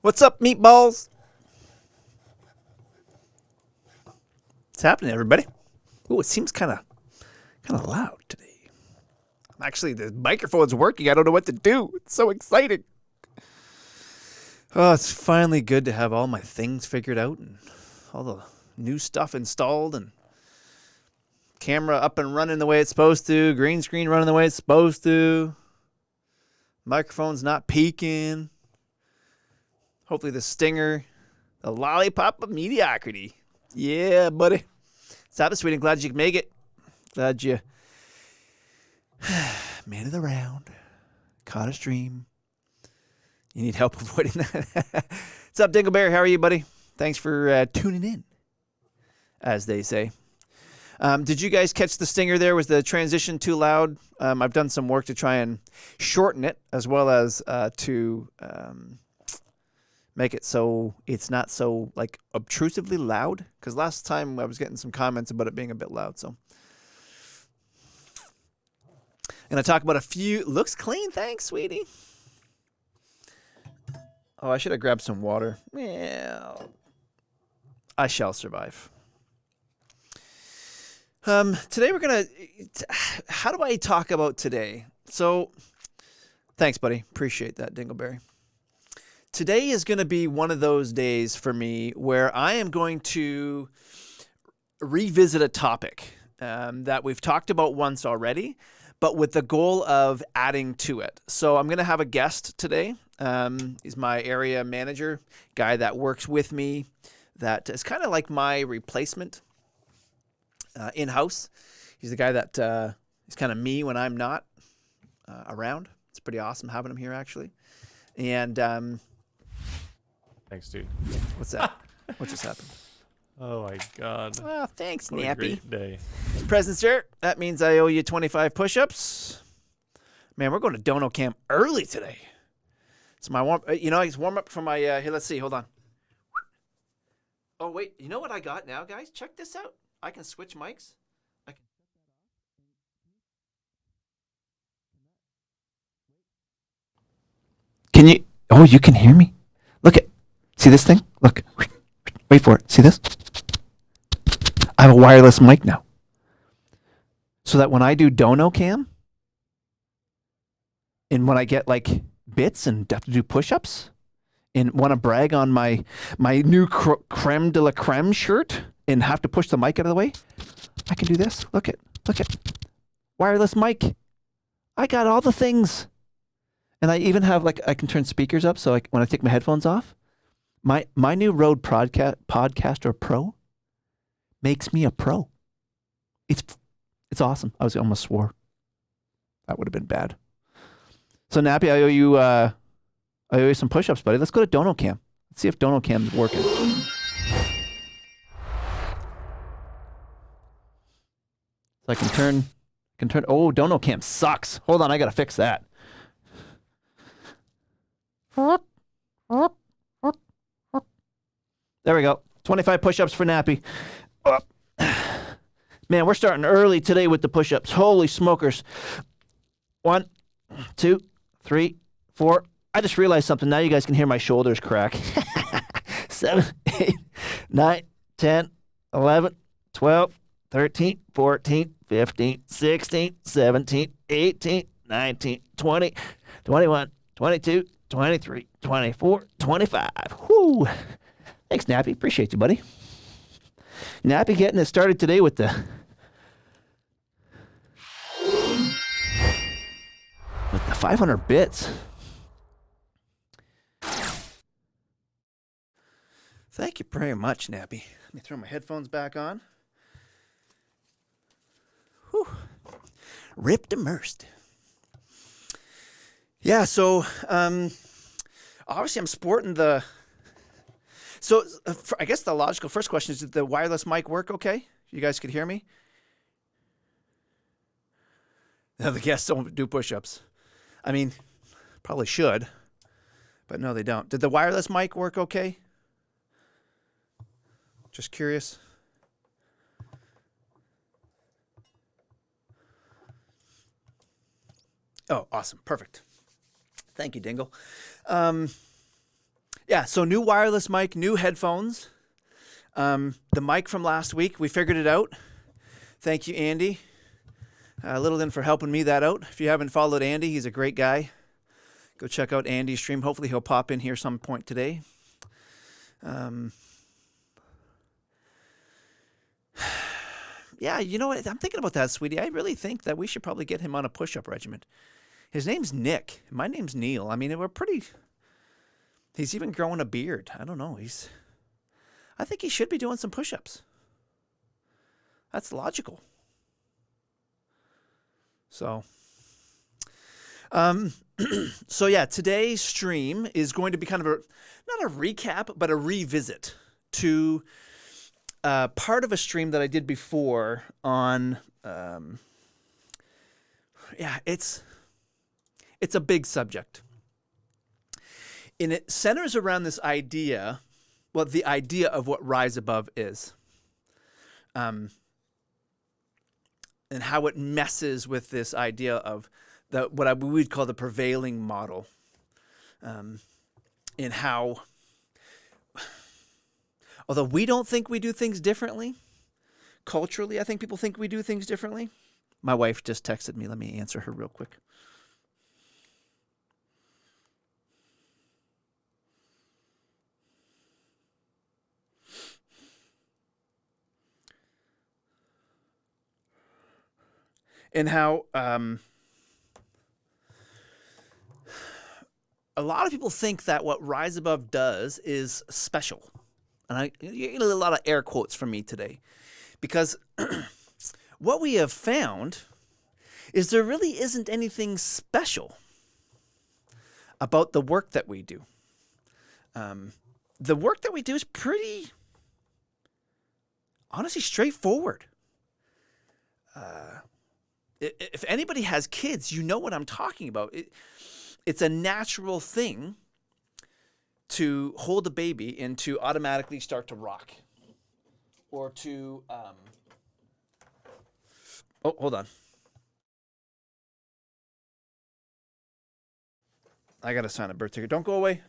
What's up, meatballs? What's happening, everybody? Ooh, it seems kind of loud today. Actually, the microphone's working. I don't know what to do. It's so exciting. Oh, it's finally good to have all my things figured out and all the new stuff installed and camera up and running the way it's supposed to, green screen running the way it's supposed to, microphone's not peaking. Hopefully the stinger, the lollipop of mediocrity. Yeah, buddy. Stop it, sweetie. Glad you could make it. Glad you made it around. Caught a stream. You need help avoiding that. What's up, Dingleberry? How are you, buddy? Thanks for tuning in, as they say. Did you guys catch the stinger there? Was the transition too loud? I've done some work to try and shorten it, as well as to make it so it's not so like obtrusively loud. Because last time I was getting some comments about it being a bit loud. So I'm going to talk about a few. Looks clean. Thanks, sweetie. Oh, I should have grabbed some water. Well, I shall survive. Today we're going to, how do I talk about today? So, thanks, buddy. Appreciate that, Dingleberry. Today is going to be one of those days for me where I am going to revisit a topic that we've talked about once already, but with the goal of adding to it. So I'm going to have a guest today. He's my area manager, guy that works with me, that is kind of like my replacement in-house. He's the guy that he's kind of me when I'm not around. It's pretty awesome having him here, actually. And thanks, dude. what's that? What just happened? Oh my God. Oh, thanks, What a Nappy. great day. Present, sir. That means I owe you 25 push-ups. Man, we're going to Dono Camp early today. It's my warm. It's warm up for my. Here, let's see. Hold on. Oh wait, you know what I got now, guys? Check this out. I can switch mics. Can you? Oh, you can hear me. Look at. See this thing? Look. Wait for it. See this? I have a wireless mic now. So that when I do Dono Cam, and when I get like bits and have to do push-ups, and want to brag on my new creme de la creme shirt, and have to push the mic out of the way, I can do this. Look at wireless mic. I got all the things, and I even have I can turn speakers up, so when I take my headphones off, my new Rode Podcaster Pro makes me a pro. It's awesome. I almost swore. That would have been bad. So Nappy, I owe you some push-ups, buddy. Let's go to Dono Cam. Let's see if Dono Cam's working. So I can turn. Oh, Dono Cam sucks. Hold on, I gotta fix that. There we go. 25 push-ups for Nappy. Man, we're starting early today with the push-ups. Holy smokers. 1, 2, 3, 4. I just realized something. Now you guys can hear my shoulders crack. 7, 8, 9, 10, 11, 12, 13, 14, 15, 16, 17, 18, 19, 20, 21, 22, 23, 24, 25. Whoo. Thanks, Nappy. Appreciate you, buddy. Nappy getting it started today with the 500 bits. Thank you very much, Nappy. Let me throw my headphones back on. Whew. Ripped immersed. Yeah, so obviously I'm sporting the... So I guess the logical first question is, did the wireless mic work okay? You guys could hear me? No, the guests don't do push-ups. I mean, probably should, but no, they don't. Did the wireless mic work okay? Just curious. Oh, awesome. Perfect. Thank you, Dingle. Yeah, so new wireless mic, new headphones. The mic from last week, we figured it out. Thank you, Andy. Littleton for helping me that out. If you haven't followed Andy, he's a great guy. Go check out Andy's stream. Hopefully he'll pop in here some point today. Yeah, you know what? I'm thinking about that, sweetie. I really think that we should probably get him on a push-up regimen. His name's Nick. My name's Neil. I mean, we're pretty... He's even growing a beard. I don't know. I think he should be doing some push-ups. That's logical. So... So yeah, today's stream is going to be kind of not a recap, but a revisit to part of a stream that I did before on, it's a big subject. And it centers around this idea, well, the idea of what Rise Above is. And how it messes with this idea of what we would call the prevailing model, and how, although we don't think we do things differently, culturally, I think people think we do things differently. My wife just texted me. Let me answer her real quick. And how a lot of people think that what Rise Above does is special. And you're getting a lot of air quotes from me today. Because what we have found is there really isn't anything special about the work that we do. The work that we do is pretty, honestly, straightforward. If anybody has kids, you know what I'm talking about. It's a natural thing to hold a baby and to automatically start to rock. Or to... Oh, hold on. I got to sign a birthday card. Don't go away.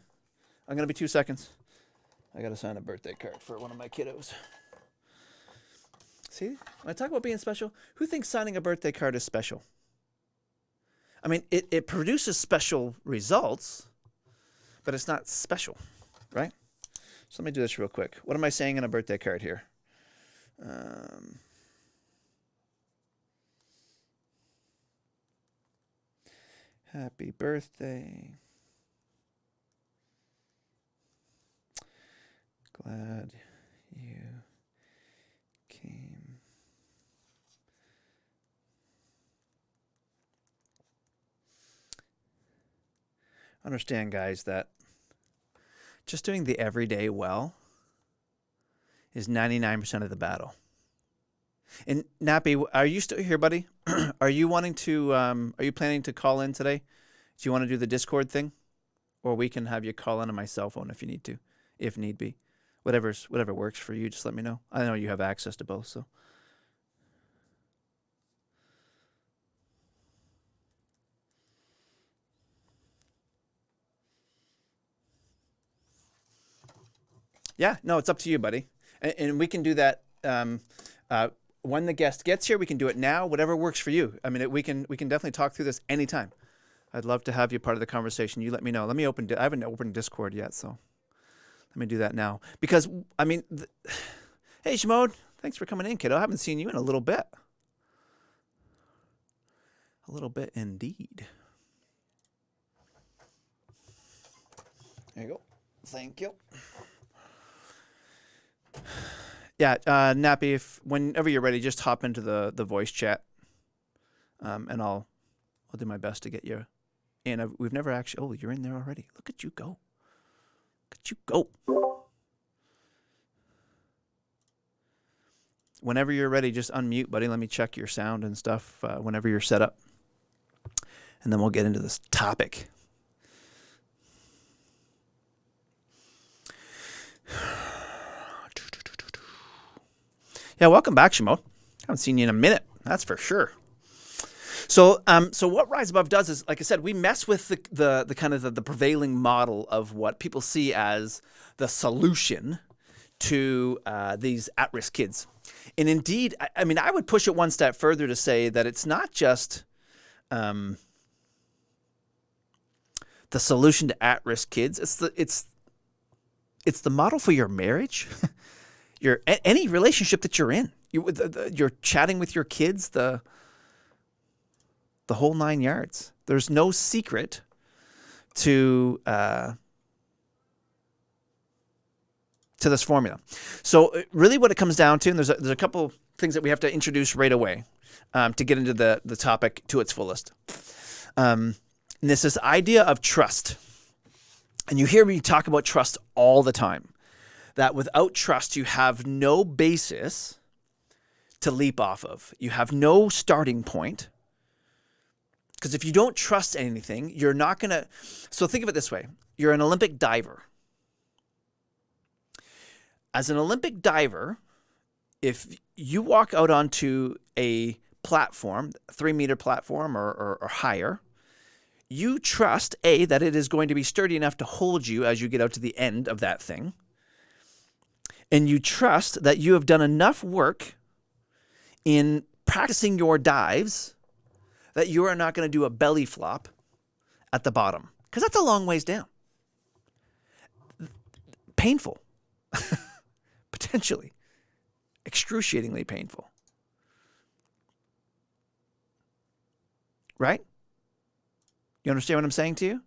I'm going to be 2 seconds. I got to sign a birthday card for one of my kiddos. See, when I talk about being special, who thinks signing a birthday card is special? I mean, it produces special results, but it's not special, right? So let me do this real quick. What am I saying in a birthday card here? Happy birthday. Glad you came. Understand, guys, that just doing the everyday well is 99% of the battle. And Nappy, are you still here, buddy? Are you wanting to? Are you planning to call in today? Do you want to do the Discord thing, or we can have you call in on my cell phone if you need to, if need be. Whatever works for you, just let me know. I know you have access to both, so. Yeah, no, it's up to you, buddy. And we can do that when the guest gets here. We can do it now, whatever works for you. I mean, we can definitely talk through this anytime. I'd love to have you part of the conversation. You let me know. Let me open. I haven't opened Discord yet, so let me do that now. Because I mean, hey Shmode, thanks for coming in, kiddo. I haven't seen you in a little bit. A little bit indeed. There you go. Thank you. Yeah, Nappy, whenever you're ready, just hop into the voice chat, and I'll do my best to get you in. We've never actually... Oh, you're in there already. Look at you go. Look at you go. Whenever you're ready, just unmute, buddy. Let me check your sound and stuff whenever you're set up. And then we'll get into this topic. Yeah, welcome back, Shimo. Haven't seen you in a minute, that's for sure. So what Rise Above does is, like I said, we mess with the kind of the prevailing model of what people see as the solution to these at-risk kids. And indeed, I mean, I would push it one step further to say that it's not just the solution to at-risk kids. It's the model for your marriage, any relationship that you're in. You're chatting with your kids, the whole 9 yards. There's no secret to this formula. So really what it comes down to, and there's a couple things that we have to introduce right away to get into the topic to its fullest. And this is idea of trust. And you hear me talk about trust all the time, that without trust, you have no basis to leap off of. You have no starting point. Because if you don't trust anything, you're not going to... So think of it this way. You're an Olympic diver. As an Olympic diver, if you walk out onto a platform, a 3-meter platform or higher, you trust, A, that it is going to be sturdy enough to hold you as you get out to the end of that thing. And you trust that you have done enough work in practicing your dives that you are not going to do a belly flop at the bottom. Because that's a long ways down. Painful. Potentially. Excruciatingly painful. Right? You understand what I'm saying to you?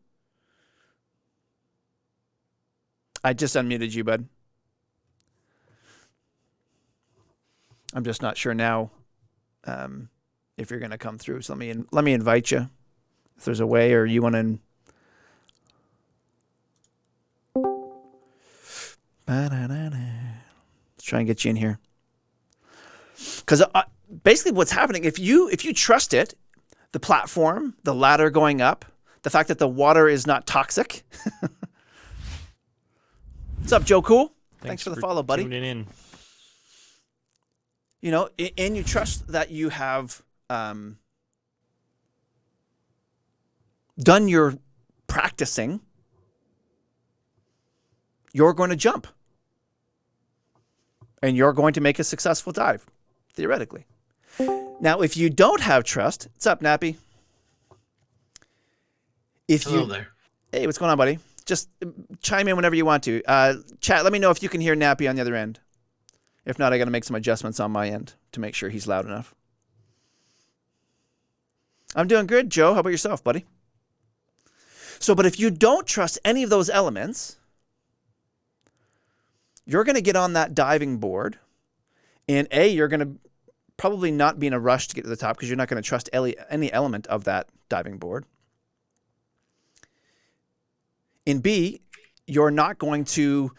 I just unmuted you, bud. I'm just not sure now if you're going to come through. So let me invite you if there's a way, or you want to. Let's try and get you in here. Because basically what's happening, if you trust it, the platform, the ladder going up, the fact that the water is not toxic. What's up, Joe Cool? Thanks for the follow, buddy. Tuning in. You know, and you trust that you have done your practicing, you're going to jump. And you're going to make a successful dive, theoretically. Now, if you don't have trust, what's up, Nappy? Hello there. Hey, what's going on, buddy? Just chime in whenever you want to. Chat, let me know if you can hear Nappy on the other end. If not, I got to make some adjustments on my end to make sure he's loud enough. I'm doing good, Joe. How about yourself, buddy? So, but if you don't trust any of those elements, you're going to get on that diving board, and A, you're going to probably not be in a rush to get to the top because you're not going to trust any element of that diving board. And B, you're not going to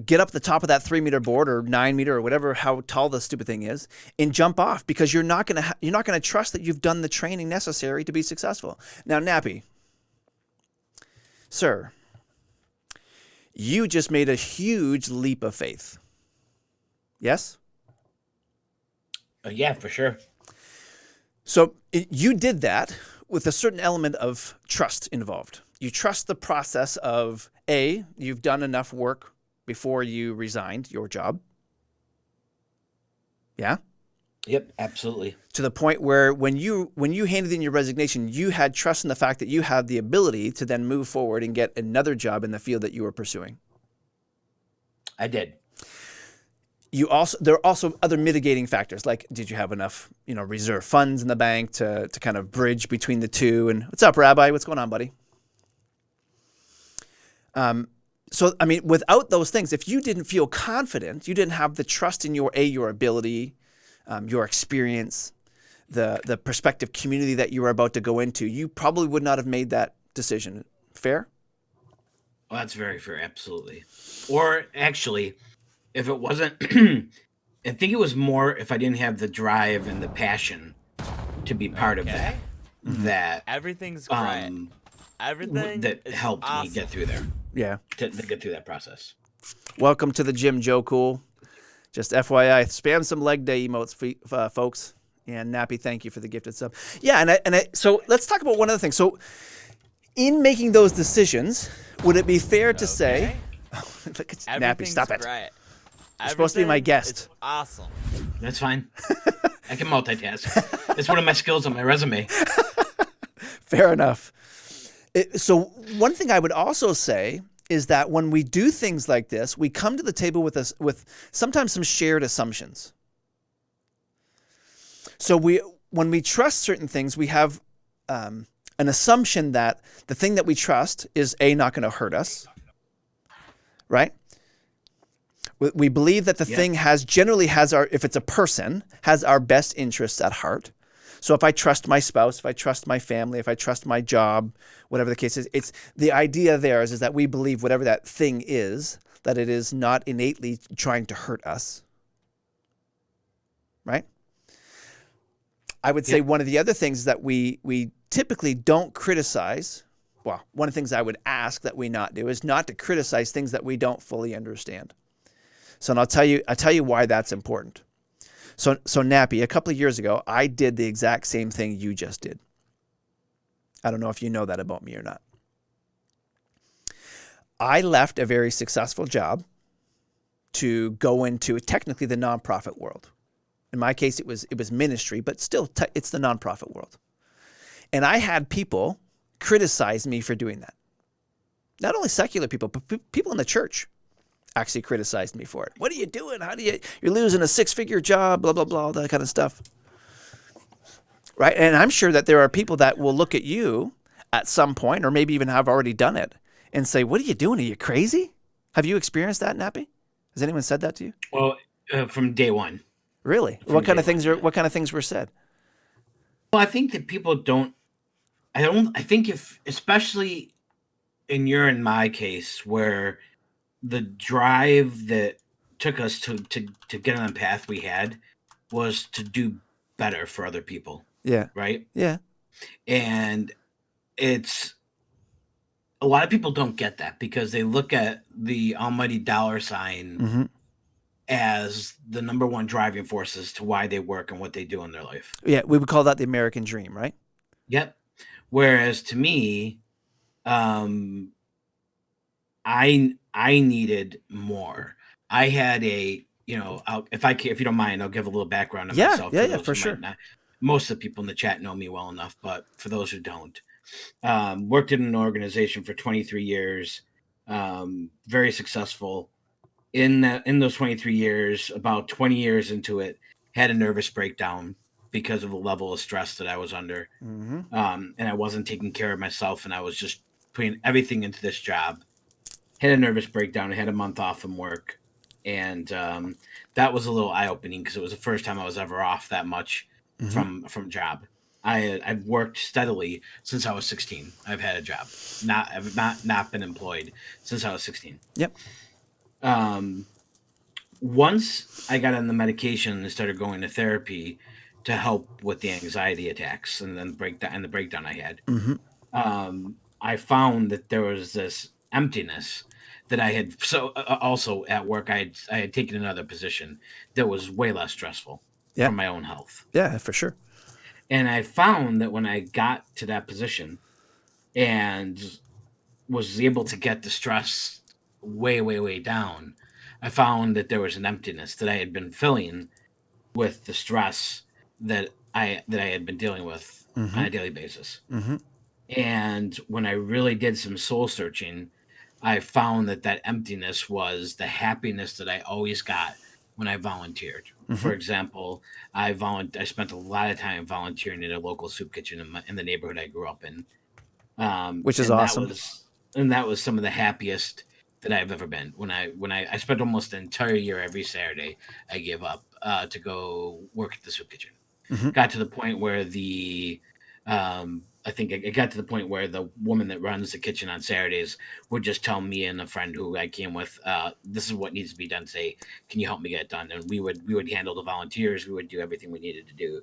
get up the top of that 3-meter board or 9-meter or whatever, how tall the stupid thing is, and jump off because you're not going to trust that you've done the training necessary to be successful. Now, Nappy, sir, you just made a huge leap of faith. Yes? Yeah, for sure. So you did that with a certain element of trust involved. You trust the process of, A, you've done enough work before you resigned your job. Yeah? Yep, absolutely. To the point where when you handed in your resignation, you had trust in the fact that you had the ability to then move forward and get another job in the field that you were pursuing. I did. There are also other mitigating factors, like did you have enough, reserve funds in the bank to kind of bridge between the two? And what's up, Rabbi? What's going on, buddy? So, I mean, without those things, if you didn't feel confident, you didn't have the trust in your ability, your experience, the prospective community that you were about to go into, you probably would not have made that decision. Fair? Well, that's very fair. Absolutely. Or actually, if it wasn't, I think it was more if I didn't have the drive and the passion to be part of that, that everything's great. Everything that is helped awesome. me get through there. Yeah. To get through that process. Welcome to the gym, Joe Cool. Just FYI, spam some leg day emotes, folks. And Nappy, thank you for the gifted sub. Yeah, so let's talk about one other thing. So in making those decisions, would it be fair to say, look at Nappy, Everything's stop it. great. You're supposed to be my Everything guest. is awesome. That's fine. I can multitask. It's one of my skills on my resume. Fair enough. So one thing I would also say is that when we do things like this, we come to the table with sometimes some shared assumptions. So when we trust certain things, we have an assumption that the thing that we trust is not going to hurt us, right? We believe that the thing generally has if it's a person, has our best interests at heart. So if I trust my spouse, if I trust my family, if I trust my job, whatever the case is, it's the idea there is that we believe whatever that thing is, that it is not innately trying to hurt us, right? I would say one of the other things that we typically don't criticize, well, one of the things I would ask that we not do is not to criticize things that we don't fully understand. So I'll tell you why that's important. So Nappy, a couple of years ago, I did the exact same thing you just did. I don't know if you know that about me or not. I left a very successful job to go into technically the nonprofit world. In my case, it was ministry, but still it's the nonprofit world. And I had people criticize me for doing that. Not only secular people, but people in the church actually criticized me for it. What are you doing? You're losing a 6-figure job, blah, blah, blah, all that kind of stuff. Right? And I'm sure that there are people that will look at you at some point, or maybe even have already done it, and say, what are you doing? Are you crazy? Have you experienced that, Nappy? Has anyone said that to you? Well, from day one. Really? What kind of things were said? Well, I think that people I think especially in my case, where the drive that took us to get on the path we had was to do better for other people. Yeah. Right? Yeah. And it's a lot of people don't get that because they look at the almighty dollar sign as the number one driving force as to why they work and what they do in their life. Yeah, we would call that the American dream, right? Yep. Whereas to me, I needed more. I had if you don't mind, I'll give a little background on myself. Yeah, for sure. Most of the people in the chat know me well enough, but for those who don't, worked in an organization for 23 years, very successful. In those 23 years, about 20 years into it, had a nervous breakdown because of the level of stress that I was under. And I wasn't taking care of myself, and I was just putting everything into this job. Had a nervous breakdown. I had a month off from work. And that was a little eye-opening because it was the first time I was ever off that much from job. I've worked steadily since I was 16. I've had a job. I've not been employed since I was 16. Yep. Once I got on the medication and started going to therapy to help with the anxiety attacks and then the breakdown I had, I found that there was this emptiness that I had. So also at work, I had taken another position that was way less stressful for my own health. Yeah, for sure. And I found that when I got to that position and was able to get the stress way, way, way down, I found that there was an emptiness that I had been filling with the stress that I had been dealing with on a daily basis. And when I really did some soul searching, I found that emptiness was the happiness that I always got when I volunteered. For example, I spent a lot of time volunteering in a local soup kitchen in the neighborhood I grew up in, which is awesome. That was some of the happiest that I've ever been. When I spent almost an entire year every Saturday, I gave up to go work at the soup kitchen. Got to the point where I think it got to the point where the woman that runs the kitchen on Saturdays would just tell me and a friend who I came with, this is what needs to be done today. Can you help me get it done? And we would handle the volunteers. We would do everything we needed to do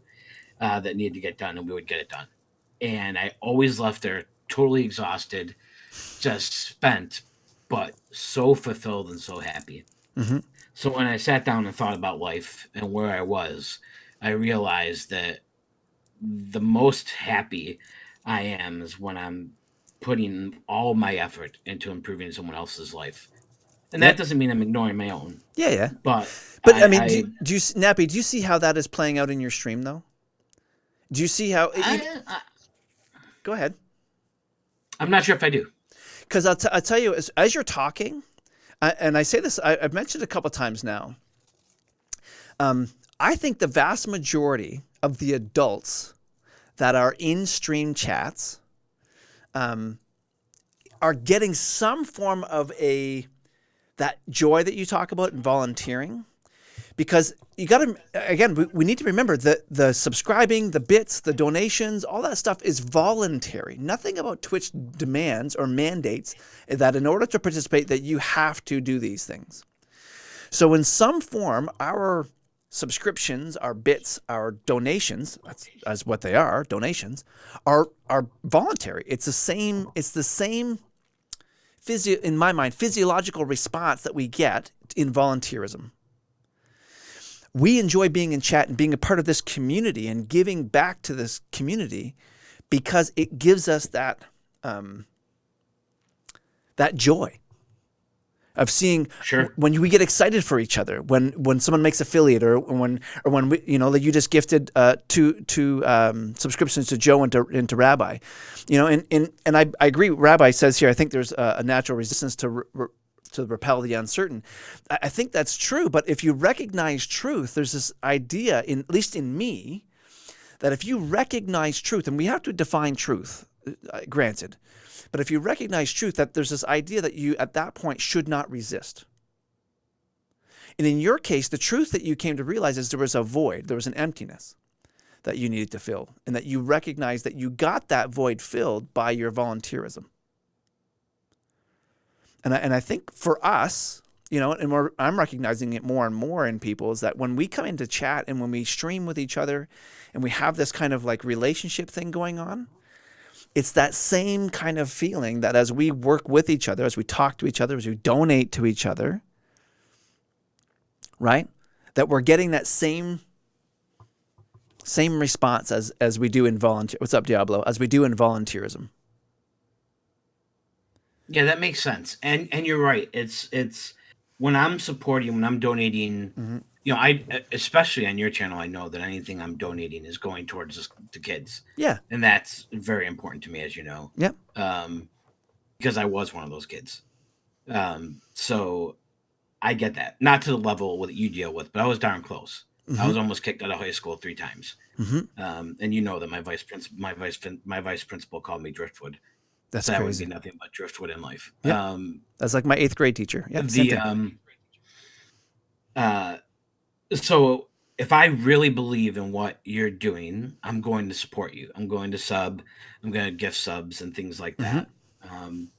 that needed to get done, and we would get it done. And I always left there totally exhausted, just spent, but so fulfilled and so happy. So when I sat down and thought about life and where I was, I realize that the most happy I am is when I'm putting all my effort into improving someone else's life. And that doesn't mean I'm ignoring my own. Yeah. But I mean, do you, Nappy, do you see how that is playing out in your stream, though? Do you see how... Go ahead. I'm not sure if I do. Because I'll tell you, as you're talking, and I say this, I've mentioned it a couple of times now, I think the vast majority of the adults that are in stream chats are getting some form of that joy that you talk about in volunteering. Because you got to, again, we need to remember that the subscribing, the bits, the donations, all that stuff is voluntary. Nothing about Twitch demands or mandates that in order to participate that you have to do these things. So in some form, our subscriptions, our bits, our donations, that's what they are, donations, are voluntary. It's the same in my mind, physiological response that we get in volunteerism. We enjoy being in chat and being a part of this community and giving back to this community because it gives us that joy of seeing when we get excited for each other, when someone makes affiliate or when we, like you just gifted two subscriptions to Joe and to Rabbi, and I agree. Rabbi says here, I think there's a natural resistance to repel the uncertain. I think that's true. But if you recognize truth, there's this idea, at least in me, that if you recognize truth, and we have to define truth, granted, but if you recognize truth, that there's this idea that you, at that point, should not resist. And in your case, the truth that you came to realize is there was a void, there was an emptiness that you needed to fill, and that you recognized that you got that void filled by your volunteerism. And I think for us, and I'm recognizing it more and more in people, is that when we come into chat and when we stream with each other and we have this kind of like relationship thing going on, it's that same kind of feeling that as we work with each other, as we talk to each other, as we donate to each other, right? That we're getting that same response as we do in volunteer. What's up, Diablo? As we do in volunteerism. Yeah, that makes sense. And you're right. It's when I'm supporting, when I'm donating, I especially on your channel, I know that anything I'm donating is going towards the kids. Yeah. And that's very important to me, as you know. Yep. Because I was one of those kids. So I get that. Not to the level that you deal with, but I was darn close. I was almost kicked out of high school 3 times. And you know that my vice principal called me driftwood. That's that crazy. Would be nothing but driftwood in life. Yep. That's like my 8th grade teacher. Yeah. So if I really believe in what you're doing, I'm going to support you. I'm going to sub. I'm going to gift subs and things like that. And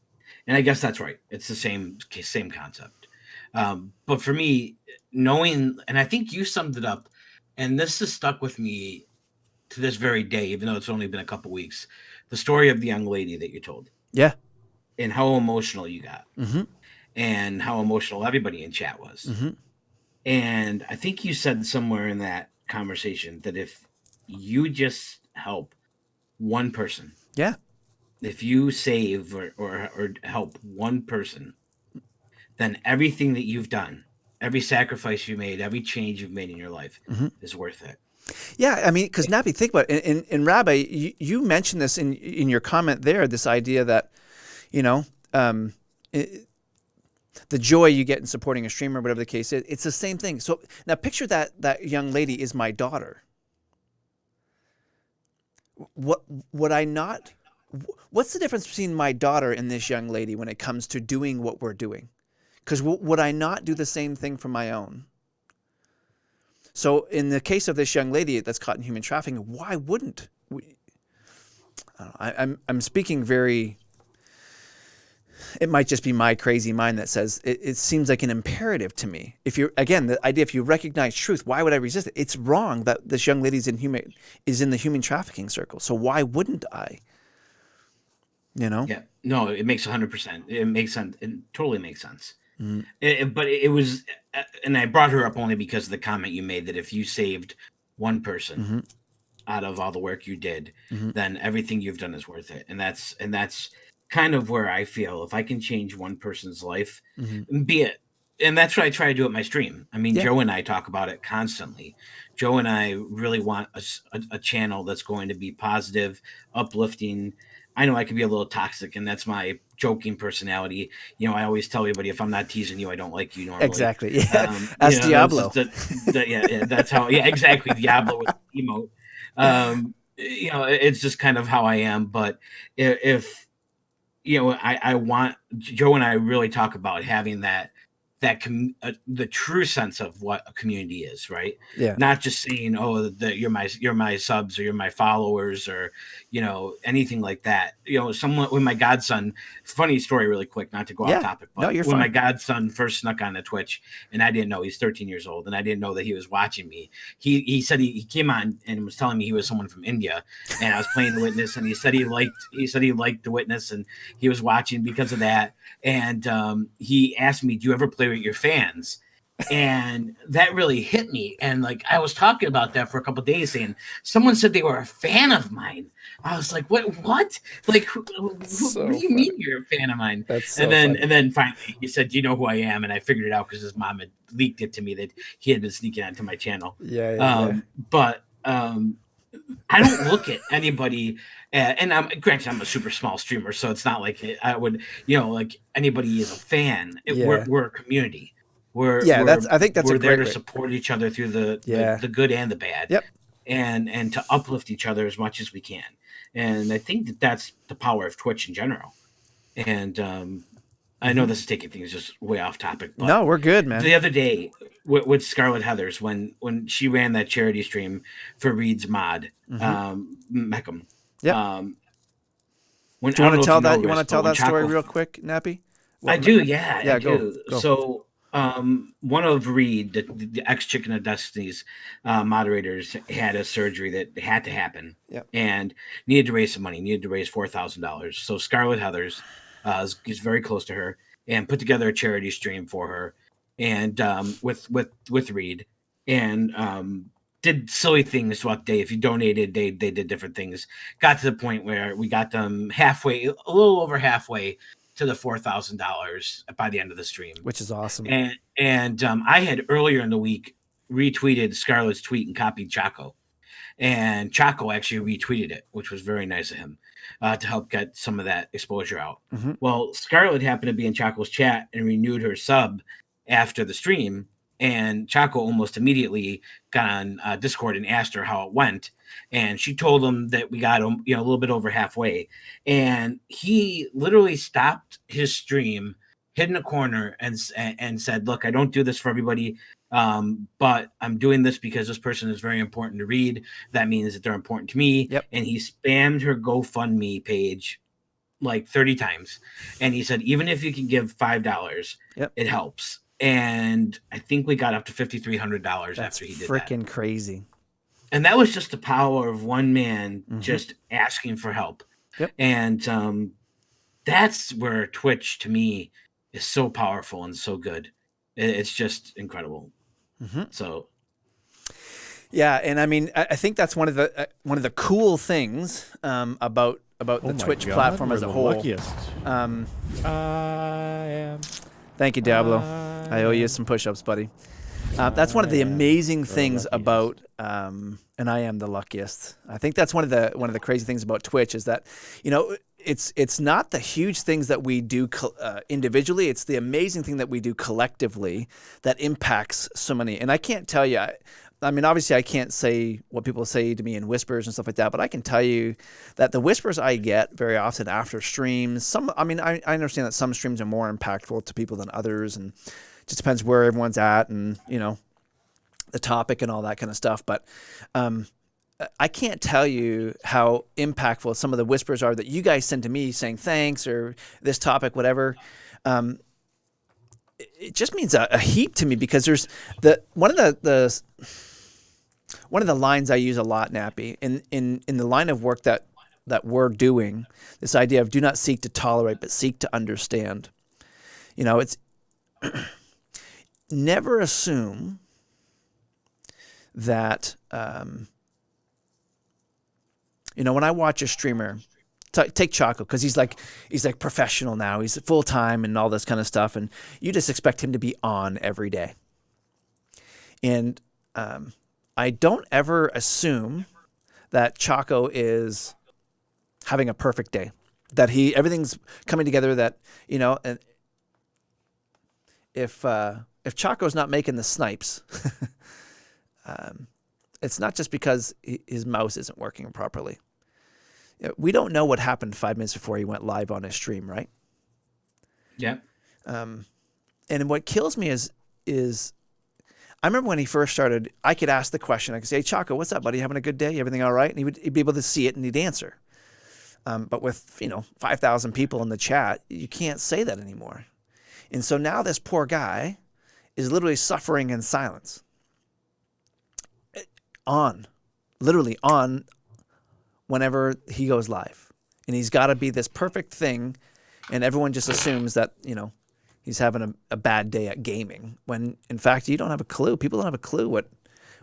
I guess that's right. It's the same concept. But for me, knowing, and I think you summed it up, and this has stuck with me to this very day, even though it's only been a couple weeks. The story of the young lady that you told. Yeah. And how emotional you got. And how emotional everybody in chat was. And I think you said somewhere in that conversation that if you just help one person. Yeah. If you save or help one person, then everything that you've done, every sacrifice you made, every change you've made in your life is worth it. Yeah, I mean, because Nappy, think about it. In Rabbi, you mentioned this in your comment there, this idea that, the joy you get in supporting a streamer, whatever the case is, it's the same thing. So now picture that young lady is my daughter. Would I not? What's the difference between my daughter and this young lady when it comes to doing what we're doing? Because would I not do the same thing for my own? So in the case of this young lady that's caught in human trafficking, why wouldn't we? I'm speaking very. It might just be my crazy mind that says it seems like an imperative to me. If you're, again, the idea, if you recognize truth, why would I resist it? It's wrong that this young lady is in the human trafficking circle. So why wouldn't I? Yeah, no, it makes 100%. It makes sense. It totally makes sense. But it was, and I brought her up only because of the comment you made that if you saved one person Mm-hmm. out of all the work you did, Mm-hmm. then everything you've done is worth it. And that's kind of where I feel if I can change one person's life, Mm-hmm. be it. And that's what I try to do at my stream. I mean, Yeah. Joe and I talk about it constantly. Joe and I really want a channel that's going to be positive, uplifting. I know I can be a little toxic, and that's my joking personality. You know, I always tell everybody if I'm not teasing you, I don't like you normally. Exactly. Yeah. You As know, that's Diablo. just yeah, that's how. Yeah, exactly. Diablo with the emote. You know, it's just kind of how I am. But if you know, I want Joe and I really talk about having the true sense of what a community is, right? Yeah. Not just saying, "Oh, you're my subs or you're my followers," or you know anything like that. You know, someone when my godson. Funny story, really quick, not to go off Yeah. topic, No, but you're when my fine. godson first snuck on the Twitch, and I didn't know he's 13 years old, and I didn't know that he was watching me. He said he came on and was telling me he was someone from India, and I was playing the Witness, and he said he liked the Witness, and he was watching because of that. And he asked me, "Do you ever play with your fans?" And that really hit me. And like I was talking about that for a couple of days, saying someone said they were a fan of mine. I was like, "What? Like, So what do you funny. mean you're a fan of mine?" That's so And then funny. and then finally he said, "Do you know who I am?" And I figured it out because his mom had leaked it to me that he had been sneaking onto my channel. Yeah. But I don't look at anybody, and I'm granted I'm a super small streamer, so it's not like I would, you know, like anybody is a fan. Yeah. We're a community. We're Yeah. we're I think that's a we're there great to way. support each other through Yeah. the good and the bad, Yep. and to uplift each other as much as we can. And I think that's the power of Twitch in general. And I know Mm-hmm. this is taking things just way off topic, but No, we're good, man. the other day with Scarlet Heathers when she ran that charity stream for Reed's mod, Mm-hmm. Meckham. Yep. When Do I you don't want know to if tell you know that? You this, want to but tell when that story Chaco, real quick, Nappy? I do, yeah, I Yeah. Go. do. Go. So one of Reed, the ex Chicken of Destiny's moderators, had a surgery that had to happen, Yep. and needed to raise some money. Needed to raise $4,000. So Scarlet Heathers is very close to her and put together a charity stream for her, and with Reed, and did silly things throughout the day. If you donated, they did different things. Got to the point where we got them halfway, a little over halfway to the $4,000 by the end of the stream. Which is awesome. And I had earlier in the week retweeted Scarlett's tweet and copied Chaco, and Chaco actually retweeted it, which was very nice of him to help get some of that exposure out. Mm-hmm. Well, Scarlett happened to be in Chaco's chat and renewed her sub after the stream, and Chaco almost immediately got on Discord and asked her how it went, and she told him that we got him, you know, a little bit over halfway, and he literally stopped his stream, hid in a corner, and said, "Look, I don't do this for everybody, but I'm doing this because this person is very important to Reed. That means that they're important to me." Yep. And he spammed her GoFundMe page like 30 times, and he said, "Even if you can give $5, Yep. it helps." And I think we got up to $5,300 That's after he did that. freaking crazy. And that was just the power of one man Mhm. just asking for help. Yep. And that's where Twitch to me is so powerful and so good. It's just incredible. Mm-hmm. So Yeah, and I mean, I think that's one of the cool things about the Oh my Twitch God, platform we're as a the whole. luckiest. Um, I am. Thank you, Diablo. I owe you some push-ups, buddy. That's one of the amazing things about, and I am the luckiest. I think that's one of the crazy things about Twitch is that, you know, it's not the huge things that we do individually. It's the amazing thing that we do collectively that impacts so many. And I can't tell you. I mean, obviously, I can't say what people say to me in whispers and stuff like that, but I can tell you that the whispers I get very often after streams, I understand that some streams are more impactful to people than others, and it just depends where everyone's at and, you know, the topic and all that kind of stuff. But I can't tell you how impactful some of the whispers are that you guys send to me saying thanks or this topic, whatever. It just means a heap to me because there's one of the lines I use a lot, Nappy, in the line of work that we're doing, this idea of do not seek to tolerate, but seek to understand. You know, it's never assume that, when I watch a streamer, take Choco, because he's like professional now. He's full time and all this kind of stuff, and you just expect him to be on every day. And I don't ever assume that Choco is having a perfect day, that everything's coming together. That and if Choco's not making the snipes, it's not just because his mouse isn't working properly. We don't know what happened 5 minutes before he went live on his stream, right? Yeah. And what kills me is I remember when he first started, I could ask the question. I could say, "Hey, Choco, what's up, buddy? Having a good day? Everything all right?" And he'd be able to see it and he'd answer. But with 5,000 people in the chat, you can't say that anymore. And so now this poor guy is literally suffering in silence. Literally on whenever he goes live. And he's got to be this perfect thing, and everyone just assumes that, he's having a bad day at gaming, when in fact you don't have a clue. People don't have a clue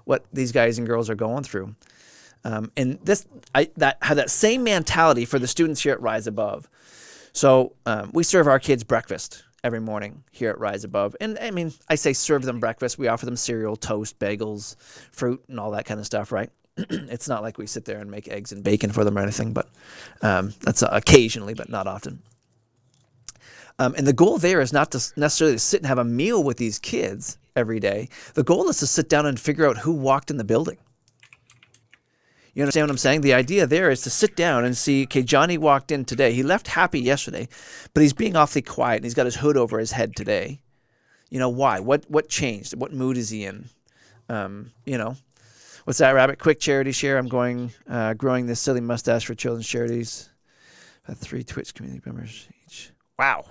what these guys and girls are going through. And have that same mentality for the students here at Rise Above. So we serve our kids breakfast every morning here at Rise Above. And I mean, I say serve them breakfast. We offer them cereal, toast, bagels, fruit, and all that kind of stuff, right? It's not like we sit there and make eggs and bacon for them or anything, but that's occasionally, but not often. And the goal there is not to necessarily sit and have a meal with these kids every day. The goal is to sit down and figure out who walked in the building. You understand what I'm saying? The idea there is to sit down and see, okay, Johnny walked in today. He left happy yesterday, but he's being awfully quiet and he's got his hood over his head today. Why? What changed? What mood is he in? What's that, Rabbit? Quick charity share. I'm growing this silly mustache for children's charities. 3 Twitch community members each. Wow.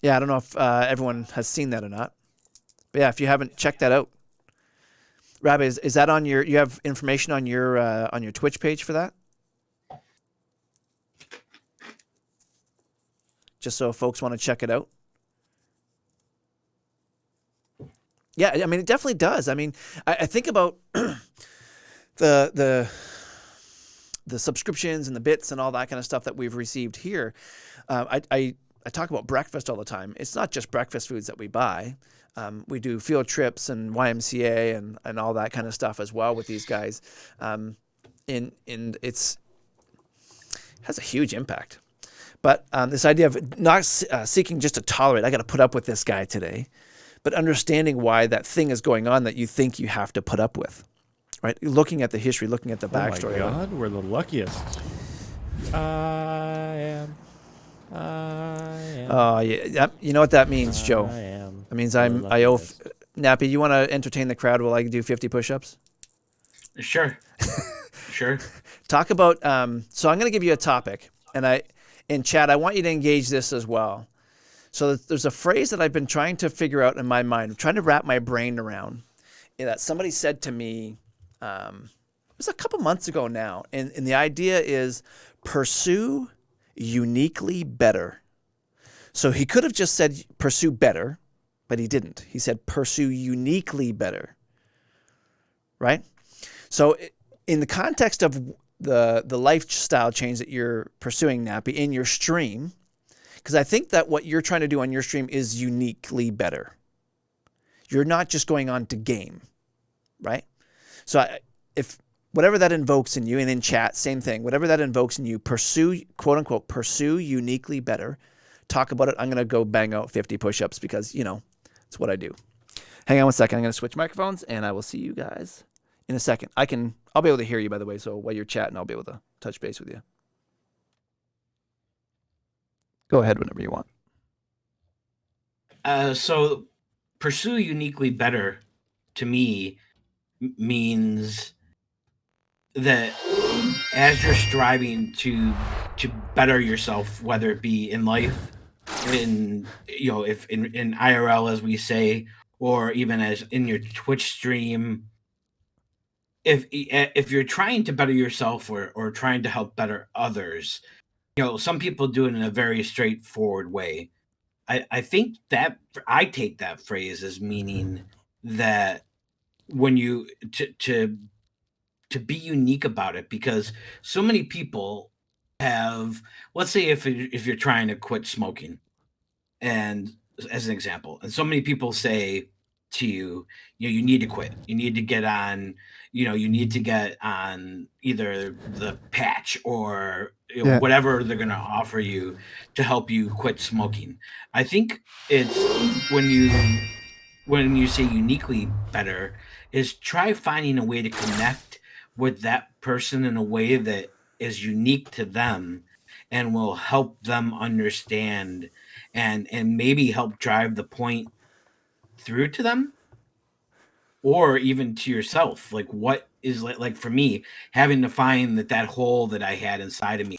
Yeah, I don't know if everyone has seen that or not. But yeah, if you haven't, check that out. Rabbit, is that on you have information on your Twitch page for that? Just so folks want to check it out. Yeah, I mean, it definitely does. I mean, I think about the subscriptions and the bits and all that kind of stuff that we've received here. I talk about breakfast all the time. It's not just breakfast foods that we buy. We do field trips and YMCA and all that kind of stuff as well with these guys. And it has a huge impact. But this idea of not seeking just to tolerate, I got to put up with this guy today, but understanding why that thing is going on that you think you have to put up with, right? Looking at the history, looking at the backstory. Oh my God, we're the luckiest. I am. Oh yeah, you know what that means, Joe? I am. That means I owe. Nappy, you want to entertain the crowd while I do 50 push-ups? Sure. Sure. Talk about. So I'm going to give you a topic, and in chat, I want you to engage this as well. So there's a phrase that I've been trying to figure out in my mind, trying to wrap my brain around, that somebody said to me. It was a couple months ago now, and the idea is pursue uniquely better. So he could have just said pursue better, but he didn't. He said pursue uniquely better, right? So in the context of the lifestyle change that you're pursuing, Nappy, in your stream, because I think that what you're trying to do on your stream is uniquely better. You're not just going on to game, right? So if whatever that invokes in you, and in chat, same thing, whatever that invokes in you, pursue, quote unquote, pursue uniquely better. Talk about it. I'm going to go bang out 50 push-ups because, it's what I do. Hang on one second. I'm going to switch microphones and I will see you guys in a second. I'll be able to hear you, by the way. So while you're chatting, I'll be able to touch base with you. Go ahead whenever you want. So pursue uniquely better to me means that as you're striving to better yourself, whether it be in life, if in IRL, as we say, or even as in your Twitch stream, if you're trying to better yourself or trying to help better others, some people do it in a very straightforward way. I think that I take that phrase as meaning that when you to be unique about it, because so many people have, let's say if you're trying to quit smoking, and as an example, and so many people say to you, you need to quit, you need to get on, you need to get on either the patch or Yeah. whatever they're going to offer you to help you quit smoking. I think it's when you say uniquely better, is try finding a way to connect with that person in a way that is unique to them and will help them understand and maybe help drive the point through to them, or even to yourself. Like, what is, like for me, having to find that hole that I had inside of me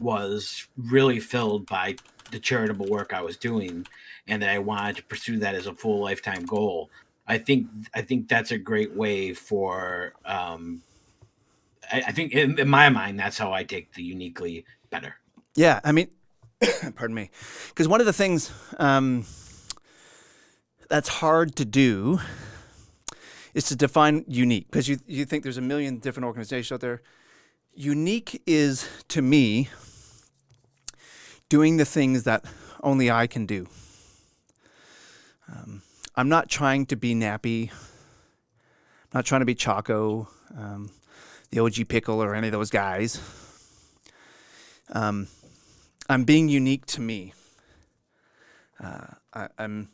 was really filled by the charitable work I was doing, and that I wanted to pursue that as a full lifetime goal. I think that's a great way for I think in my mind that's how I take the uniquely better. Yeah, I mean, pardon me, because one of the things that's hard to do is to define unique, because you think there's a million different organizations out there. Unique is, to me, doing the things that only I can do. I'm not trying to be Nappy. I'm not trying to be Choco, the OG Pickle, or any of those guys. I'm being unique to me. I'm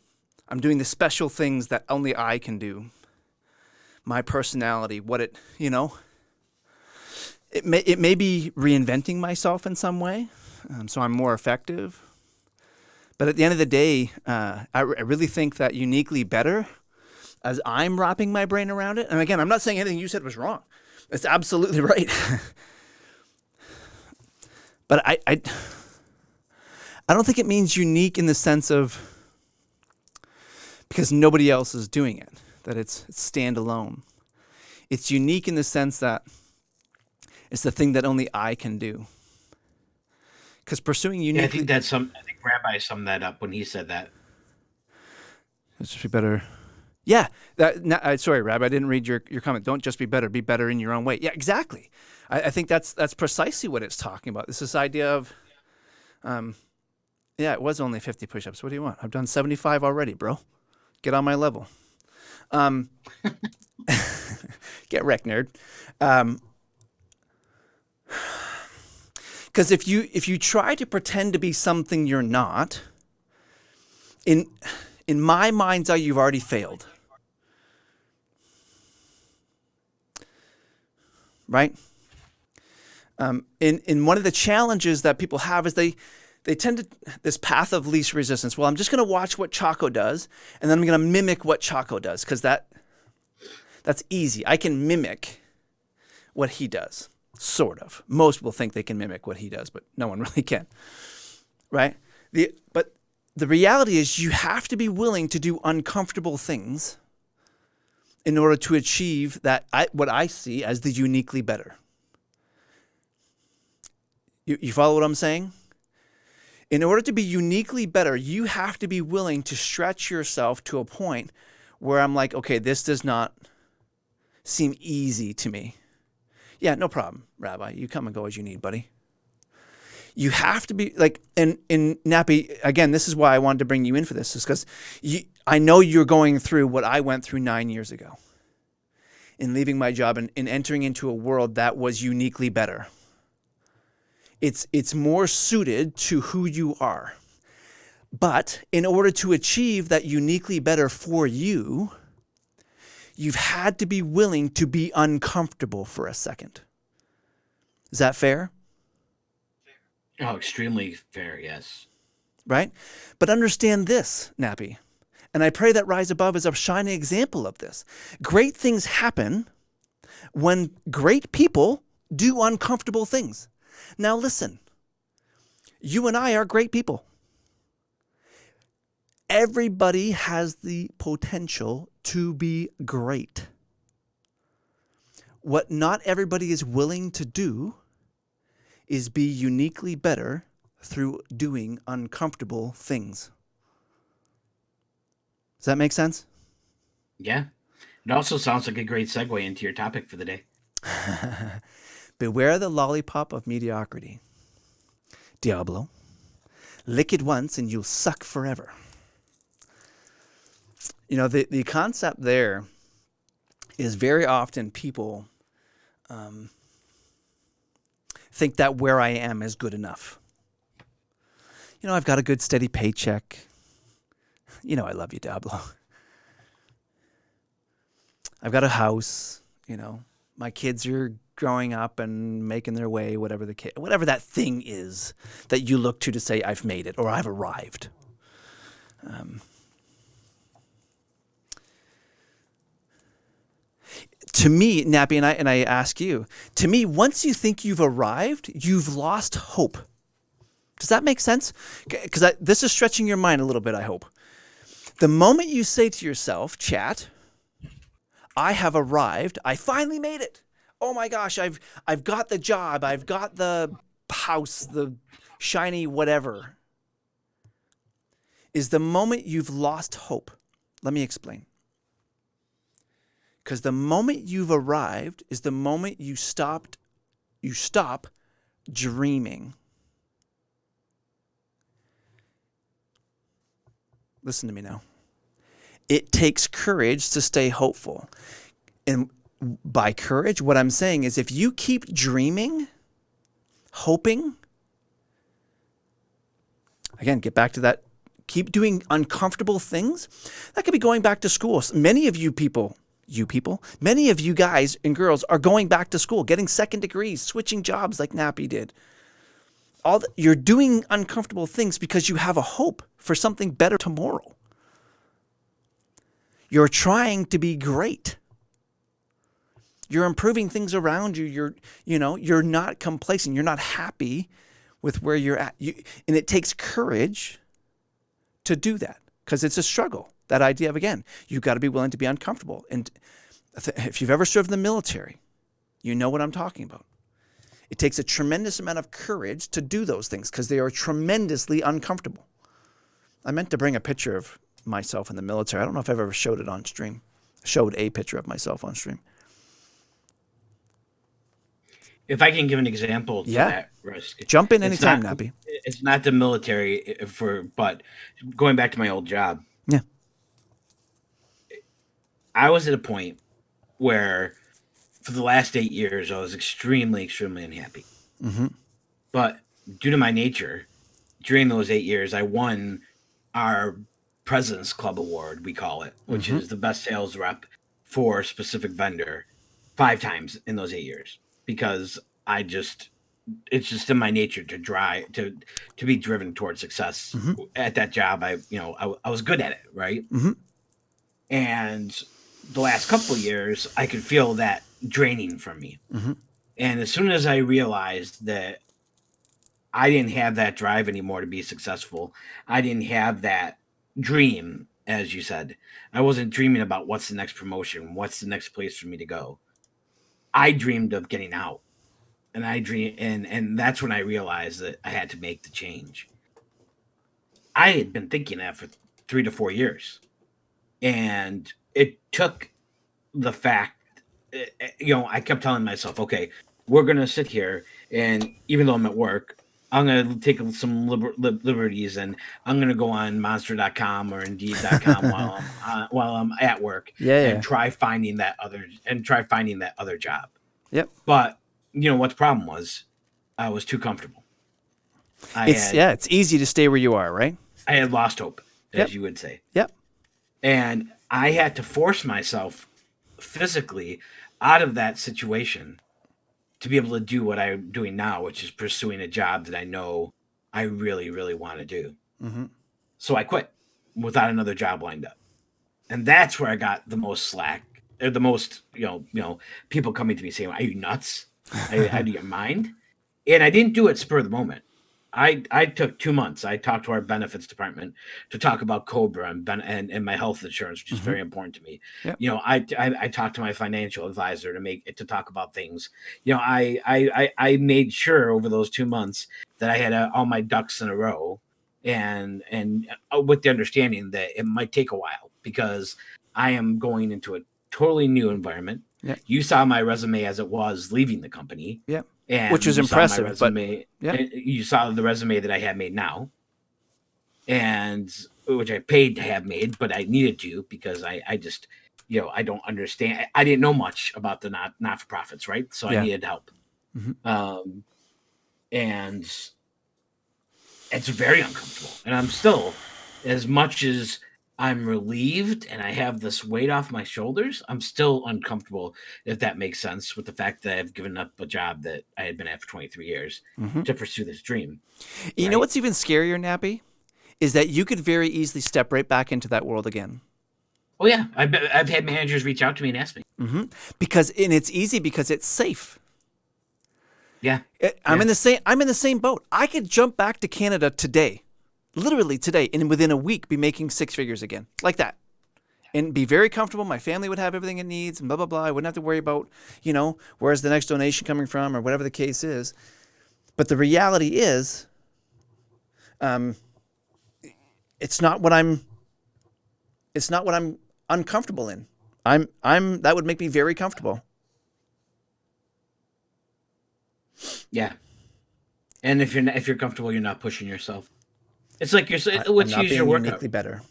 doing the special things that only I can do. My personality, it may be reinventing myself in some way, so I'm more effective. But at the end of the day, I really think that uniquely better, as I'm wrapping my brain around it. And again, I'm not saying anything you said was wrong. It's absolutely right. But I don't think it means unique in the sense of because nobody else is doing it, that it's standalone. It's unique in the sense that it's the thing that only I can do. Because pursuing uniquely... Yeah, I think Rabbi summed that up when he said that. Let's just be better. Yeah. Sorry, Rabbi, I didn't read your comment. Don't just be better in your own way. Yeah, exactly. I think that's precisely what it's talking about. It's this idea of, it was only 50 push-ups. What do you want? I've done 75 already, bro. Get on my level. Get wrecked, nerd. Because if you try to pretend to be something you're not, in my mind's eye, you've already failed. Right? In one of the challenges that people have is they tend to this path of least resistance. Well, I'm just going to watch what Choco does, and then I'm going to mimic what Choco does because that's easy. I can mimic what he does, sort of. Most people think they can mimic what he does, but no one really can, right? But the reality is you have to be willing to do uncomfortable things in order to achieve what I see as the uniquely better. You follow what I'm saying? In order to be uniquely better, you have to be willing to stretch yourself to a point where I'm like, okay, this does not seem easy to me. Yeah, no problem, Rabbi. You come and go as you need, buddy. You have to be like, in Nappy, again, this is why I wanted to bring you in for this, is because I know you're going through what I went through 9 years ago in leaving my job and entering into a world that was uniquely better. It's more suited to who you are. But in order to achieve that uniquely better for you, you've had to be willing to be uncomfortable for a second. Is that fair? Oh, extremely fair, yes. Right? But understand this, Nappy, and I pray that Rise Above is a shining example of this. Great things happen when great people do uncomfortable things. Now listen, you and I are great people. Everybody has the potential to be great. What not everybody is willing to do is be uniquely better through doing uncomfortable things. Does that make sense? Yeah. It also sounds like a great segue into your topic for the day. Beware the lollipop of mediocrity. Diablo. Lick it once and you'll suck forever. You know, the concept there is very often people think that where I am is good enough. You know, I've got a good steady paycheck. You know, I love you, Diablo. I've got a house, you know, my kids are growing up and making their way, whatever that thing is that you look to say I've made it or I've arrived. To me, Nappy, and I ask you, to me, once you think you've arrived, you've lost hope. Does that make sense? Because this is stretching your mind a little bit, I hope. The moment you say to yourself, chat, I have arrived, I finally made it. Oh my gosh, I've got the job, I've got the house, the shiny whatever, is the moment you've lost hope. Let me explain. Because the moment you've arrived is the moment you stop dreaming. Listen to me now. It takes courage to stay hopeful. And by courage, what I'm saying is if you keep dreaming, hoping, again, get back to that, keep doing uncomfortable things, that could be going back to school. Many of you people, many of you guys and girls are going back to school, getting second degrees, switching jobs like Nappy did. You're doing uncomfortable things because you have a hope for something better tomorrow. You're trying to be great. You're improving things around you. You're not complacent. You're not happy with where you're at. And it takes courage to do that because it's a struggle. That idea of, again, you've got to be willing to be uncomfortable. And if you've ever served in the military, you know what I'm talking about. It takes a tremendous amount of courage to do those things because they are tremendously uncomfortable. I meant to bring a picture of myself in the military. I don't know if I've ever showed it on stream. Showed a picture of myself on stream. If I can give an example to that risk. Jump in anytime, Nappy. It's not the military but going back to my old job. Yeah. I was at a point where for the last 8 years, I was extremely, extremely unhappy. Mm-hmm. But due to my nature, during those 8 years, I won our President's Club Award, we call it, which is the best sales rep for a specific vendor 5 times in those 8 years. Because it's just in my nature to be driven towards success. At that job. I was good at it, right? And the last couple of years, I could feel that draining from me. And as soon as I realized that I didn't have that drive anymore to be successful, I didn't have that dream, as you said. I wasn't dreaming about what's the next promotion, what's the next place for me to go. I dreamed of getting out. And and that's when I realized that I had to make the change. I had been thinking that for 3 to 4 years. And it took the fact, I kept telling myself, okay, we're going to sit here. And even though I'm at work, I'm going to take some liberties and I'm going to go on monster.com or indeed.com while I'm at work and try finding that other job. Yep. But what the problem was? I was too comfortable. It's easy to stay where you are, right? I had lost hope, as you would say. Yep. And I had to force myself physically out of that situation to be able to do what I'm doing now, which is pursuing a job that I know I really, really want to do. So I quit without another job lined up. And that's where I got the most slack, or the most, people coming to me saying, "Are you nuts? Out of your mind?" And I didn't do it spur of the moment. I took 2 months. I talked to our benefits department to talk about COBRA and my health insurance, which is very important to me. Yep. I talked to my financial advisor to talk about things. I made sure over those 2 months that I had all my ducks in a row, and with the understanding that it might take a while because I am going into a totally new environment. Yeah. You saw my resume as it was leaving the company. Yeah. And Which was you saw my impressive, but resume, yeah. and you saw the resume that I had made now, and which I paid to have made, but I needed to because I just, I don't understand. I didn't know much about the not for profits, right? So Yeah. I needed help. Mhm. And it's very uncomfortable. And I'm still, as much as I'm relieved and I have this weight off my shoulders, I'm still uncomfortable, if that makes sense, with the fact that I've given up a job that I had been at for 23 years to pursue this dream. You know what's even scarier, Nappy? Is that you could very easily step right back into that world again. Oh, yeah. I've had managers reach out to me and ask me. And it's easy because it's safe. Yeah. I'm in the same boat. I could jump back to Canada today, literally today, and within a week be making six figures again, like that, and be very comfortable. My family would have everything it needs, and blah blah blah. I wouldn't have to worry about, where's the next donation coming from or whatever the case is. But the reality is, it's not what I'm uncomfortable in. That would make me very comfortable. Yeah. And if you're comfortable, you're not pushing yourself. It's like let's I'm not use being your workout. uniquely better.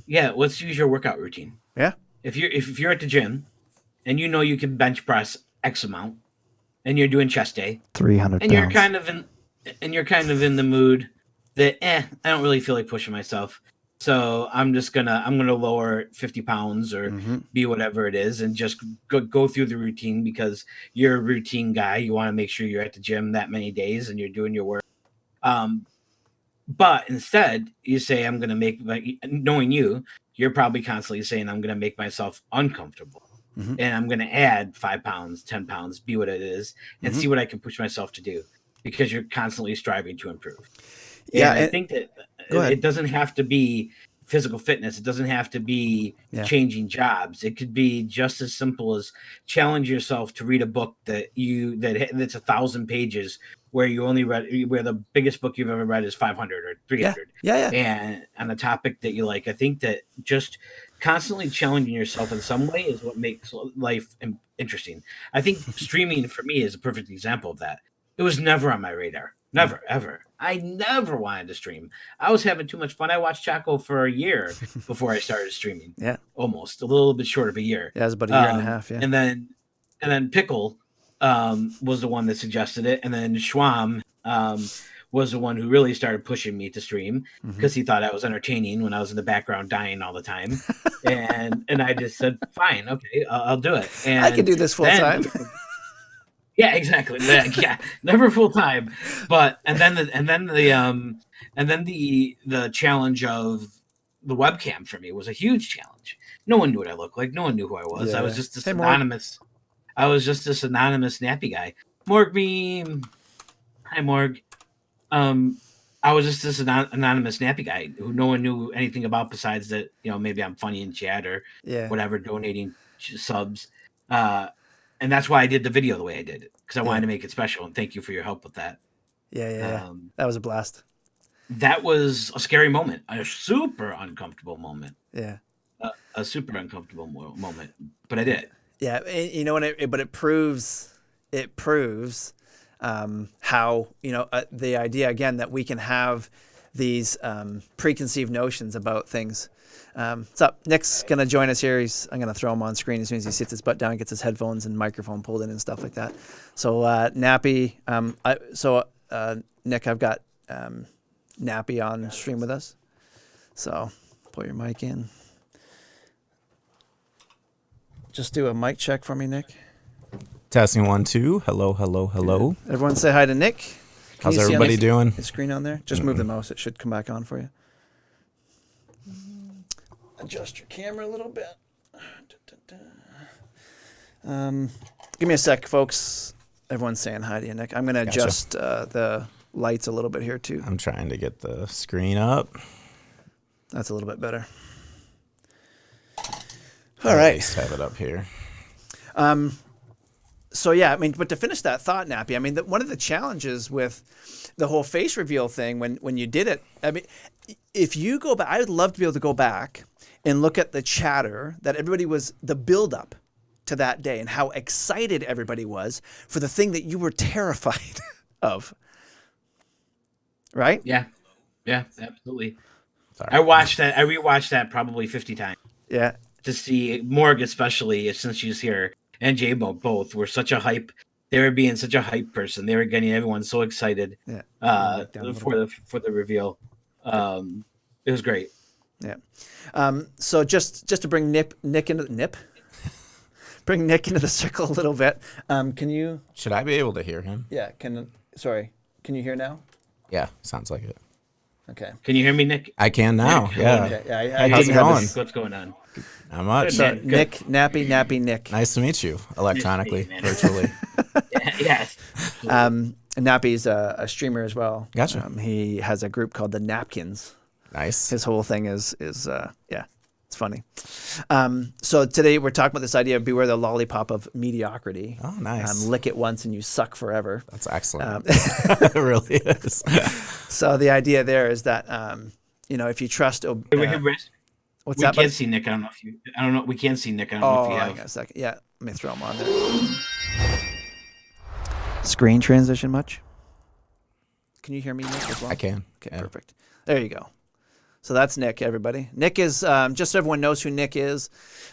Yeah, let's use your workout routine. Yeah. If you're at the gym and you can bench press X amount and you're doing chest day 300 and you're kind of in the mood that I don't really feel like pushing myself. So I'm gonna lower 50 pounds or be whatever it is and just go through the routine because you're a routine guy. You want to make sure you're at the gym that many days and you're doing your work. But instead you say, I'm gonna make, like, knowing you're probably constantly saying, I'm gonna make myself uncomfortable. And I'm gonna add 5 pounds, 10 pounds, be what it is, and see what I can push myself to do because you're constantly striving to improve. Yeah, And I think that it doesn't have to be physical fitness. It doesn't have to be changing jobs. It could be just as simple as challenge yourself to read a book that's 1,000 pages where the biggest book you've ever read is 500 or 300. Yeah. And on a topic that you like. I think that just constantly challenging yourself in some way is what makes life interesting. I think streaming for me is a perfect example of that. It was never on my radar. Never, ever. I never wanted to stream. I was having too much fun. I watched Chaco for a year before I started streaming. Yeah. Almost. A little bit short of a year. Yeah, it was about a year and a half, yeah. And then Pickle was the one that suggested it. And then Schwam was the one who really started pushing me to stream because he thought I was entertaining when I was in the background dying all the time. and I just said, fine, okay, I'll do it. And I can do this full time. Yeah, exactly. Yeah, never full time, but and then the challenge of the webcam for me was a huge challenge. No one knew what I looked like. No one knew who I was. Yeah. I was just this Hey, Morg. anonymous. I was just this anonymous nappy guy. Morg Beam. Hi, Morg. I was just this anonymous nappy guy who no one knew anything about besides that, maybe I'm funny in chat or whatever, donating subs. And that's why I did the video the way I did it, because I wanted to make it special. And thank you for your help with that. Yeah. That was a blast. That was a scary moment, a super uncomfortable moment. Yeah. A super uncomfortable moment, but I did. Yeah, but it proves how, the idea, again, that we can have these preconceived notions about things. What's up? Nick's going to join us here. I'm going to throw him on screen as soon as he sits his butt down and gets his headphones and microphone pulled in and stuff like that. So Nappy, Nick, I've got Nappy on stream with us. So pull your mic in. Just do a mic check for me, Nick. Testing 1 2. Hello. Yeah. Everyone say hi to Nick. How's everybody doing? The screen on there. Just move the mouse. It should come back on for you. Adjust your camera a little bit. Give me a sec, folks. Everyone's saying hi to you, Nick. I'm going to adjust the lights a little bit here, too. I'm trying to get the screen up. That's a little bit better. All right. Just have it up here. So, yeah, but to finish that thought, Nappy, one of the challenges with the whole face reveal thing when you did it, if you go back, I would love to be able to go back and look at the chatter that everybody was, the buildup to that day and how excited everybody was for the thing that you were terrified of. Right? Yeah. Yeah, absolutely. Sorry. I rewatched that probably 50 times. Yeah. To see Morg, especially since she's here, and J-Bo both were such a hype. They were being such a hype person. They were getting everyone so excited for the reveal. It was great. Yeah. So just to bring Nick into the circle a little bit. Can you? Should I be able to hear him? Yeah. Can you hear now? Yeah, sounds like it. Okay. Can you hear me, Nick? I can now. Nick, Yeah. Okay. Yeah. How's it going? What's going on? Not much. So Good. Nick, Nappy Nick. Nice to meet you electronically, Hey, man. virtually. Yes. Nappy's a streamer as well. Gotcha. He has a group called the Napkins. Nice. His whole thing is it's funny. So today we're talking about this idea of beware the lollipop of mediocrity. Oh, nice. Lick it once and you suck forever. That's excellent. it really is. So the idea there is that if you trust. What's We that? can't see Nick. I don't know. We can't see Nick. I don't know if you hang have. on a second. Yeah, let me throw him on there. Screen transition much? Can you hear me, Nick, as well? I can. Okay, Yeah. perfect. There you go. So that's Nick, everybody. Nick is, just so everyone knows who Nick is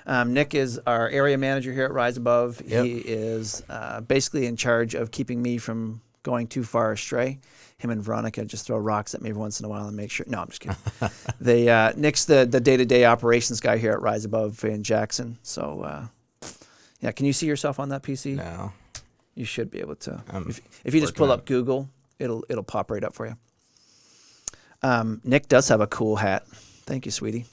our area manager here at Rise Above. Yep. He is basically in charge of keeping me from going too far astray. Him and Veronica just throw rocks at me every once in a while and make sure. No, I'm just kidding. Nick's the day-to-day operations guy here at Rise Above in Jackson. So, yeah, can you see yourself on that PC? No. You should be able to. If you just pull up Google, it'll pop right up for you. Nick does have a cool hat. Thank you, sweetie.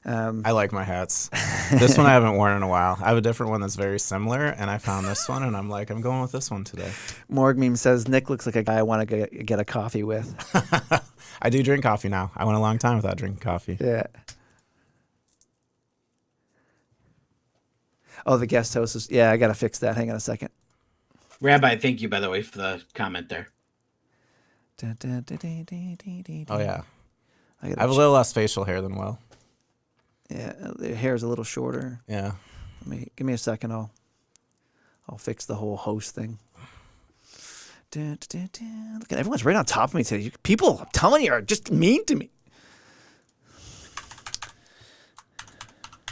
I like my hats. This one I haven't worn in a while. I have a different one that's very similar, and I found this one, and I'm like, I'm going with this one today. Morg Meme says, Nick looks like a guy I want to get a coffee with. I do drink coffee now. I went a long time without drinking coffee. Yeah. Oh, the guest host is... Yeah, I got to fix that. Hang on a second. Rabbi, thank you, by the way, for the comment there. Oh, yeah. I have a little less facial hair than Will. Yeah, the hair's a little shorter. Yeah. Give me a second. I'll fix the whole host thing. Look at everyone's right on top of me today. People, I'm telling you, are just mean to me.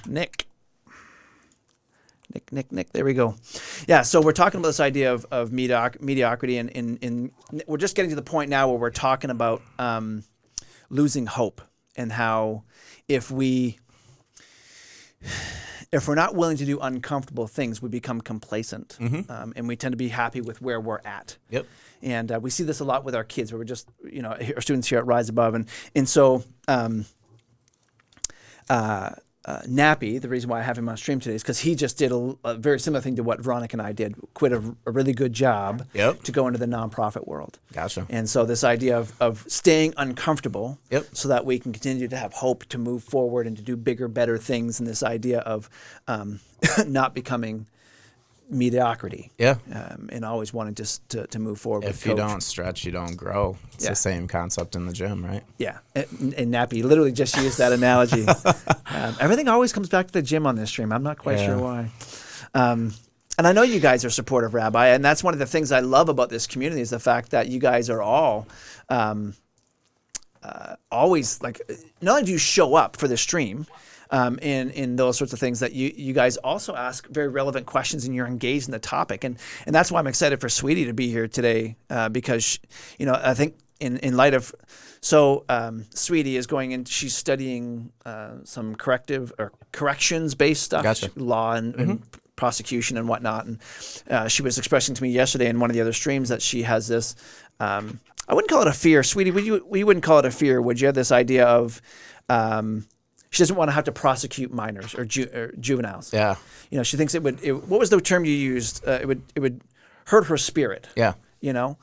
Nick. There we go. Yeah, so we're talking about this idea of mediocrity, and we're just getting to the point now where we're talking about losing hope and how if we're not willing to do uncomfortable things, we become complacent, and we tend to be happy with where we're at. Yep. And we see this a lot with our kids, where we're just, our students here at Rise Above, and so Nappy, the reason why I have him on stream today is because he just did a very similar thing to what Veronica and I did. Quit a really good job to go into the nonprofit world. Gotcha. And so this idea of staying uncomfortable so that we can continue to have hope to move forward and to do bigger, better things, and this idea of not becoming mediocrity. Yeah. And always wanting just to move forward. If you don't stretch, you don't grow. It's the same concept in the gym, right? Yeah. And Nappy literally just used that analogy. Everything always comes back to the gym on this stream. I'm not quite sure why. And I know you guys are supportive, Rabbi, and that's one of the things I love about this community is the fact that you guys are all always, like, not only do you show up for the stream, in those sorts of things, that you guys also ask very relevant questions and you're engaged in the topic. And that's why I'm excited for Sweetie to be here today, because, I think in light of, Sweetie is going in, she's studying some corrections-based stuff, Gotcha. law and prosecution and whatnot. And she was expressing to me yesterday in one of the other streams that she has this, I wouldn't call it a fear. Sweetie, we wouldn't call it a fear, would you? This idea of... she doesn't want to have to prosecute minors or juveniles. Yeah. She thinks it would. What was the term you used? It would hurt her spirit. Yeah. So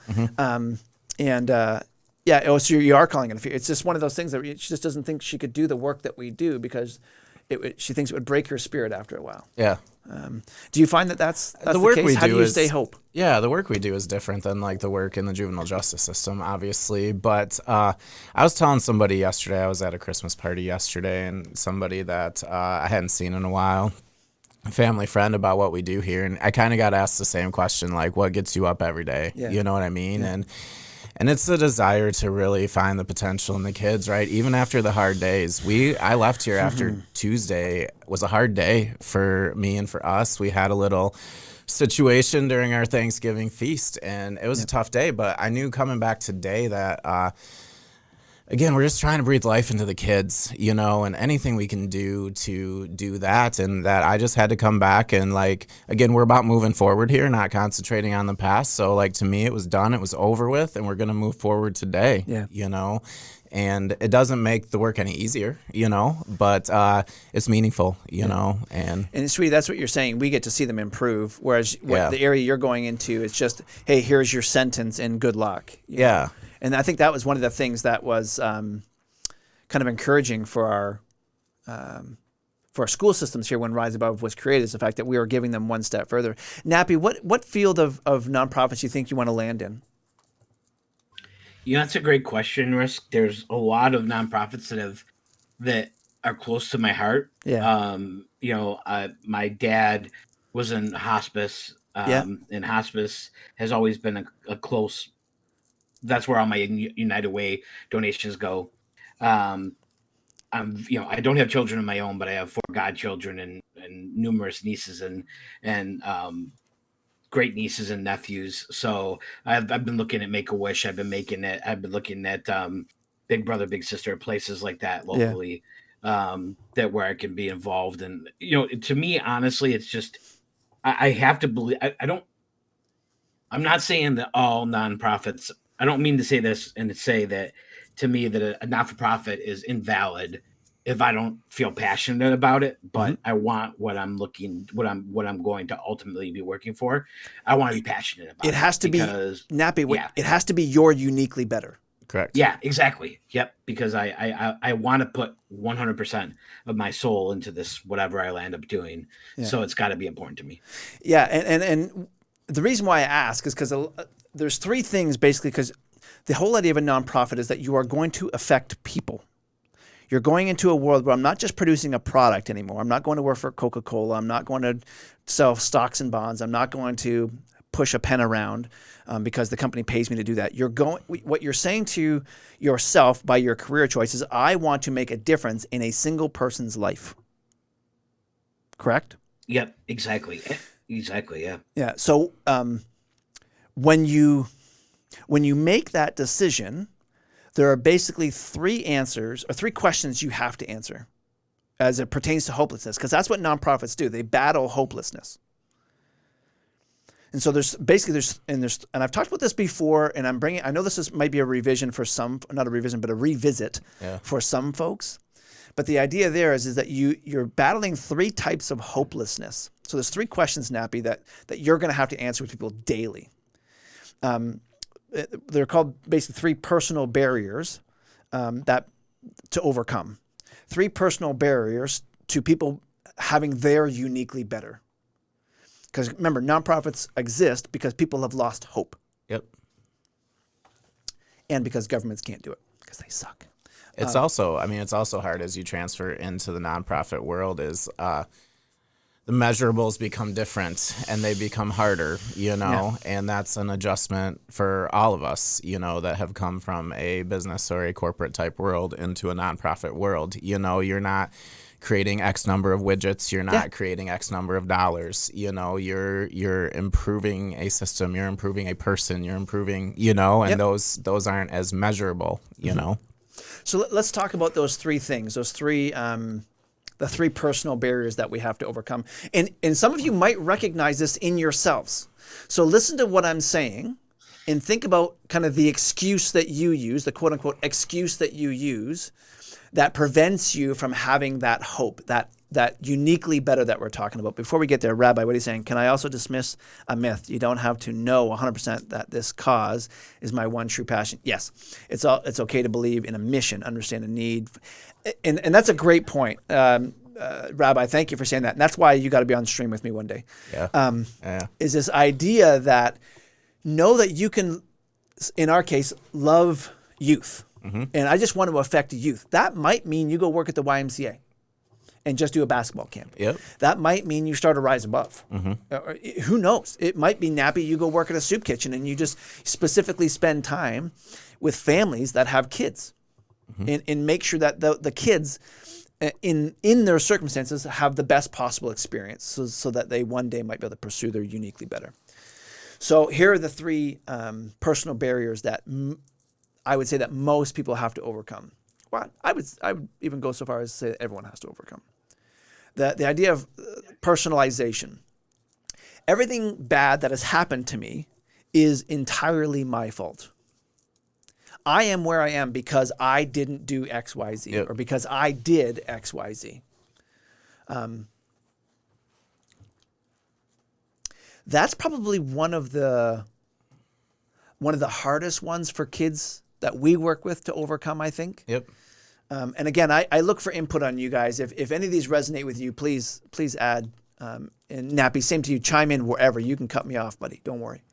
you are calling it a fear. It's just one of those things that she just doesn't think she could do the work that we do because she thinks it would break her spirit after a while. Yeah. Do you find that that's the work case? we How do do you is- stay hope? Yeah, the work we do is different than like the work in the juvenile justice system, obviously. But I was telling somebody yesterday, I was at a Christmas party yesterday, and somebody that I hadn't seen in a while, a family friend, about what we do here. And I kind of got asked the same question, like, what gets you up every day? Yeah. You know what I mean? And it's the desire to really find the potential in the kids, right? Even after the hard days. I left here after Tuesday was a hard day for me and for us. We had a little situation during our Thanksgiving feast, and it was a tough day, but I knew coming back today that again, we're just trying to breathe life into the kids, you know, and anything we can do to do that. And that I just had to come back and, like, again, we're about moving forward here, not concentrating on the past. So, like, to me, it was done, it was over with, and we're going to move forward today, you know. And it doesn't make the work any easier, you know, but it's meaningful, you know. And sweetie, that's what you're saying. We get to see them improve, whereas the area you're going into is just, hey, here's your sentence and good luck. You know? And I think that was one of the things that was kind of encouraging for our school systems here when Rise Above was created, is the fact that we were giving them one step further. Nappy, what field of nonprofits you think you want to land in? That's a great question, Risk. There's a lot of nonprofits that are close to my heart. Yeah. My dad was in hospice, and hospice has always been a close. That's where all my United Way donations go. I don't have children of my own, but I have 4 godchildren and numerous nieces and great nieces and nephews. So I've been looking at Make-A-Wish. I've been looking at Big Brother, Big Sister, places like that locally, that where I can be involved. And, to me, honestly, it's just, I have to believe, I'm not saying that all nonprofits, I don't mean to say this and to say that, to me, that a not-for-profit is invalid if I don't feel passionate about it, but I want what I'm going to ultimately be working for. I want to be passionate about it. It has to be, Nappy, it has to be your uniquely better. Correct. Yeah, exactly. Yep. Because I want to put 100% of my soul into this, whatever I land up doing. Yeah. So it's got to be important to me. Yeah. And the reason why I ask is because there's 3 things, basically, because the whole idea of a nonprofit is that you are going to affect people. You're going into a world where I'm not just producing a product anymore. I'm not going to work for Coca-Cola. I'm not going to sell stocks and bonds. I'm not going to push a pen around because the company pays me to do that. What you're saying to yourself by your career choice is, I want to make a difference in a single person's life. Correct? Yep, exactly. Exactly, yeah. Yeah. So when you make that decision, there are basically 3 answers or 3 questions you have to answer as it pertains to hopelessness, because that's what nonprofits do. They battle hopelessness. And so and I've talked about this before, and I know this might be a revision for some, not a revision, but a revisit for some folks. But the idea there is that you're battling 3 types of hopelessness. So there's 3 questions, Nappy, that you're going to have to answer with people daily. They're called basically 3 personal barriers that to overcome. 3 personal barriers to people having their uniquely better. Because remember, nonprofits exist because people have lost hope. Yep. And because governments can't do it because they suck. It's also hard as you transfer into the nonprofit world is the measurables become different and they become harder, and that's an adjustment for all of us, that have come from a business or a corporate type world into a nonprofit world. You're not creating X number of widgets, you're not creating X number of dollars, you're improving a system, you're improving a person, you're improving, and those aren't as measurable, So let's talk about those 3 things, the 3 personal barriers that we have to overcome. And some of you might recognize this in yourselves. So listen to what I'm saying and think about kind of the excuse that you use, the quote unquote excuse that you use that prevents you from having that hope, that uniquely better that we're talking about. Before we get there, Rabbi, what are you saying? Can I also dismiss a myth? You don't have to know 100% that this cause is my one true passion. Yes, it's okay to believe in a mission, understand a need. And that's a great point. Rabbi, thank you for saying that. And that's why you got to be on stream with me one day. Yeah. Is this idea that know that you can, in our case, love youth. And I just want to affect youth. That might mean you go work at the YMCA and just do a basketball camp. Yep. That might mean you start a Rise Above. Who knows? It might be nappy. You go work at a soup kitchen and you just specifically spend time with families that have kids and make sure that the kids in their circumstances have the best possible experience so that they one day might be able to pursue their uniquely better. So here are the three personal barriers that I would say that most people have to overcome. Well, I would even go so far as to say that everyone has to overcome. The idea of personalization. Everything bad that has happened to me is entirely my fault. I am where I am because I didn't do X, Y, Z, or because I did X, Y, Z. That's probably one of the hardest ones for kids that we work with to overcome, I think. And again, I look for input on you guys. If any of these resonate with you, please add. And Nappy, same to you. Chime in wherever. You can cut me off, buddy. Don't worry.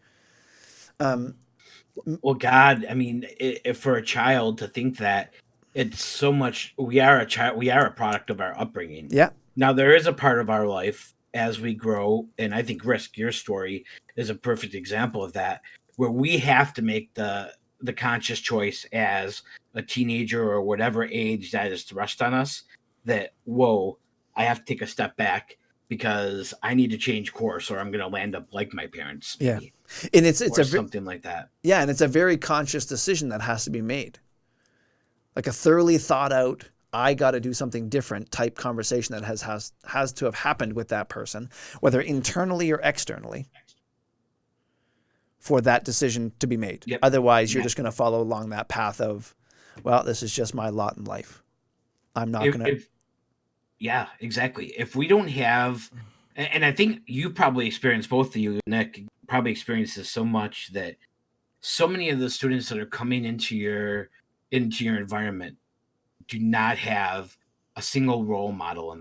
Well, God, I mean, if for a child to think that it's so much, we are a child, we are a product of our upbringing. Yeah. Now there is a part of our life as we grow, and I think Risk, your story is a perfect example of that, where we have to make the conscious choice as a teenager or whatever age that is thrust on us that, whoa, I have to take a step back because I need to change course or I'm going to land up like my parents. Maybe. Yeah. And it's something like that. Yeah. And it's a very conscious decision that has to be made. Like a thoroughly thought out, I got to do something different type conversation that has to have happened with that person, whether internally or externally, for that decision to be made. Yep. Otherwise, you're just going to follow along that path of, well, this is just my lot in life. I'm not going to. Yeah, exactly. If we don't have, and I think you probably experienced, both of you, Nick, probably experienced this so much that so many of the students that are coming into your environment do not have a single role model.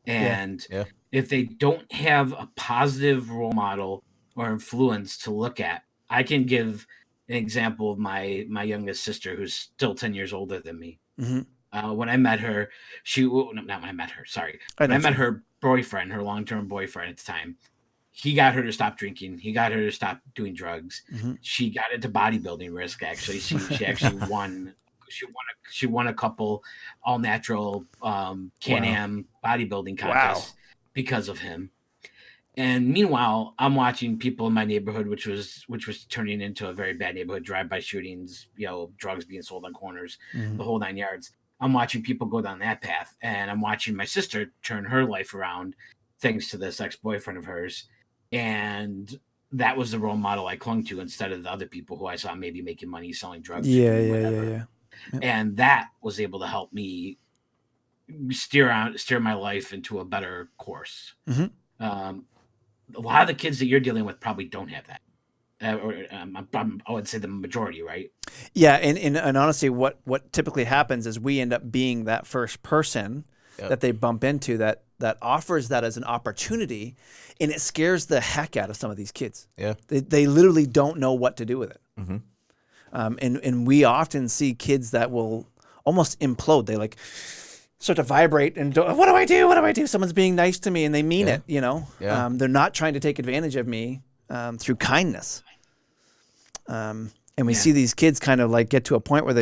And if they don't have a positive role model or influence to look at, I can give an example of my youngest sister, who's still 10 years older than me. When I met her, not when I met her, sorry. When I met her boyfriend, her long-term boyfriend at the time, he got her to stop drinking. He got her to stop doing drugs. She got into bodybuilding. Risk, actually. She actually won. She won a couple all-natural Can-Am bodybuilding contests because of him. And meanwhile, I'm watching people in my neighborhood, which was turning into a very bad neighborhood, drive-by shootings, drugs being sold on corners, the whole 9 yards. I'm watching people go down that path, and I'm watching my sister turn her life around thanks to this ex-boyfriend of hers. And that was the role model I clung to instead of the other people who I saw maybe making money selling drugs. Yeah. And that was able to help me steer my life into a better course. A lot of the kids that you're dealing with probably don't have that. I would say the majority, right? Yeah, and honestly, what typically happens is we end up being that first person that they bump into that offers that as an opportunity, and it scares the heck out of some of these kids. Yeah, they literally don't know what to do with it. And we often see kids that will almost implode. They like start to vibrate and what do I do? What do I do? Someone's being nice to me and they mean it. They're not trying to take advantage of me through kindness. And we see these kids kind of like get to a point where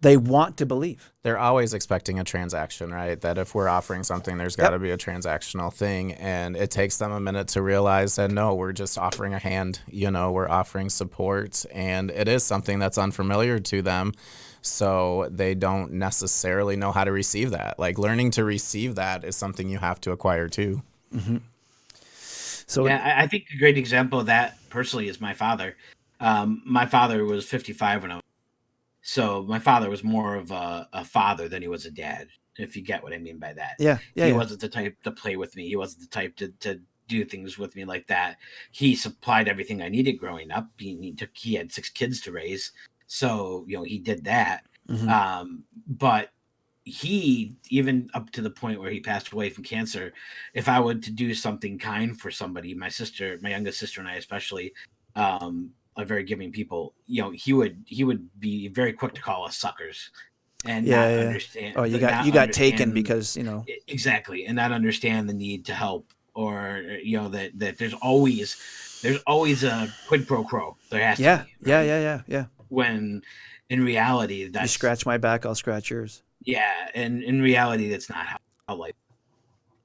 they want to believe. They're always expecting a transaction, right? That if we're offering something, there's got to be a transactional thing. And it takes them a minute to realize that, no, we're just offering a hand, we're offering support. And it is something that's unfamiliar to them. So they don't necessarily know how to receive that. Like learning to receive that is something you have to acquire too. So I think a great example of that personally is my father. My father was 55 when I was. So my father was more of a father than he was a dad, if you get what I mean by that. He wasn't the type to play with me. He wasn't the type to do things with me like that. He supplied everything I needed growing up. He had 6 kids to raise. So, he did that. But he, even up to the point where he passed away from cancer, if I were to do something kind for somebody, my youngest sister and I especially, are very giving people, he would be very quick to call us suckers and not understand. Oh, you not got taken understand- because exactly, and not understand the need to help, or that there's always a quid pro quo. There has to be. Right? Yeah. When in reality, You that's scratch my back, I'll scratch yours. yeah, and in reality, that's not how life.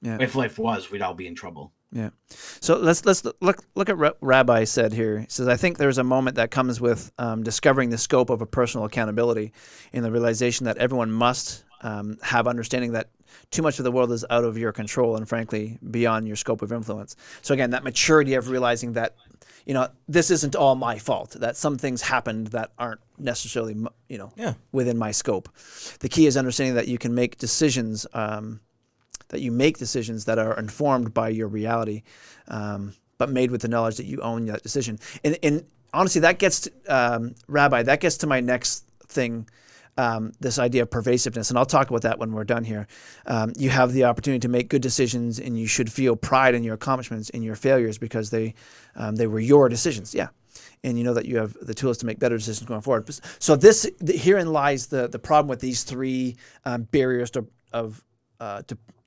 Yeah. If life was, we'd all be in trouble. Yeah. So let's look at what Rabbi said here. He says, I think there's a moment that comes with discovering the scope of a personal accountability in the realization that everyone must have understanding that too much of the world is out of your control and frankly beyond your scope of influence. So again, that maturity of realizing that, this isn't all my fault, that some things happened that aren't necessarily, within my scope. The key is understanding that you can make decisions, that are informed by your reality, but made with the knowledge that you own that decision. And honestly, that gets to, Rabbi, that gets to my next thing, this idea of pervasiveness. And I'll talk about that when we're done here. You have the opportunity to make good decisions, and you should feel pride in your accomplishments, in your failures, because they were your decisions. Yeah. And you know that you have the tools to make better decisions going forward. So herein lies the problem with these three barriers to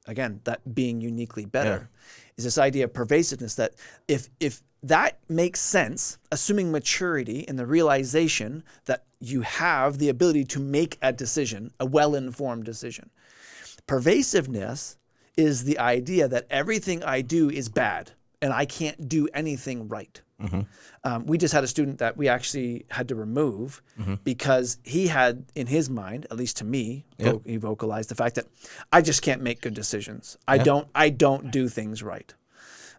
again, that being uniquely better, is this idea of pervasiveness, that if that makes sense, assuming maturity and the realization that you have the ability to make a decision, a well-informed decision. Pervasiveness is the idea that everything I do is bad and I can't do anything right. Mm-hmm. We just had a student that we actually had to remove because he had in his mind, at least to me, he vocalized the fact that I just can't make good decisions. I don't do things right.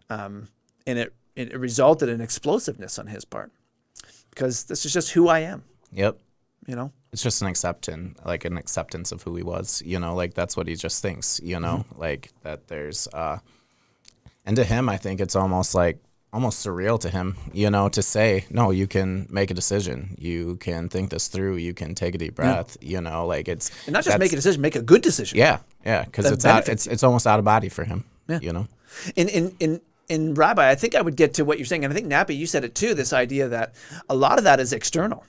And it resulted in explosiveness on his part because this is just who I am. Yep. It's just an acceptance of who he was, like that's what he just thinks, like that there's, and to him, I think it's almost surreal to him, to say, no, you can make a decision. You can think this through. You can take a deep breath, like it's. And not just make a decision, make a good decision. Yeah. Yeah. Cause it's almost out of body for him, In Rabbi, I think I would get to what you're saying. And I think Nappy, you said it too, this idea that a lot of that is external.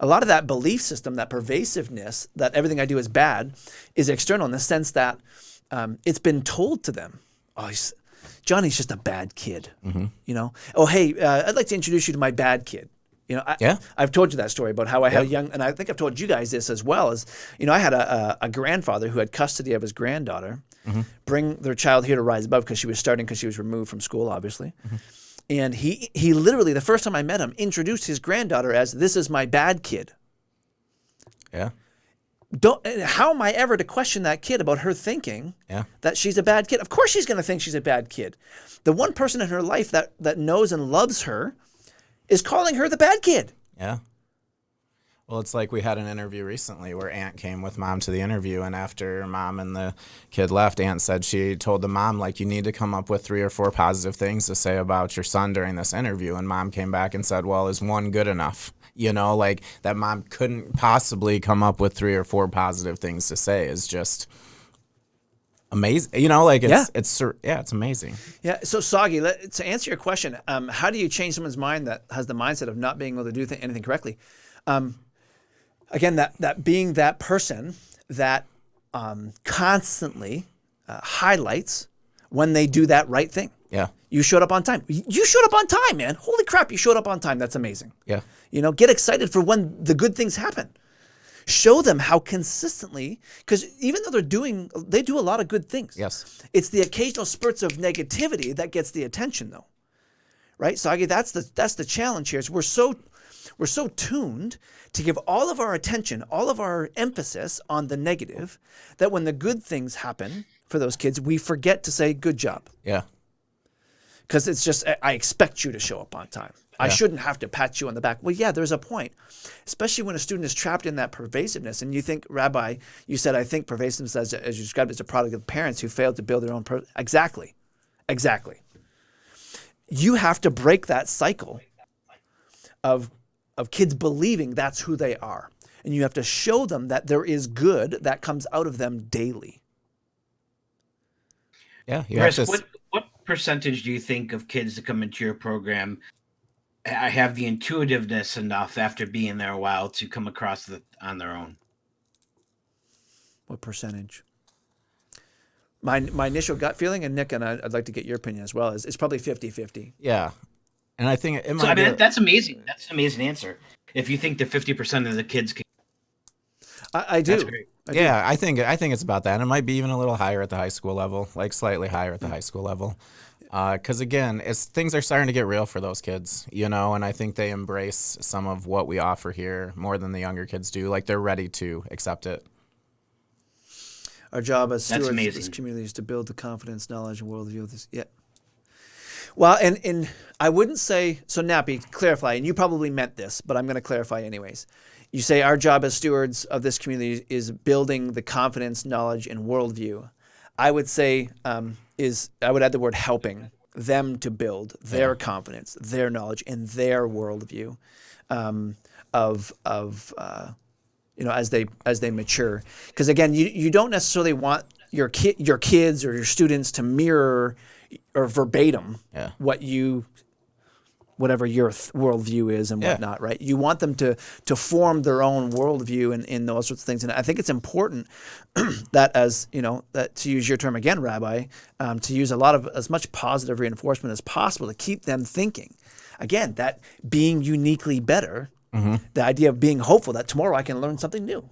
A lot of that belief system, that pervasiveness, that everything I do is bad, is external in the sense that it's been told to them. Oh, Johnny's just a bad kid. Mm-hmm. Oh, hey, I'd like to introduce you to my bad kid. I've told you that story about how I had a young, and I think I've told you guys this as well, as, I had a grandfather who had custody of his granddaughter, bring their child here to Rise Above because she was removed from school, obviously. Mm-hmm. And he literally, the first time I met him, introduced his granddaughter as, this is my bad kid. Yeah. How am I ever to question that kid about her thinking that she's a bad kid? Of course she's going to think she's a bad kid. The one person in her life that knows and loves her is calling her the bad kid. Yeah. Well, it's like we had an interview recently where Aunt came with Mom to the interview, and after Mom and the kid left, Aunt said she told the mom, you need to come up with 3 or 4 positive things to say about your son during this interview. And Mom came back and said, well, is one good enough? That mom couldn't possibly come up with 3 or 4 positive things to say is just amazing. It's amazing. Yeah. So Soggy, to answer your question, how do you change someone's mind that has the mindset of not being able to do anything correctly? Again, that being that person that constantly highlights when they do that right thing. Yeah. You showed up on time. You showed up on time, man. Holy crap, you showed up on time. That's amazing. Yeah. Get excited for when the good things happen. Show them how consistently, because even though they do a lot of good things. Yes. It's the occasional spurts of negativity that gets the attention, though. Right? So that's the challenge here. Is we're so tuned to give all of our attention, all of our emphasis on the negative, that when the good things happen for those kids, we forget to say good job. Yeah. Because it's just, I expect you to show up on time. I shouldn't have to pat you on the back. Well, yeah, there's a point, especially when a student is trapped in that pervasiveness. And you think, Rabbi, you said, I think pervasiveness, as you described, is a product of parents who failed to build their own. Exactly. You have to break that cycle of kids believing that's who they are. And you have to show them that there is good that comes out of them daily. Yeah. Chris, what percentage do you think of kids that come into your program have the intuitiveness enough after being there a while to come across on their own? What percentage? My initial gut feeling, and Nick and I'd like to get your opinion as well, is it's probably 50-50. Yeah. And I think it might So, I mean, that's amazing. That's an amazing answer. If you think that 50% of the kids can. I do. That's great. Yeah, I think it's about that. And it might be even a little higher at the high school level, like slightly higher at the high school level. Because again, things are starting to get real for those kids, you know, and I think they embrace some of what we offer here more than the younger kids do. Like they're ready to accept it. Our job as stewards of this community is to build the confidence, knowledge, and worldview of this. Yeah. Well, and I wouldn't say, so Nappy, clarify, and you probably meant this, but I'm going to clarify anyways. You say our job as stewards of this community is building the confidence, knowledge, and worldview. I would say I would add the word helping them to build their confidence, their knowledge, and their worldview as they mature. Because again, you don't necessarily want your kids or your students to mirror or verbatim whatever your worldview is and whatnot, right? You want them to form their own worldview in those sorts of things. And I think it's important that that to use your term again, Rabbi, to use as much positive reinforcement as possible to keep them thinking. Again, that being uniquely better, the idea of being hopeful that tomorrow I can learn something new,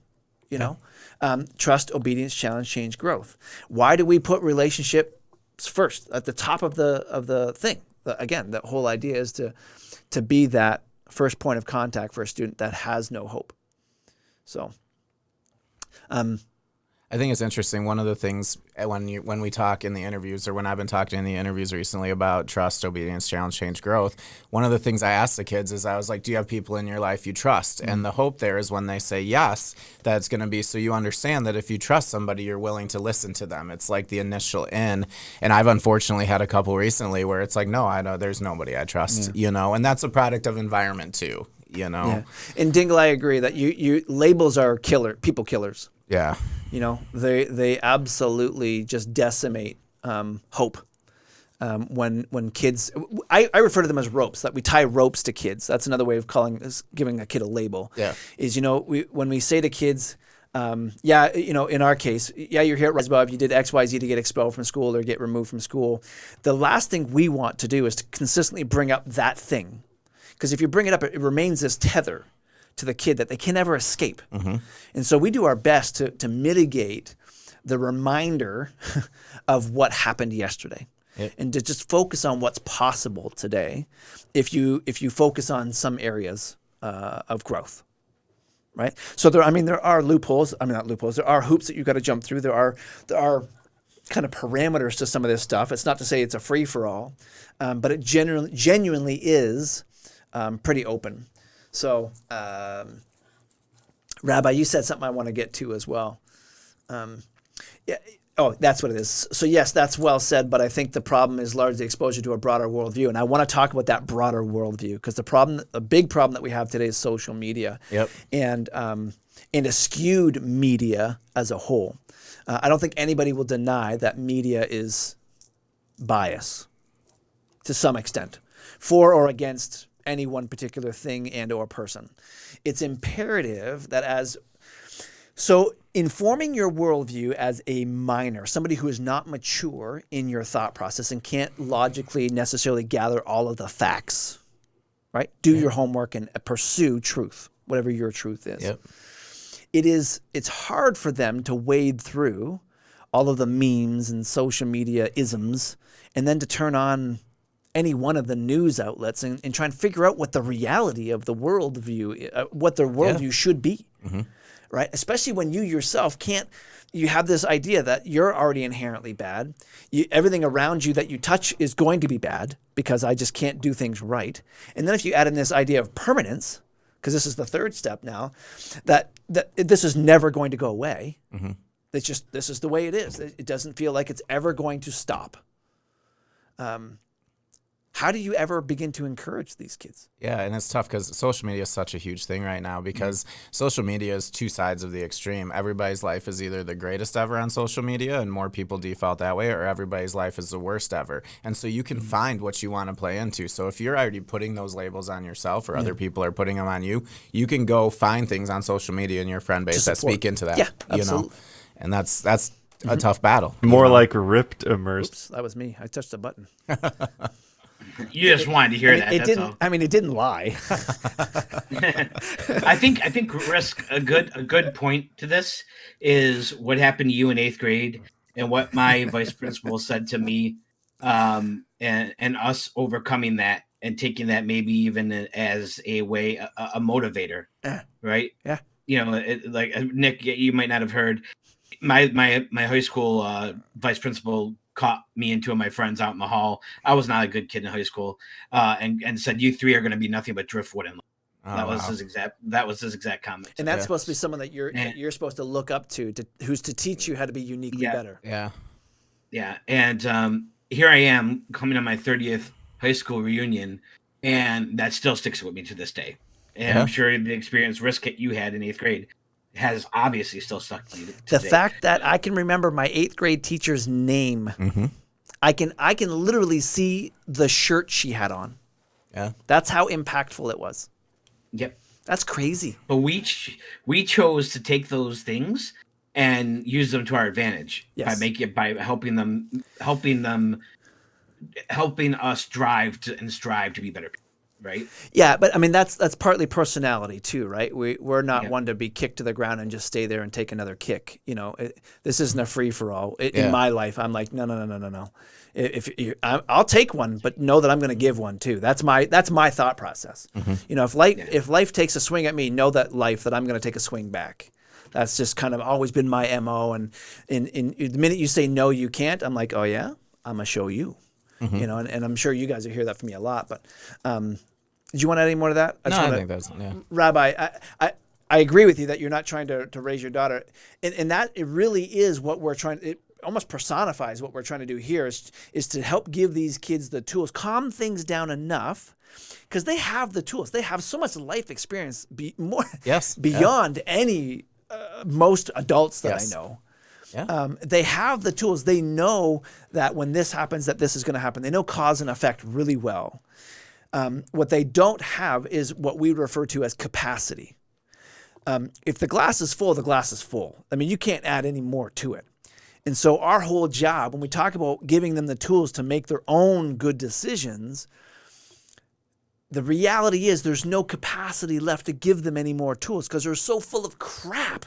trust, obedience, challenge, change, growth. Why do we put relationships first at the top of the thing? Again, the whole idea is to be that first point of contact for a student that has no hope. So, I think it's interesting. One of the things when we talk in the interviews, or when I've been talking in the interviews recently about trust, obedience, challenge, change, growth, one of the things I asked the kids is I was like, do you have people in your life you trust? And the hope there is when they say yes, that's going to be so you understand that if you trust somebody, you're willing to listen to them. It's like the initial in. And I've unfortunately had a couple recently where it's like, no, I know there's nobody I trust, and that's a product of environment too, Yeah. And Dingle, I agree that you labels are people killers. Yeah. They absolutely just decimate hope. When kids, I refer to them as ropes, that we tie ropes to kids. That's another way of giving a kid a label. Yeah. Is, when we say to kids, in our case, you're here at Riseborough, if you did X, Y, Z to get expelled from school or get removed from school, the last thing we want to do is to consistently bring up that thing. Because if you bring it up, it remains this tether to the kid that they can never escape. And so we do our best to mitigate the reminder of what happened yesterday. And to just focus on what's possible today if you focus on some areas of growth, right? So there are loopholes. Not loopholes. There are hoops that you've got to jump through. There are kind of parameters to some of this stuff. It's not to say it's a free-for-all, but it genuinely is pretty open. So, Rabbi, you said something I want to get to as well. That's what it is. So yes, that's well said, but I think the problem is largely exposure to a broader worldview. And I want to talk about that broader worldview because the big problem that we have today is social media and a skewed media as a whole. I don't think anybody will deny that media is bias to some extent, for or against any one particular thing and or person. It's imperative that informing your worldview as a minor, somebody who is not mature in your thought process and can't logically necessarily gather all of the facts, right? Do your homework and pursue truth, whatever your truth is. It's hard for them to wade through all of the memes and social media isms and then to turn on any one of the news outlets and try and figure out what the reality of the worldview, what their worldview should be, right? Especially when you yourself you have this idea that you're already inherently bad. Everything around you that you touch is going to be bad because I just can't do things right. And then if you add in this idea of permanence, because this is the third step now, that this is never going to go away. It's just, this is the way it is. It doesn't feel like it's ever going to stop. how do you ever begin to encourage these kids? Yeah, and it's tough because social media is such a huge thing right now because social media is two sides of the extreme. Everybody's life is either the greatest ever on social media, and more people default that way, or everybody's life is the worst ever. And so you can find what you want to play into. So if you're already putting those labels on yourself or other people are putting them on you, you can go find things on social media in your friend base that speak into that. Yeah, you absolutely. know? And that's a tough battle. More like ripped immersed. Oops, that was me. I touched a button. You just wanted to hear that. It That's didn't. all. I mean, it didn't lie. I think Risk, a good point to this is what happened to you in 8th grade and what my vice principal said to me, and us overcoming that and taking that maybe even as a way a motivator, right? Yeah. You know, like Nick, you might not have heard my high school vice principal caught me and two of my friends out in the hall. I was not a good kid in high school, and said, "You three are going to be nothing but driftwood in life." That was his exact comment. And that's supposed to be someone that you're supposed to look up to who's to teach you how to be uniquely better. Yeah. And here I am coming on my 30th high school reunion, and that still sticks with me to this day. And I'm sure the experience Risk you had in 8th grade has obviously still stuck to you today. The fact that I can remember my 8th grade teacher's name, I can literally see the shirt she had on. Yeah, that's how impactful it was. Yep, that's crazy. But we chose to take those things and use them to our advantage by helping us drive to and strive to be better people. Right. Yeah, but I mean that's partly personality too, right? We're not one to be kicked to the ground and just stay there and take another kick. You know, this isn't a free for all. In my life, I'm like, no. I'll take one, but know that I'm going to give one too. That's my thought process. You know, if life takes a swing at me, know that I'm going to take a swing back. That's just kind of always been my MO. And in the minute you say no, you can't, I'm like, oh yeah, I'm gonna show you. You know, and I'm sure you guys will hear that from me a lot. But did you want to add any more to that? I think that's Rabbi. I agree with you that you're not trying to raise your daughter, and that it really is what we're trying. It almost personifies what we're trying to do here is to help give these kids the tools, calm things down enough, because they have the tools. They have so much life experience beyond any most adults that I know. Yeah. They have the tools. They know that when this happens, that this is going to happen. They know cause and effect really well. What they don't have is what we refer to as capacity. If the glass is full, the glass is full. I mean, you can't add any more to it. And so our whole job, when we talk about giving them the tools to make their own good decisions, the reality is there's no capacity left to give them any more tools because they're so full of crap.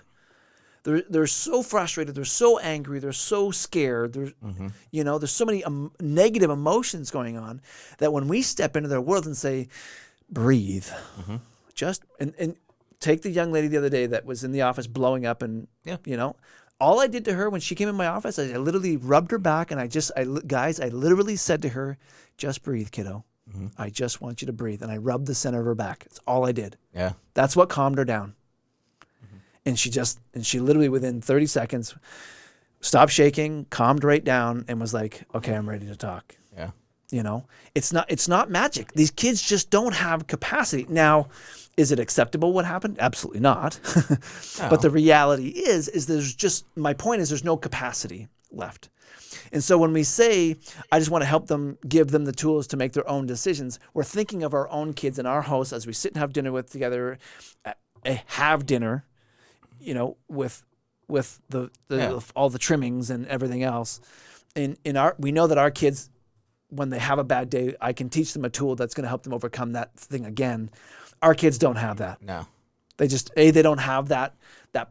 They're so frustrated. They're so angry. They're so scared. There's so many negative emotions going on that when we step into their world and say, breathe, and take the young lady the other day that was in the office blowing up and, all I did to her when she came in my office, I literally rubbed her back and I literally said to her, just breathe, kiddo. I just want you to breathe. And I rubbed the center of her back. That's all I did. Yeah. That's what calmed her down. And she literally within 30 seconds stopped shaking, calmed right down, and was like, okay, I'm ready to talk. Yeah. You know, it's not magic. These kids just don't have capacity. Now, is it acceptable what happened? Absolutely not. No. But the reality is my point is there's no capacity left. And so when we say, I just want to help them, give them the tools to make their own decisions, we're thinking of our own kids and our hosts as we sit and have dinner together, have dinner, with all the trimmings and everything else. We know that our kids, when they have a bad day, I can teach them a tool that's going to help them overcome that thing again. Our kids don't have that. No. They just, they don't have that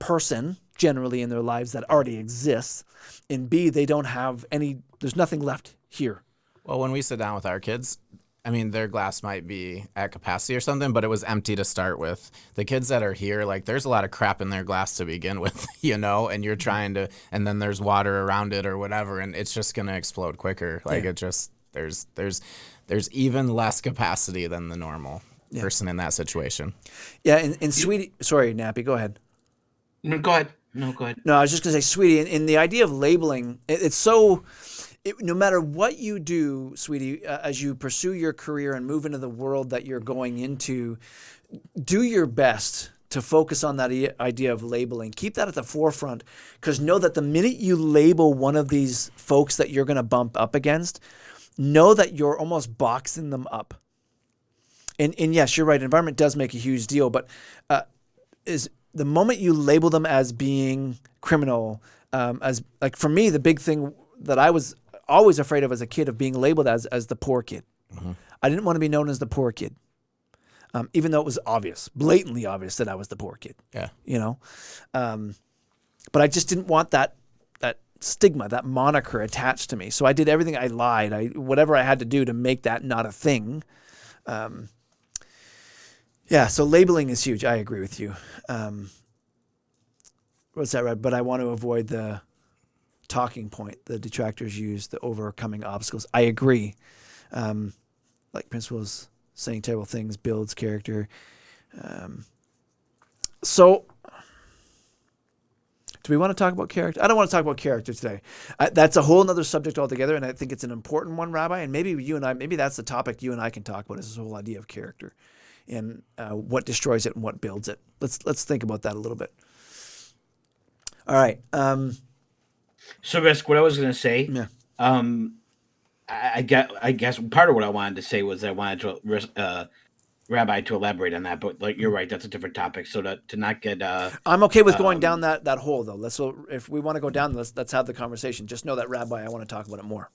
person generally in their lives that already exists. And B, they don't have there's nothing left here. Well, when we sit down with our kids, I mean, their glass might be at capacity or something, but it was empty to start with. The kids that are here, like, there's a lot of crap in their glass to begin with, and you're trying to, and then there's water around it or whatever, and it's just going to explode quicker. Like, it just, there's even less capacity than the normal person in that situation. Yeah, and Sweetie, sorry, Nappy, go ahead. No, go ahead. No, go ahead. No, I was just going to say, Sweetie, in the idea of labeling, it's so no matter what you do, sweetie, as you pursue your career and move into the world that you're going into, do your best to focus on that idea of labeling. Keep that at the forefront, because know that the minute you label one of these folks that you're going to bump up against, know that you're almost boxing them up. And yes, you're right. Environment does make a huge deal, but is the moment you label them as being criminal, as like for me, the big thing that I was always afraid of as a kid of being labeled as the poor kid. Mm-hmm. I didn't want to be known as the poor kid, even though it was obvious, blatantly obvious that I was the poor kid. Yeah, but I just didn't want that stigma, that moniker attached to me. So I did everything. I lied. Whatever I had to do to make that not a thing. So labeling is huge. I agree with you. What's that, Red? But I want to avoid the talking point the detractors use, the overcoming obstacles. I agree. Like principles, saying terrible things builds character. So do we want to talk about character? I don't want to talk about character today. That's a whole other subject altogether, and I think it's an important one, Rabbi. And maybe that's the topic you and I can talk about, is this whole idea of character and what destroys it and what builds it. Let's think about that a little bit. All right. So, Risk, what I was going to say, Yeah. I guess part of what I wanted to say was I wanted to Rabbi to elaborate on that, but like you're right, that's a different topic. So to not get I'm okay with going down that hole though. If we want to go down, let's have the conversation. Just know that, Rabbi, I want to talk about it more.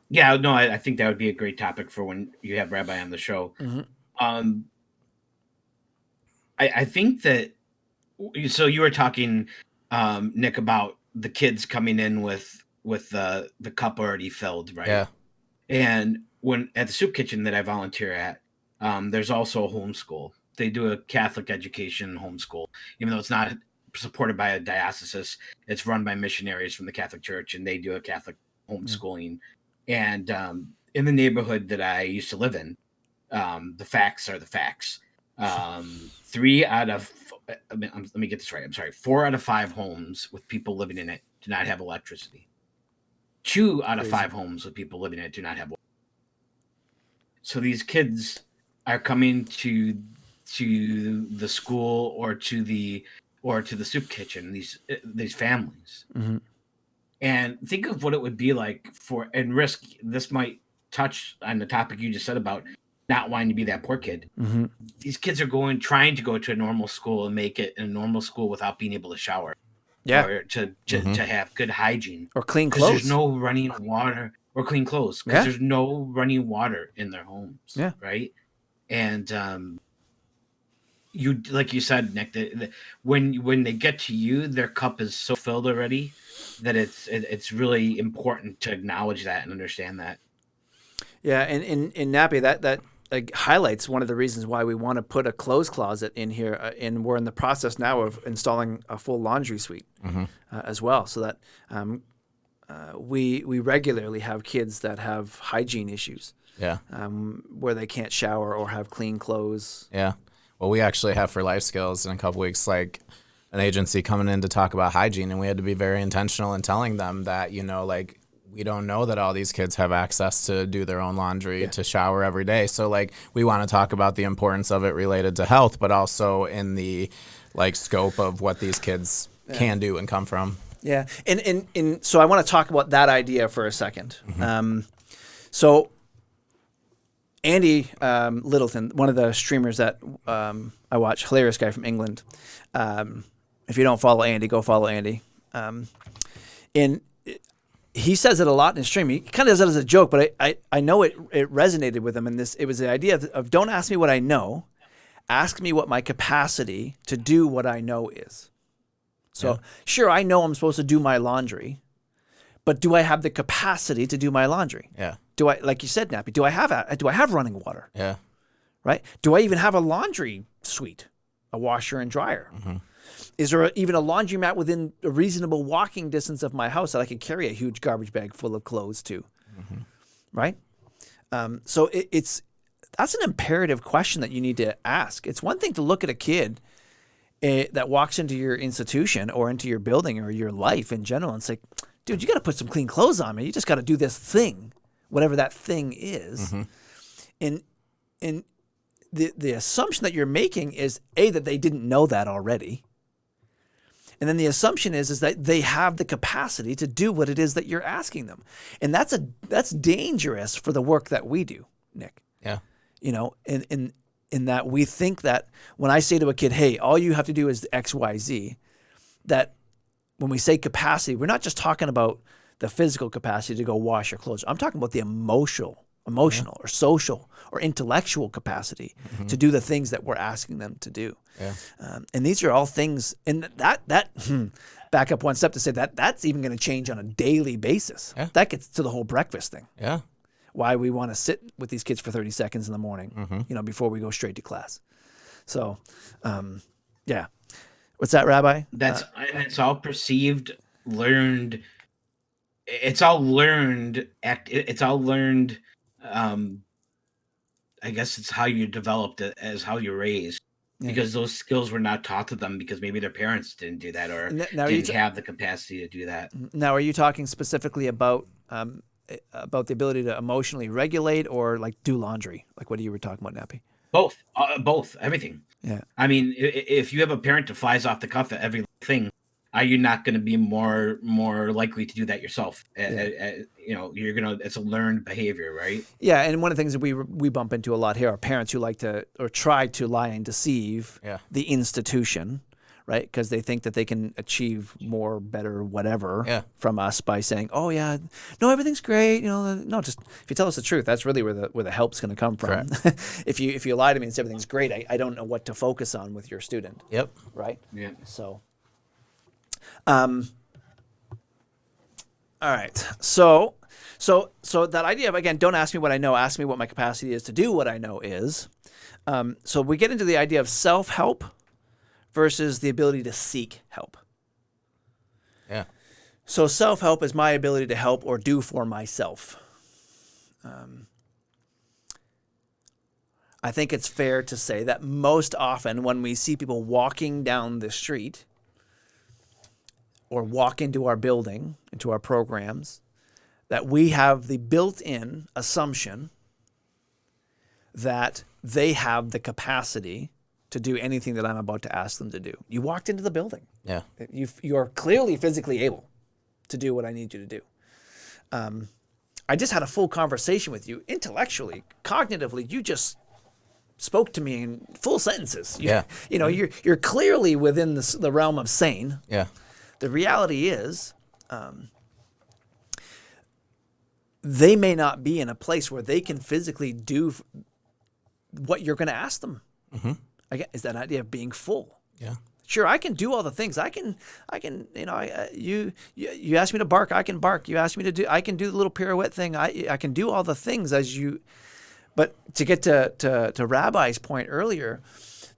Yeah, no, I think that would be a great topic for when you have Rabbi on the show. Mm-hmm. I think that, so you were talking, Nick, about the kids coming in with the cup already filled, right? Yeah. And when at the soup kitchen that I volunteer at, there's also a homeschool. They do a Catholic education homeschool, even though it's not supported by a diocese. It's run by missionaries from the Catholic Church, and they do a Catholic homeschooling. And in the neighborhood that I used to live in, the facts are the facts. 3 out of, let me get this right. I'm sorry. 4 out of 5 homes with people living in it do not have electricity. 2 out of 5 homes with people living in it do not have water. So these kids are coming to the school or to the soup kitchen. These families, Mm-hmm. and think of what it would be like and Risk. This might touch on the topic you just said about not wanting to be that poor kid. Mm-hmm. These kids are trying to go to a normal school and make it in a normal school without being able to shower. Yeah. Or to have good hygiene. Or clean clothes. There's no running water or clean clothes. Because there's no running water in their homes. Yeah. Right. And you, like you said, Nick, when they get to you, their cup is so filled already that it's really important to acknowledge that and understand that. Yeah, and in Nappy, that highlights one of the reasons why we want to put a clothes closet in here, and we're in the process now of installing a full laundry suite as well, so that we regularly have kids that have hygiene issues. Yeah. Where they can't shower or have clean clothes. Yeah. Well, we actually have for Life Skills in a couple weeks, like an agency coming in to talk about hygiene, and we had to be very intentional in telling them that, like, we don't know that all these kids have access to do their own laundry, to shower every day. So, like, we want to talk about the importance of it related to health, but also in the, like, scope of what these kids can do and come from. Yeah. And so I want to talk about that idea for a second. So Andy Littleton, one of the streamers that I watch, hilarious guy from England. If you don't follow Andy, go follow Andy. And he says it a lot in his stream. He kind of does it as a joke, but I know it resonated with him. And it was the idea of don't ask me what I know, ask me what my capacity to do what I know is. So sure, I know I'm supposed to do my laundry, but do I have the capacity to do my laundry? Yeah. Do I, like you said, Nappy, do I have running water? Yeah. Right? Do I even have a laundry suite, a washer and dryer? Mm-hmm. Is there even a laundromat within a reasonable walking distance of my house that I could carry a huge garbage bag full of clothes to? Mm-hmm. Right? So that's an imperative question that you need to ask. It's one thing to look at a kid that walks into your institution or into your building or your life in general and say, dude, you got to put some clean clothes on, man. You just got to do this thing, whatever that thing is. And the assumption that you're making is that they didn't know that already. And then the assumption is that they have the capacity to do what it is that you're asking them. And that's dangerous for the work that we do, Nick. Yeah. You know, in that we think that when I say to a kid, hey, all you have to do is X, Y, Z, that when we say capacity, we're not just talking about the physical capacity to go wash your clothes. I'm talking about the emotional or social or intellectual capacity to do the things that we're asking them to do. Yeah. And these are all things, and that back up one step to say that's even going to change on a daily basis. Yeah. That gets to the whole breakfast thing. Yeah. Why we want to sit with these kids for 30 seconds in the morning, before we go straight to class. So, yeah. What's that, Rabbi? It's all perceived, learned. It's all learned. It's all learned. I guess it's how you developed it as how you're raised, because those skills were not taught to them because maybe their parents didn't do that or didn't have the capacity to do that. Now, are you talking specifically about the ability to emotionally regulate or like do laundry? Like what you were talking about, Nappy? Both, everything. Yeah. I mean, if you have a parent that flies off the cuff at everything, are you not going to be more likely to do that yourself? You're gonna. It's a learned behavior, right? Yeah, and one of the things that we bump into a lot here are parents who like to or try to lie and deceive the institution, right? Because they think that they can achieve more, better, whatever from us by saying, "Oh yeah, no, everything's great." No, just if you tell us the truth, that's really where the help's going to come from. If you lie to me and say everything's great, I don't know what to focus on with your student. Yep. Right. Yeah. So. All right. So that idea of, again, don't ask me what I know, ask me what my capacity is to do what I know is. So we get into the idea of self-help versus the ability to seek help. Yeah. So self-help is my ability to help or do for myself. I think it's fair to say that most often when we see people walking down the street or walk into our building, into our programs, that we have the built-in assumption that they have the capacity to do anything that I'm about to ask them to do. You walked into the building. Yeah. You're clearly physically able to do what I need you to do. I just had a full conversation with you. Intellectually, cognitively, you just spoke to me in full sentences. You're clearly within the realm of sane. Yeah. The reality is, they may not be in a place where they can physically do what you're going to ask them. Again, is that idea of being full? Yeah. Sure, I can do all the things. You asked me to bark, I can bark. You asked me I can do the little pirouette thing. I can do all the things as you. But to get to Rabbi's point earlier,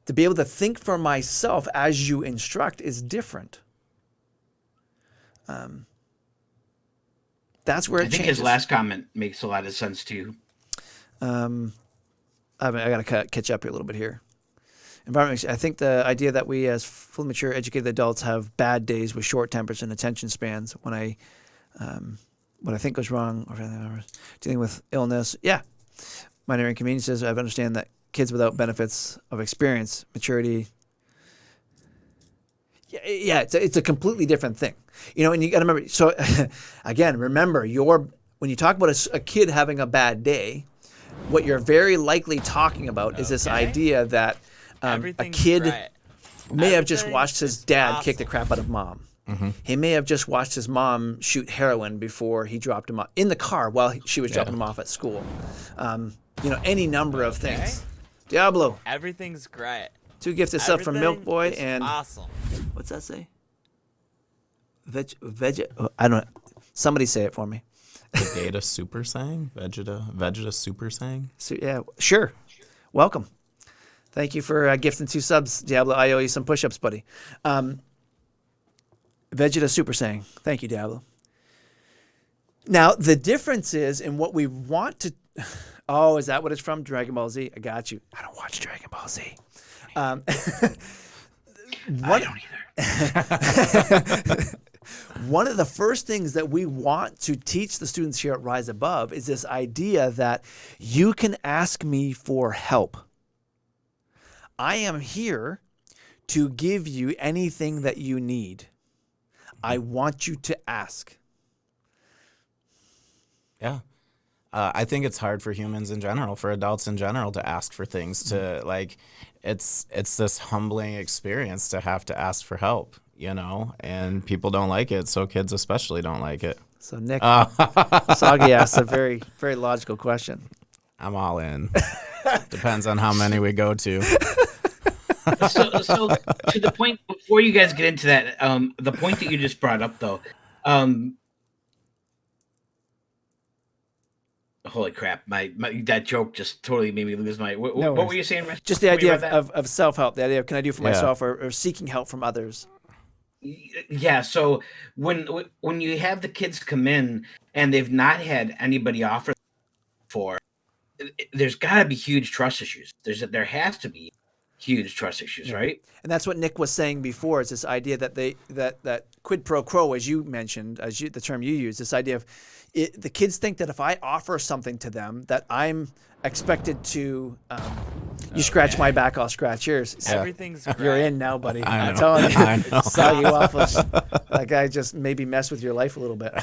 to be able to think for myself as you instruct is different. That's where it changes. I think his last comment makes a lot of sense too. I got to catch up here a little bit here. Environment. I think the idea that we, as fully mature, educated adults, have bad days with short tempers and attention spans. When I think goes wrong, or dealing with illness. Yeah, minor inconveniences. I understand that kids without benefits of experience, maturity. Yeah, it's a completely different thing. And you got to remember. So, again, remember when you talk about a kid having a bad day, what you're very likely talking about is this idea that a kid may have just watched his dad kick the crap out of mom. He may have just watched his mom shoot heroin before he dropped him off in the car while she was dropping him off at school. Any number of things. Diablo. Everything's great. 2 gifted sub from Milk Boy and awesome. What's that say? I don't know. Somebody say it for me. Vegeta Super Saiyan? Vegeta Super Saiyan? So, yeah, sure. Welcome. Thank you for gifting 2 subs, Diablo. I owe you some push-ups, buddy. Vegeta Super Saiyan. Thank you, Diablo. Now, the difference is in what we want to... Oh, is that what it's from? Dragon Ball Z? I got you. I don't watch Dragon Ball Z. I don't either. One of the first things that we want to teach the students here at Rise Above is this idea that you can ask me for help. I am here to give you anything that you need. I want you to ask. Yeah. I think it's hard for humans in general, for adults in general, to ask for things. To like, it's this humbling experience to have to ask for help, you know, and people don't like it. So kids especially don't like it. So Nick, Sagi asked a very, very logical question. I'm all in. Depends on how many we go to. So to the point, before you guys get into that, the point that you just brought up, though, holy crap, my that joke just totally made me lose my. What were you saying, Rich? Just the What were you idea of self-help, the idea of can I do for Yeah. myself or seeking help from others. Yeah, so when you have the kids come in and they've not had anybody offer for, there's got to be huge trust issues. There has to be huge trust issues, right? And that's what Nick was saying before. It's this idea that that quid pro quo, as you mentioned, the term you use, this idea of the kids think that if I offer something to them, that I'm expected to. You scratch my back, I'll scratch yours. Everything's great. You're in now, buddy. I I'm know. telling you. I know. Saw you off. That guy just maybe messed with your life a little bit.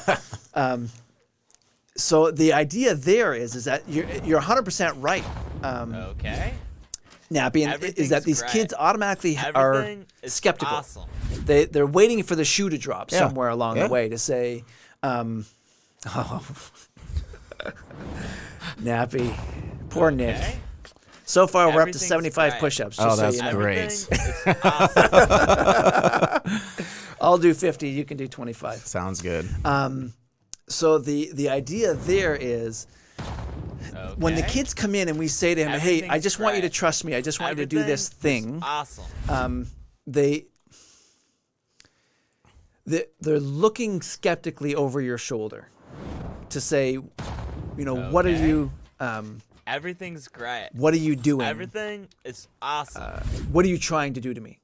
So the idea there is that you're 100% right. Okay. Nappy, and is that these Everything's kids automatically Everything are is skeptical. Awesome. They're waiting for the shoe to drop Yeah. somewhere along Yeah. the way to say, Nappy, poor Nick. Okay. So far, we're up to Everything's 75 great. push-ups. Oh, Just so that's you know. great. Everything is awesome. I'll do 50. You can do 25. Sounds good. So the idea there is when the Okay. kids come in and we say to him, "Hey, I Everything's just want you to great. trust me. I just want you to do this Everything is thing." Awesome. They're looking skeptically over your shoulder to say, what are Okay. you Everything's great. what are you doing? Everything is awesome. What are you trying to do to me?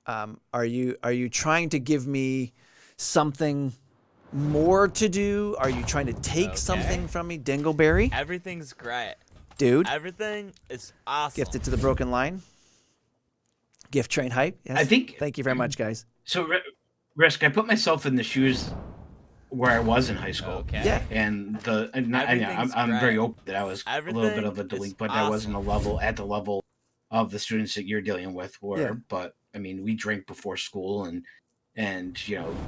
Are you trying to give me something more to do? Are you trying to take Okay. something from me? Dingleberry, Everything's great. dude, Everything is awesome. gifted to the broken line. Gift train hype. Yes. I think- Thank you very much, guys. So, Risk, I put myself in the shoes where I was in high school. Okay. Yeah. And Everything's I'm very great. open that I was a little bit of a Everything is delinquent. I wasn't at the level of the students that you're dealing with were. Yeah. But I mean, we drank before school and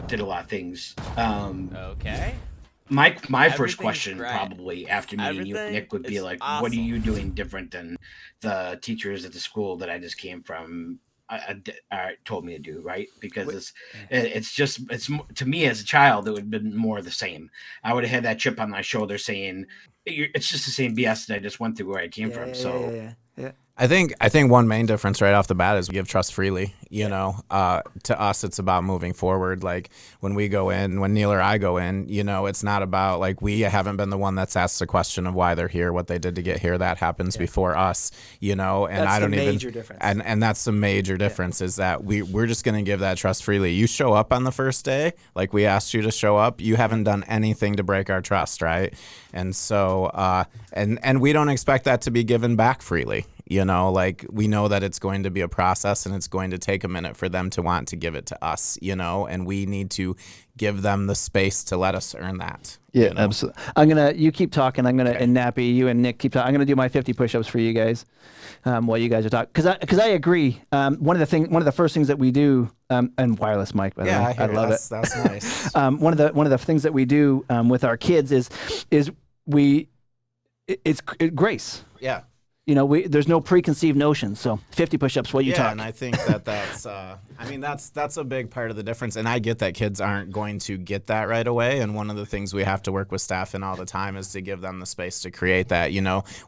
did a lot of things. Okay. My first Everything's question great. probably after meeting you, Everything Nick, would be is like, what are awesome. you doing different than the teachers at the school that I just came from told me to do, right? Because it's to me as a child, it would have been more of the same. I would have had that chip on my shoulder saying, it's just the same BS that I just went through where I came from. So yeah. I think one main difference right off the bat is we give trust freely. You know, to us, it's about moving forward. Like when we go in, when Neil or I go in, it's not about like we haven't been the one that's asked the question of why they're here, what they did to get here. That happens before us. And That's I don't the even. major difference. And that's the major difference is that we're just going to give that trust freely. You show up on the first day, like we asked you to show up. You haven't done anything to break our trust, right? And so, and we don't expect that to be given back freely. Like we know that it's going to be a process and it's going to take a minute for them to want to give it to us, and we need to give them the space to let us earn that. Yeah, absolutely. You keep talking. And Nappy, you and Nick keep talking. I'm going to do my 50 push-ups for you guys while you guys are talking. Because I agree. One of the first things that we do, and wireless mic, by the way, I love it. That's nice. One of the things that we do with our kids is it's grace. Yeah. There's no preconceived notions. So 50 push-ups while you talk. And I think that's a big part of the difference. And I get that kids aren't going to get that right away. And one of the things we have to work with staff in all the time is to give them the space to create that.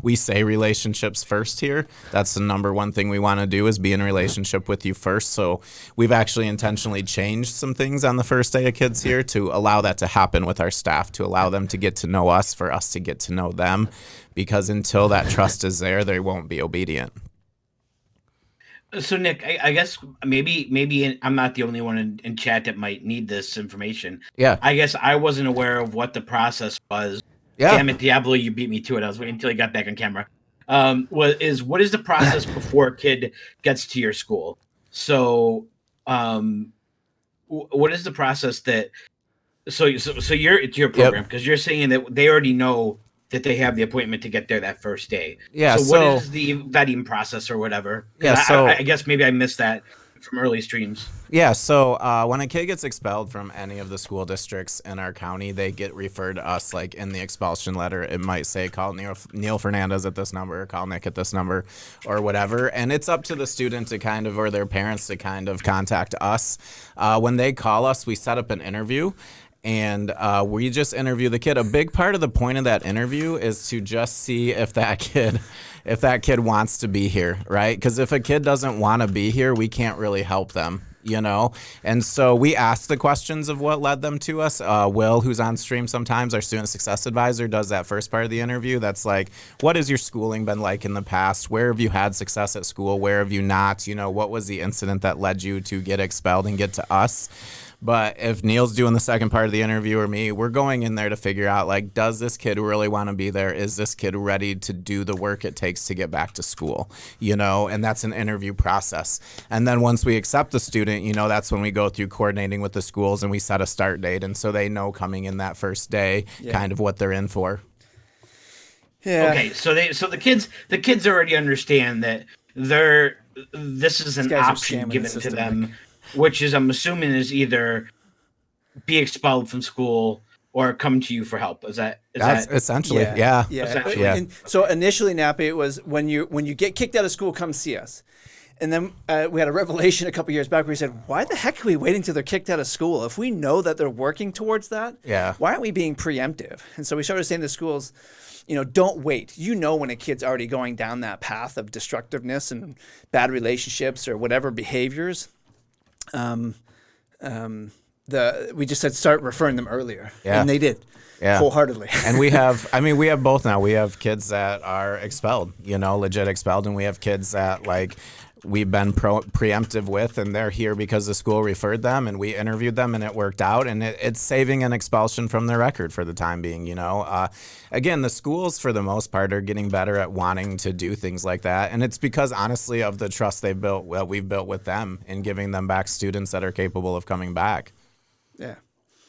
We say relationships first here. That's the number one thing we want to do is be in a relationship with you first. So we've actually intentionally changed some things on the first day of kids here to allow that to happen with our staff, to allow them to get to know us, for us to get to know them. Because until that trust is there, they won't be obedient. So Nick, I guess maybe I'm not the only one in chat that might need this information. Yeah. I guess I wasn't aware of what the process was. Yeah. Damn it, Diablo, you beat me to it. I was waiting until you got back on camera. What is the process before a kid gets to your school? So, what is the process that? So you're to your program because you're saying that they already know that they have the appointment to get there that first day. Yeah. So what is the vetting process or whatever? Yeah. I guess maybe I missed that from early streams. Yeah, so when a kid gets expelled from any of the school districts in our county, they get referred to us. Like in the expulsion letter, it might say call Neil Fernandez at this number, or call Nick at this number, or whatever. And it's up to the student to kind of, or their parents to kind of contact us. When they call us, we set up an interview. And we just interview the kid. A big part of the point of that interview is to just see if that kid wants to be here, right? Because if a kid doesn't want to be here, we can't really help them, you know? And so we ask the questions of what led them to us. Will, who's on stream sometimes, our student success advisor, does that first part of the interview. That's like, what has your schooling been like in the past? Where have you had success at school? Where have you not? You know, what was the incident that led you to get expelled and get to us? But if Neil's doing the second part of the interview or me, we're going in there to figure out, like, does this kid really want to be there? Is this kid ready to do the work it takes to get back to school? You know, and that's an interview process. And then once we accept the student, you know, that's when we go through coordinating with the schools and we set a start date. And so they know coming in that first day kind of what they're in for. Yeah. Okay, so the kids already understand that this is an option given to them. Which is, I'm assuming, is either be expelled from school or come to you for help. That's essentially, yeah. Essentially. And so initially, Nappy, it was when you get kicked out of school, come see us. And then we had a revelation a couple years back where we said, why the heck are we waiting till they're kicked out of school? If we know that they're working towards that, why aren't we being preemptive? And so we started saying to schools, you know, don't wait. You know when a kid's already going down that path of destructiveness and bad relationships or whatever behaviors. We just said start referring them earlier, and they did, wholeheartedly. And we have both now. We have kids that are expelled, you know, legit expelled, and we have kids that like we've been preemptive with, and they're here because the school referred them, and we interviewed them, and it worked out, and it's saving an expulsion from their record for the time being, you know. Again, the schools, for the most part, are getting better at wanting to do things like that, and it's because, honestly, of the trust we've built with them in giving them back students that are capable of coming back.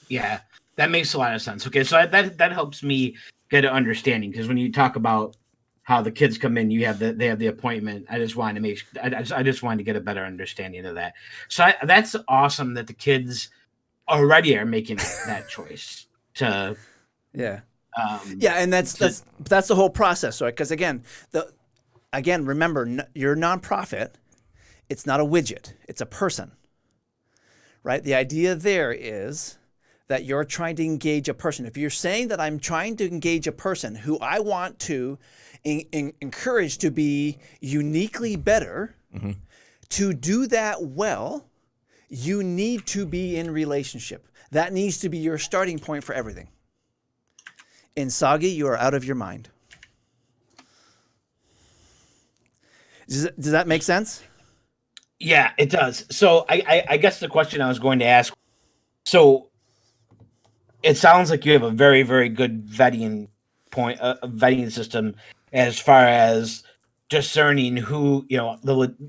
Yeah, that makes a lot of sense. Okay, so that helps me get an understanding, because when you talk about how the kids come in, they have the appointment. I just wanted to get a better understanding of that. So that's awesome that the kids already are making that choice to. And that's the whole process, right? Because again, remember, your nonprofit, it's not a widget, it's a person, right? The idea there is that you're trying to engage a person. If you're saying that I'm trying to engage a person who I want to encourage to be uniquely better, to do that well, you need to be in relationship. That needs to be your starting point for everything. In Soggy, you are out of your mind. Does that make sense? Yeah, it does. So I guess the question I was going to ask, so it sounds like you have a very, very good vetting system as far as discerning who, you know,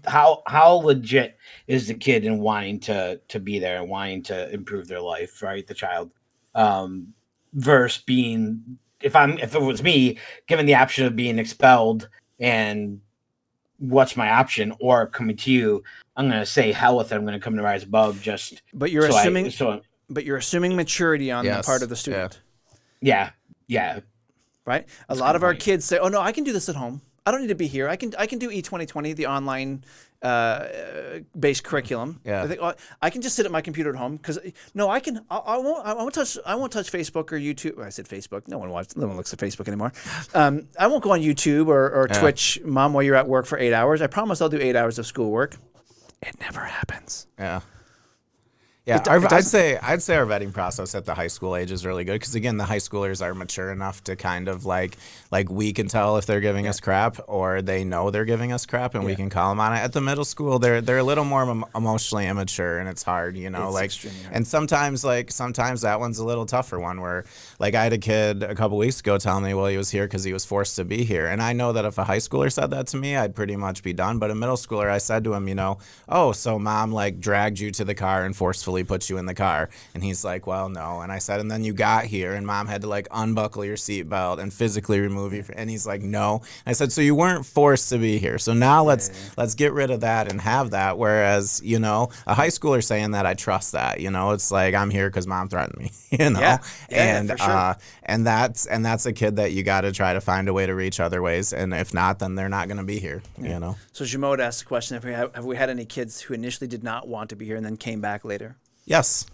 how legit is the kid in wanting to be there and wanting to improve their life, right? The child, versus being, if it was me, given the option of being expelled and what's my option, or coming to you, I'm going to say hell with it. I'm going to come to Rise Above just. But you're assuming maturity on the part of the student. Yeah. Right. A lot of our kids say, "Oh no, I can do this at home. I don't need to be here. I can do E2020, the online based curriculum. Yeah. I think, I can just sit at my computer at home because I won't touch Facebook or YouTube. I said Facebook. No one looks at Facebook anymore. I won't go on YouTube or Twitch, Mom, while you're at work for 8 hours. I promise I'll do 8 hours of schoolwork. It never happens. Yeah. Yeah, It I'd doesn't- say our vetting process at the high school age is really good because again, the high schoolers are mature enough to kind of like we can tell if they're giving us crap or they know they're giving us crap and we can call them on it. At the middle school, they're a little more emotionally immature and it's hard, you know, It's extremely hard. and sometimes that one's a little tougher one where like I had a kid a couple weeks ago telling me, well, he was here because he was forced to be here, and I know that if a high schooler said that to me, I'd pretty much be done. But a middle schooler, I said to him, you know, oh, so mom like dragged you to the car and forcefully put you in the car, and he's like, well, no. And I said, and then you got here and mom had to like unbuckle your seatbelt and physically remove you, and he's like, no. I said, so you weren't forced to be here, so now let's get rid of that and have that. Whereas, you know, a high schooler saying that, I trust that, you know, it's like I'm here because mom threatened me, you know. And for sure. and that's a kid that you got to try to find a way to reach other ways, and if not, then they're not going to be here, you know. So Jamode asked the question: have we had any kids who initially did not want to be here and then came back later? Yes.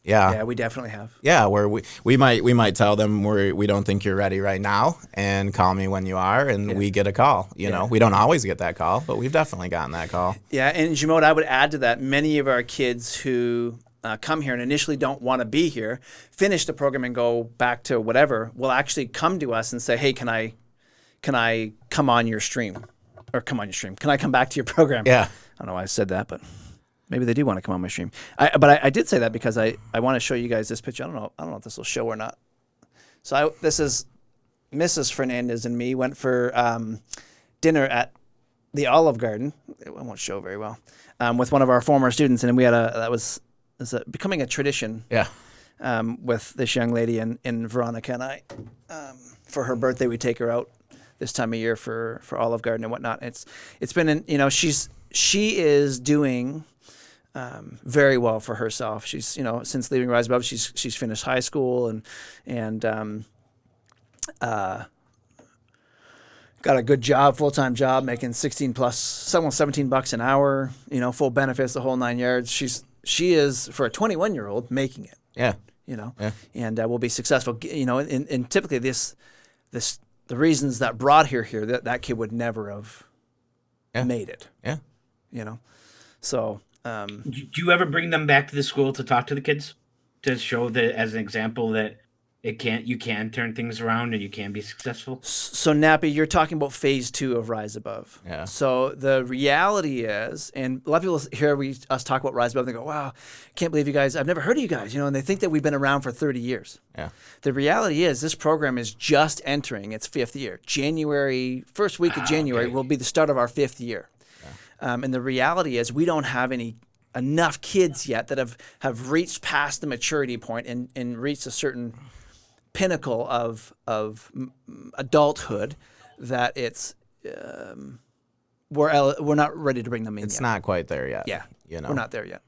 Yeah. Yeah, we definitely have. Yeah, where we might tell them we don't think you're ready right now and call me when you are, and we get a call. You know, we don't always get that call, but we've definitely gotten that call. Yeah, and Jamode, I would add to that, many of our kids who come here and initially don't want to be here, finish the program and go back to whatever, will actually come to us and say, hey, can I come on your stream? Or come on your stream. Can I come back to your program? Yeah. I don't know why I said that, but maybe they do want to come on my stream. But I did say that because I want to show you guys this picture. I don't know if this will show or not. So this is Mrs. Fernandez and me went for dinner at the Olive Garden. It won't show very well. With one of our former students, and we had that was becoming a tradition. Yeah. With this young lady and Veronica and I, for her birthday, we take her out this time of year for Olive Garden and whatnot. It's been she is doing very well for herself. She's since leaving Rise Above, she's finished high school and got a good job, full-time job, making 16 plus, almost $17 an hour. Full benefits, the whole 9 yards. She is, for a 21-year-old, making it. Yeah. And will be successful. And typically the reasons that brought her here, that kid would never have made it. Yeah. So. Do you ever bring them back to the school to talk to the kids, to show that as an example that you can turn things around and you can be successful? So Nappy, you're talking about phase 2 of Rise Above. Yeah. So the reality is, and a lot of people hear us talk about Rise Above, and they go, wow, can't believe you guys, I've never heard of you guys, and they think that we've been around for 30 years. Yeah. The reality is this program is just entering its 5th year. First week of January will be the start of our 5th year. Yeah. And the reality is we don't have enough kids yet that have reached past the maturity point and reached a certain pinnacle of adulthood that it's we're not ready to bring them in It's yet. not quite there yet. Yeah, We're we're not there yet.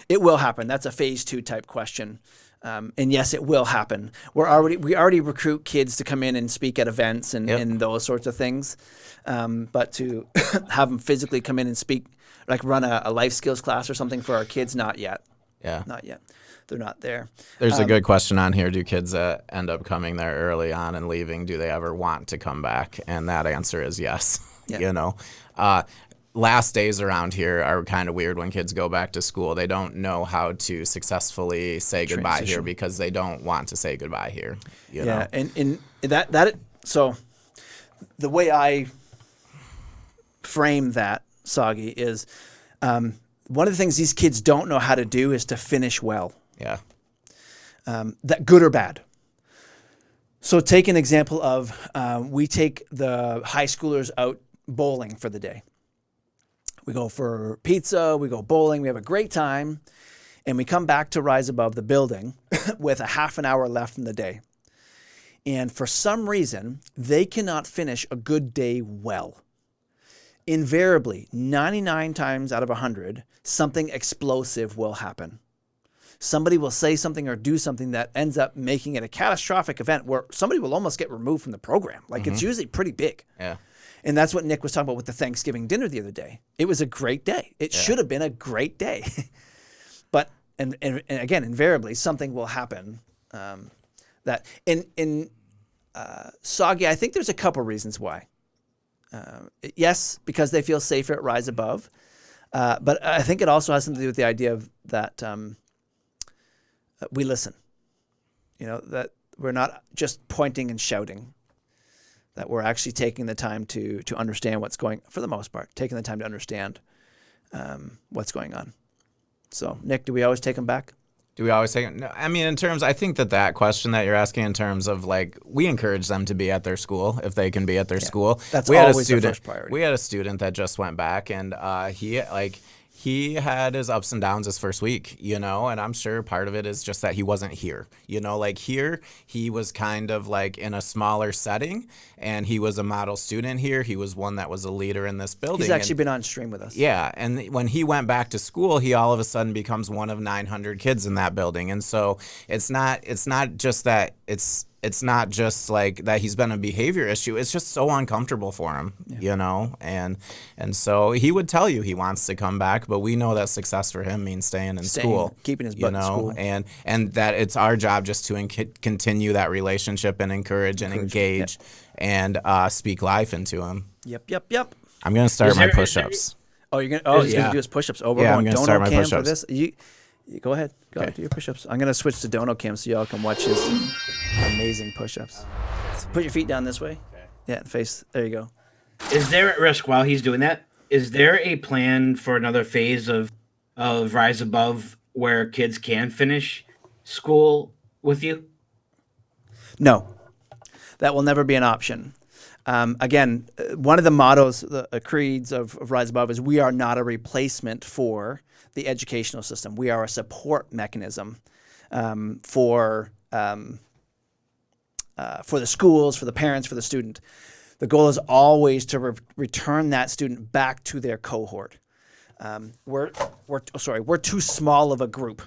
It will happen. That's a phase 2 type question. And yes, it will happen. We already recruit kids to come in and speak at events and those sorts of things. But to have them physically come in and speak, like run a life skills class or something for our kids, not yet. Yeah. Not yet. They're not there. There's a good question on here. Do kids that end up coming there early on and leaving, do they ever want to come back? And that answer is yes. Yeah. Last days around here are kind of weird when kids go back to school. They don't know how to successfully say goodbye here because they don't want to say goodbye here. You know? And so the way I frame that, Soggy, is one of the things these kids don't know how to do is to finish well. Yeah. That good or bad. So take an example of we take the high schoolers out bowling for the day. We go for pizza, we go bowling, we have a great time, and we come back to Rise Above the building with a half an hour left in the day. And for some reason, they cannot finish a good day well. Invariably, 99 times out of 100, something explosive will happen. Somebody will say something or do something that ends up making it a catastrophic event where somebody will almost get removed from the program. Like it's usually pretty big. Yeah. And that's what Nick was talking about with the Thanksgiving dinner the other day. It was a great day. It should have been a great day. But, and again, invariably, something will happen that in Soggy, I think there's a couple reasons why. Yes, because they feel safer at Rise Above. But I think it also has something to do with the idea of that we listen. That we're not just pointing and shouting, that we're actually taking the time to understand what's going, for the most part, taking the time to understand what's going on. So, Nick, do we always take them back? Do we always say? No, I mean, I think that question that you're asking in terms of like, we encourage them to be at their school if they can be at their school. That's we had always a student, the first priority. We had a student that just went back, and he had his ups and downs his first week, and I'm sure part of it is just that he wasn't here. Like here, he was kind of like in a smaller setting, and he was a model student here. He was one that was a leader in this building. He's actually been on stream with us. Yeah, and when he went back to school, he all of a sudden becomes one of 900 kids in that building. And so it's not just that it's not just like that he's been a behavior issue. It's just so uncomfortable for him, and so he would tell you he wants to come back, but we know that success for him means staying in school, keeping his butt in school, and that it's our job just to continue that relationship and encourage and engage and speak life into him. Yep. I'm gonna start my push-ups. Oh, he's gonna do his push-ups. Oh, we're I'm going gonna start my Dono cam push-ups. for this. You go ahead. Go ahead, do your push-ups. I'm gonna switch to Dono cam so y'all can watch his amazing push-ups. So put your feet down this way. Okay. Yeah, face. There you go. Is there at risk while he's doing that? Is there a plan for another phase of Rise Above where kids can finish school with you? No, that will never be an option. Again, one of the mottos, the creeds of Rise Above is we are not a replacement for the educational system. We are a support mechanism for the schools, for the parents, for the student. The goal is always to return that student back to their cohort. We're too small of a group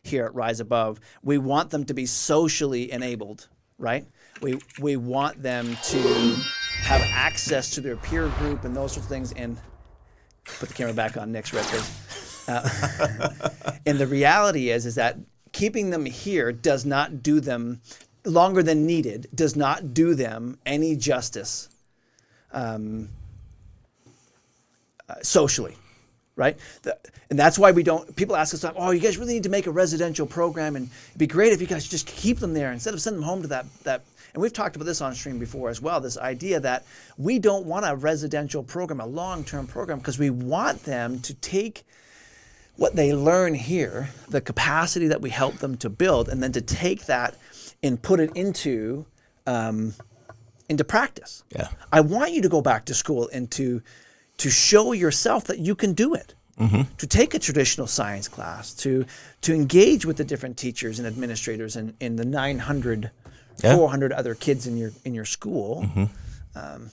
here at Rise Above. We want them to be socially enabled, right? We want them to have access to their peer group and those sorts of things. And put the camera back on Nick's red face. And the reality is that keeping them here does not do them longer than needed, does not do them any justice socially, right? And that's why we don't, people ask us, oh, you guys really need to make a residential program, and it'd be great if you guys just keep them there instead of sending them home to that. And we've talked about this on stream before as well, this idea that we don't want a residential program, a long-term program, because we want them to take what they learn here, the capacity that we help them to build, and then to take that and put it into practice. Yeah. I want you to go back to school and to show yourself that you can do it. Mm-hmm. To take a traditional science class, to engage with the different teachers and administrators in the 900, 400 other kids in your school. Mm-hmm.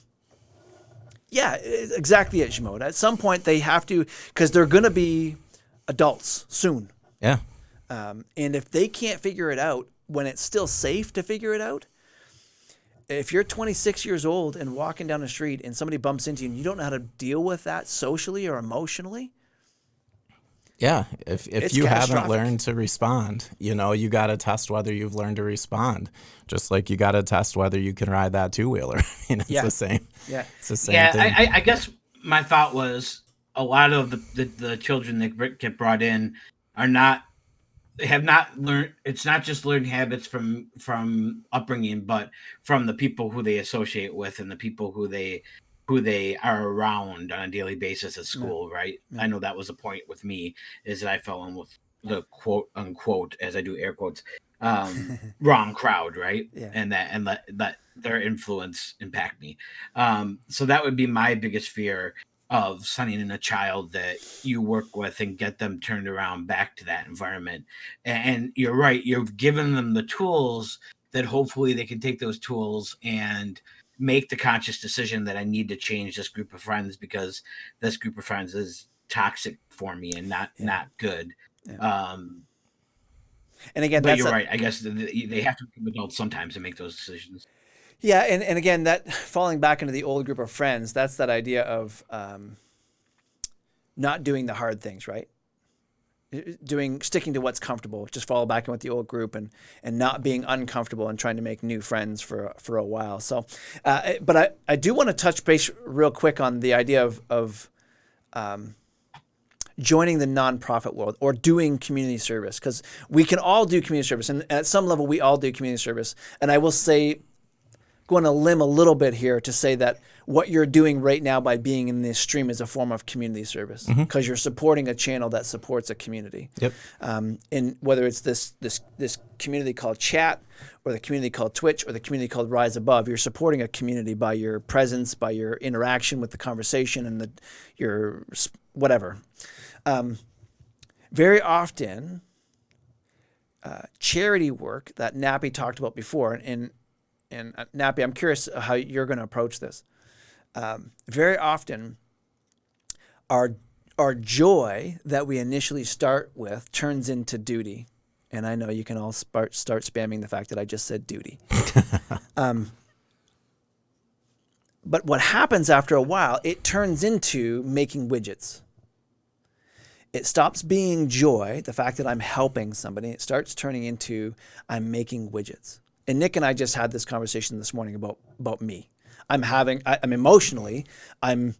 Exactly it, Shimon. At some point they have to, because they're going to be adults soon. Yeah. And if they can't figure it out when it's still safe to figure it out, if you're 26 years old and walking down the street and somebody bumps into you and you don't know how to deal with that socially or emotionally. Yeah. If you haven't learned to respond, you got to test whether you've learned to respond. Just like you got to test whether you can ride that two-wheeler. It's the same. Yeah. It's the same thing. I guess my thought was a lot of the children that get brought in have not learned. It's not just learned habits from upbringing, but from the people who they associate with and the people who they are around on a daily basis at school, right? Yeah. I know that was a point with me, is that I fell in with the quote unquote, as I do air quotes, wrong crowd, right? Yeah. And that their influence impact me. So that would be my biggest fear of sending in a child that you work with and get them turned around back to that environment. And you're right, you've given them the tools that hopefully they can take those tools and make the conscious decision that I need to change this group of friends because this group of friends is toxic for me and not good. Yeah. And again, but you're right. I guess they have to become adults sometimes to make those decisions. Yeah, and again, that falling back into the old group of friends, that's that idea of not doing the hard things, right? Sticking to what's comfortable, just fall back in with the old group and not being uncomfortable and trying to make new friends for a while. So, but I do want to touch base real quick on the idea of joining the nonprofit world or doing community service, because we can all do community service, and at some level we all do community service. And I will say, go on a limb a little bit here to say that what you're doing right now by being in this stream is a form of community service, because you're supporting a channel that supports a community. Yep. And whether it's this community called Chat, or the community called Twitch, or the community called Rise Above, you're supporting a community by your presence, by your interaction with the conversation and your whatever. Very often, charity work that Nappy talked about before, and Nappy, I'm curious how you're going to approach this. Very often, our joy that we initially start with turns into duty. And I know you can all start spamming the fact that I just said duty. But what happens after a while, it turns into making widgets. It stops being joy, the fact that I'm helping somebody. It starts turning into I'm making widgets. And Nick and I just had this conversation this morning about me. I'm emotionally, I'm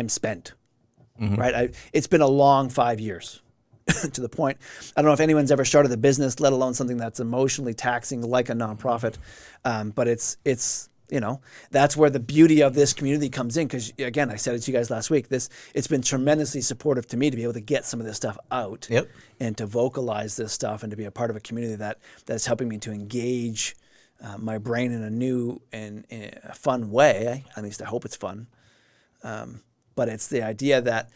spent, right? It's been a long 5 years to the point. I don't know if anyone's ever started a business, let alone something that's emotionally taxing like a nonprofit. But it's that's where the beauty of this community comes in. Because again, I said it to you guys last week. It's been tremendously supportive to me to be able to get some of this stuff out, and to vocalize this stuff, and to be a part of a community that's helping me to engage my brain in a new and a fun way. At least I hope it's fun. But it's the idea that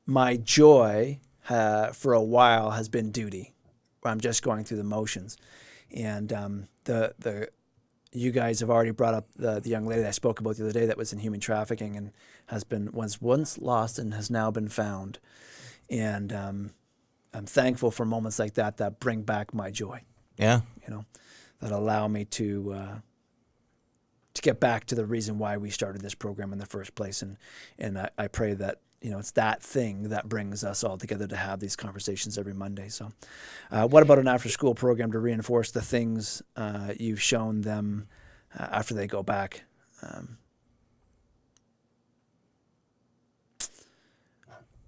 my joy for a while has been duty, where I'm just going through the motions. And you guys have already brought up the young lady that I spoke about the other day that was in human trafficking and was once lost and has now been found. And I'm thankful for moments like that bring back my joy. Yeah. That allow me to get back to the reason why we started this program in the first place. And I pray that, it's that thing that brings us all together to have these conversations every Monday. So what about an after-school program to reinforce the things you've shown them after they go back?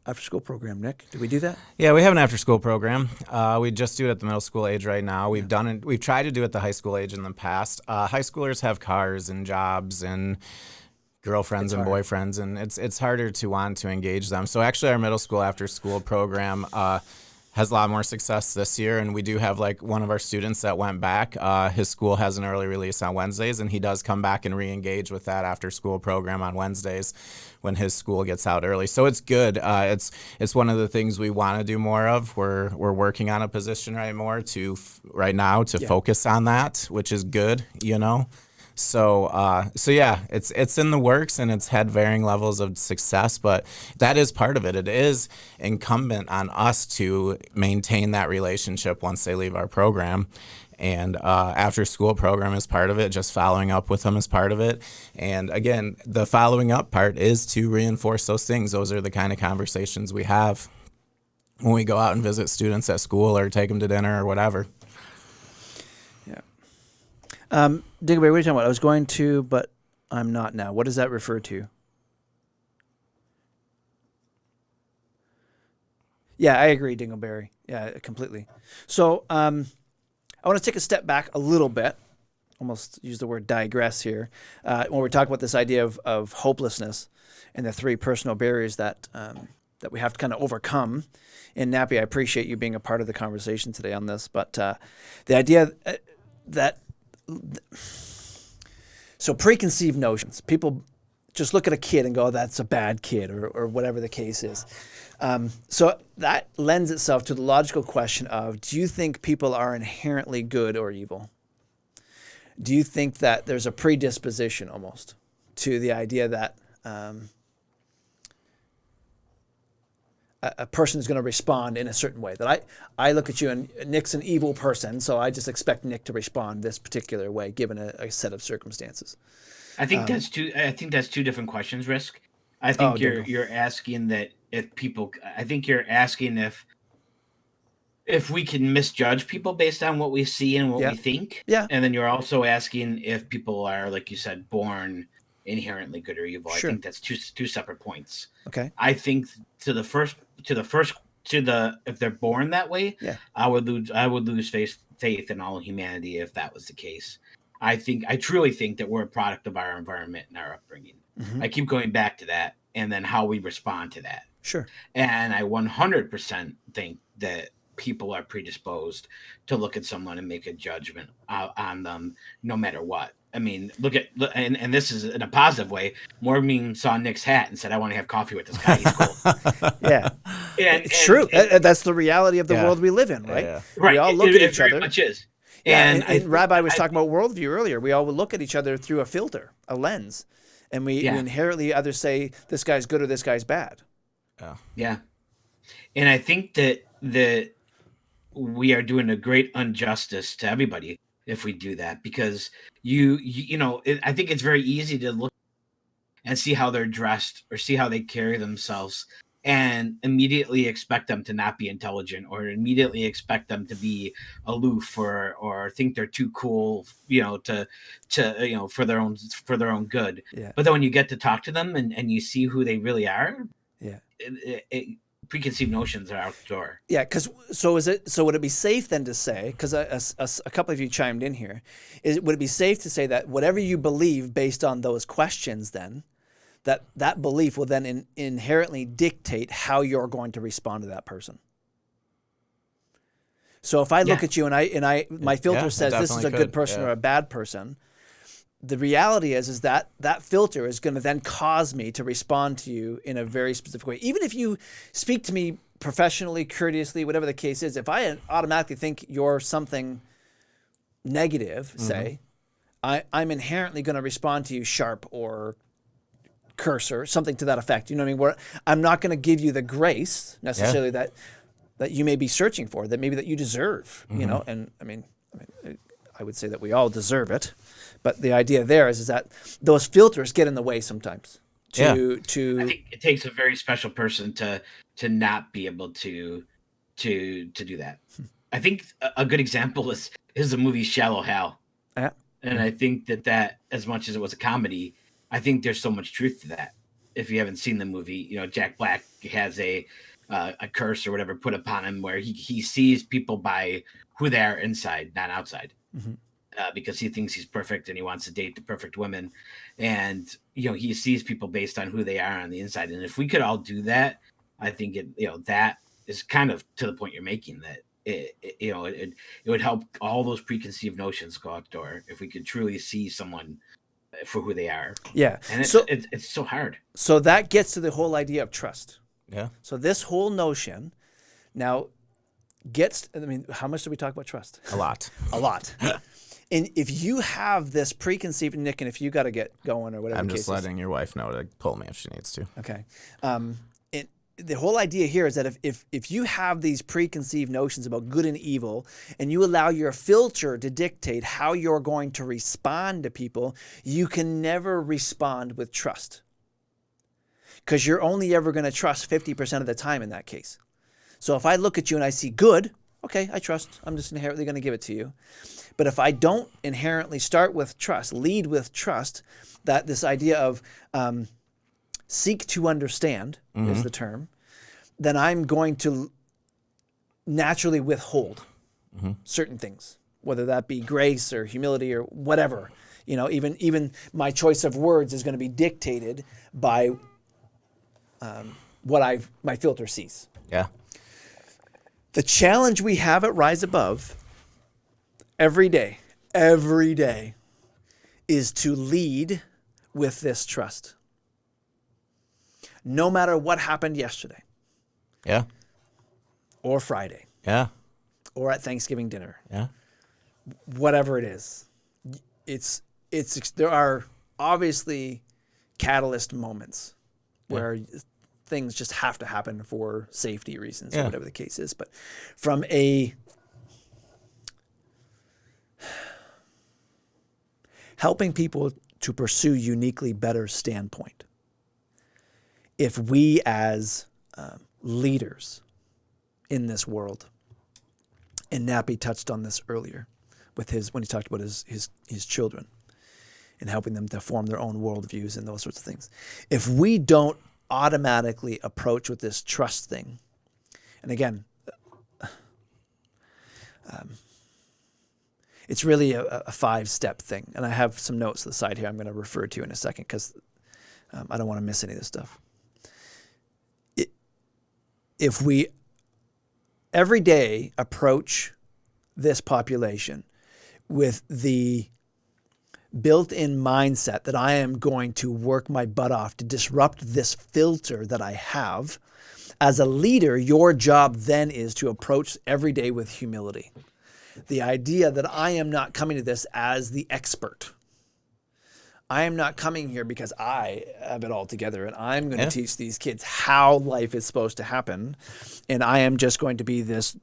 After-school program, Nick, did we do that? Yeah, we have an after-school program. We just do it at the middle school age right now. We've done it. We've tried to do it at the high school age in the past. High schoolers have cars and jobs and girlfriends and boyfriends, and it's harder to want to engage them. So actually, our middle school after-school program has a lot more success this year, and we do have one of our students that went back. His school has an early release on Wednesdays, and he does come back and re-engage with that after-school program on Wednesdays when his school gets out early. So it's good. It's one of the things we want to do more of. We're working on a position right now to focus on that, which is good, So yeah, it's in the works, and it's had varying levels of success, but that is part of it. It is incumbent on us to maintain that relationship once they leave our program. And after school program is part of it. Just following up with them is part of it. And again, the following up part is to reinforce those things. Those are the kind of conversations we have when we go out and visit students at school or take them to dinner or whatever. Dingleberry, what are you talking about? I was going to, but I'm not now. What does that refer to? Yeah, I agree, Dingleberry. Yeah, completely. So I want to take a step back a little bit, almost use the word digress here, when we're talking about this idea of hopelessness and the three personal barriers that we have to kind of overcome. And Nappy, I appreciate you being a part of the conversation today on this, but the idea that so preconceived notions. People just look at a kid and go, oh, that's a bad kid, or whatever the case is. So that lends itself to the logical question of, do you think people are inherently good or evil? Do you think that there's a predisposition almost to the idea that a person is going to respond in a certain way? That I look at you and Nick's an evil person, so I just expect Nick to respond this particular way given a set of circumstances. I think that's two different questions, Risk. I think you're asking that if people. I think you're asking if we can misjudge people based on what we see and what we think. Yeah. And then you're also asking if people are, like you said, born inherently good or evil. Sure. I think that's two separate points. Okay. I think if they're born that way, Yeah. I would lose faith in all humanity if that was the case. I truly think that we're a product of our environment and our upbringing. Mhm. I keep going back to that, and then how we respond to that. Sure. And I 100% think that people are predisposed to look at someone and make a judgment on them, no matter what. I mean, and this is in a positive way. Morgan saw Nick's hat and said, "I want to have coffee with this guy. He's cool." Yeah. And It's true. That's the reality of the Yeah. world we live in, right? Yeah. right, We all look at it each very other. much is. Yeah, And, and Rabbi was talking about worldview earlier. We all would look at each other through a filter, a lens, and we inherently either say this guy's good or this guy's bad. Yeah, and I think that we are doing a great injustice to everybody if we do that, because I think it's very easy to look and see how they're dressed or see how they carry themselves and immediately expect them to not be intelligent, or immediately expect them to be aloof, or think they're too cool, to for their own good. Yeah. But then when you get to talk to them and you see who they really are, Yeah. preconceived notions are out the door. Yeah, so would it be safe then to say, because a couple of you chimed in here, would it be safe to say that whatever you believe based on those questions then, that belief will then inherently dictate how you're going to respond to that person? So if I look at you and my filter says this is a good person or a bad person, the reality is that filter is going to then cause me to respond to you in a very specific way. Even if you speak to me professionally, courteously, whatever the case is, if I automatically think you're something negative, say, I'm inherently going to respond to you sharp or curse or something to that effect. You know what I mean? Where I'm not going to give you the grace necessarily that you may be searching for, that maybe that you deserve, and I would say that we all deserve it. But the idea there is that those filters get in the way sometimes. I think it takes a very special person to not be able to do that. I think a good example is the movie Shallow Hal. Yeah. And I think that as much as it was a comedy, I think there's so much truth to that. If you haven't seen the movie, Jack Black has a curse or whatever put upon him where he sees people by who they are inside, not outside. Mm-hmm. Because he thinks he's perfect and he wants to date the perfect women, and he sees people based on who they are on the inside. And if we could all do that, I think that is kind of to the point you're making, that it would help all those preconceived notions go out the door if we could truly see someone for who they are. Yeah, and it's so hard. So that gets to the whole idea of trust. Yeah. So this whole notion now gets. I mean, how much do we talk about trust? A lot. A lot. And if you have this preconceived, Nick, and if you got to get going or whatever, I'm the just case is. letting your wife know to pull me if she needs to. Okay. The whole idea here is that if you have these preconceived notions about good and evil, and you allow your filter to dictate how you're going to respond to people, you can never respond with trust. Because you're only ever going to trust 50% of the time in that case. So if I look at you and I see good, okay, I trust. I'm just inherently going to give it to you. But if I don't inherently start with trust, lead with trust, that this idea of seek to understand is the term, then I'm going to naturally withhold certain things, whether that be grace or humility or whatever. Even my choice of words is going to be dictated by what my filter sees. Yeah. The challenge we have at Rise Above every day, is to lead with this trust. No matter what happened yesterday. Yeah. Or Friday. Yeah. Or at Thanksgiving dinner. Yeah. Whatever it is. There are obviously catalyst moments where things just have to happen for safety reasons or whatever the case is. But from a helping people to pursue uniquely better standpoint, if we as leaders in this world, and Nappy touched on this earlier with when he talked about his children, and helping them to form their own worldviews and those sorts of things. If we don't automatically approach with this trust thing, and again, it's really a 5-step thing. And I have some notes to the side here I'm going to refer to in a second because I don't want to miss any of this stuff. If we every day approach this population with the built-in mindset that I am going to work my butt off to disrupt this filter that I have, as a leader, your job then is to approach every day with humility. The idea that I am not coming to this as the expert. I am not coming here because I have it all together and I'm going to teach these kids how life is supposed to happen. And I am just going to be this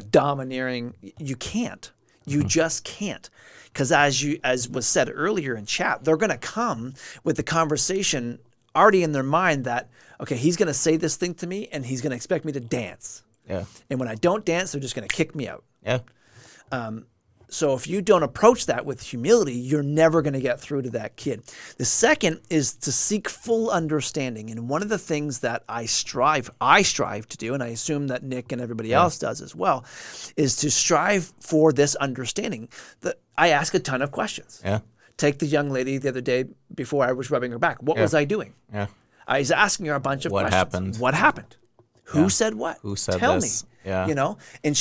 domineering. You can't. You just can't. Because as was said earlier in chat, they're going to come with the conversation already in their mind that, okay, he's going to say this thing to me and he's going to expect me to dance. Yeah. And when I don't dance, they're just going to kick me out. Yeah. So if you don't approach that with humility, you're never going to get through to that kid. The second is to seek full understanding. And one of the things that I strive to do, and I assume that Nick and everybody else does as well, is to strive for this understanding. I ask a ton of questions. Yeah. Take the young lady the other day before I was rubbing her back. What was I doing? Yeah. I was asking her a bunch of questions. What happened? Who said what? Who said Tell this? me. Yeah. You know, and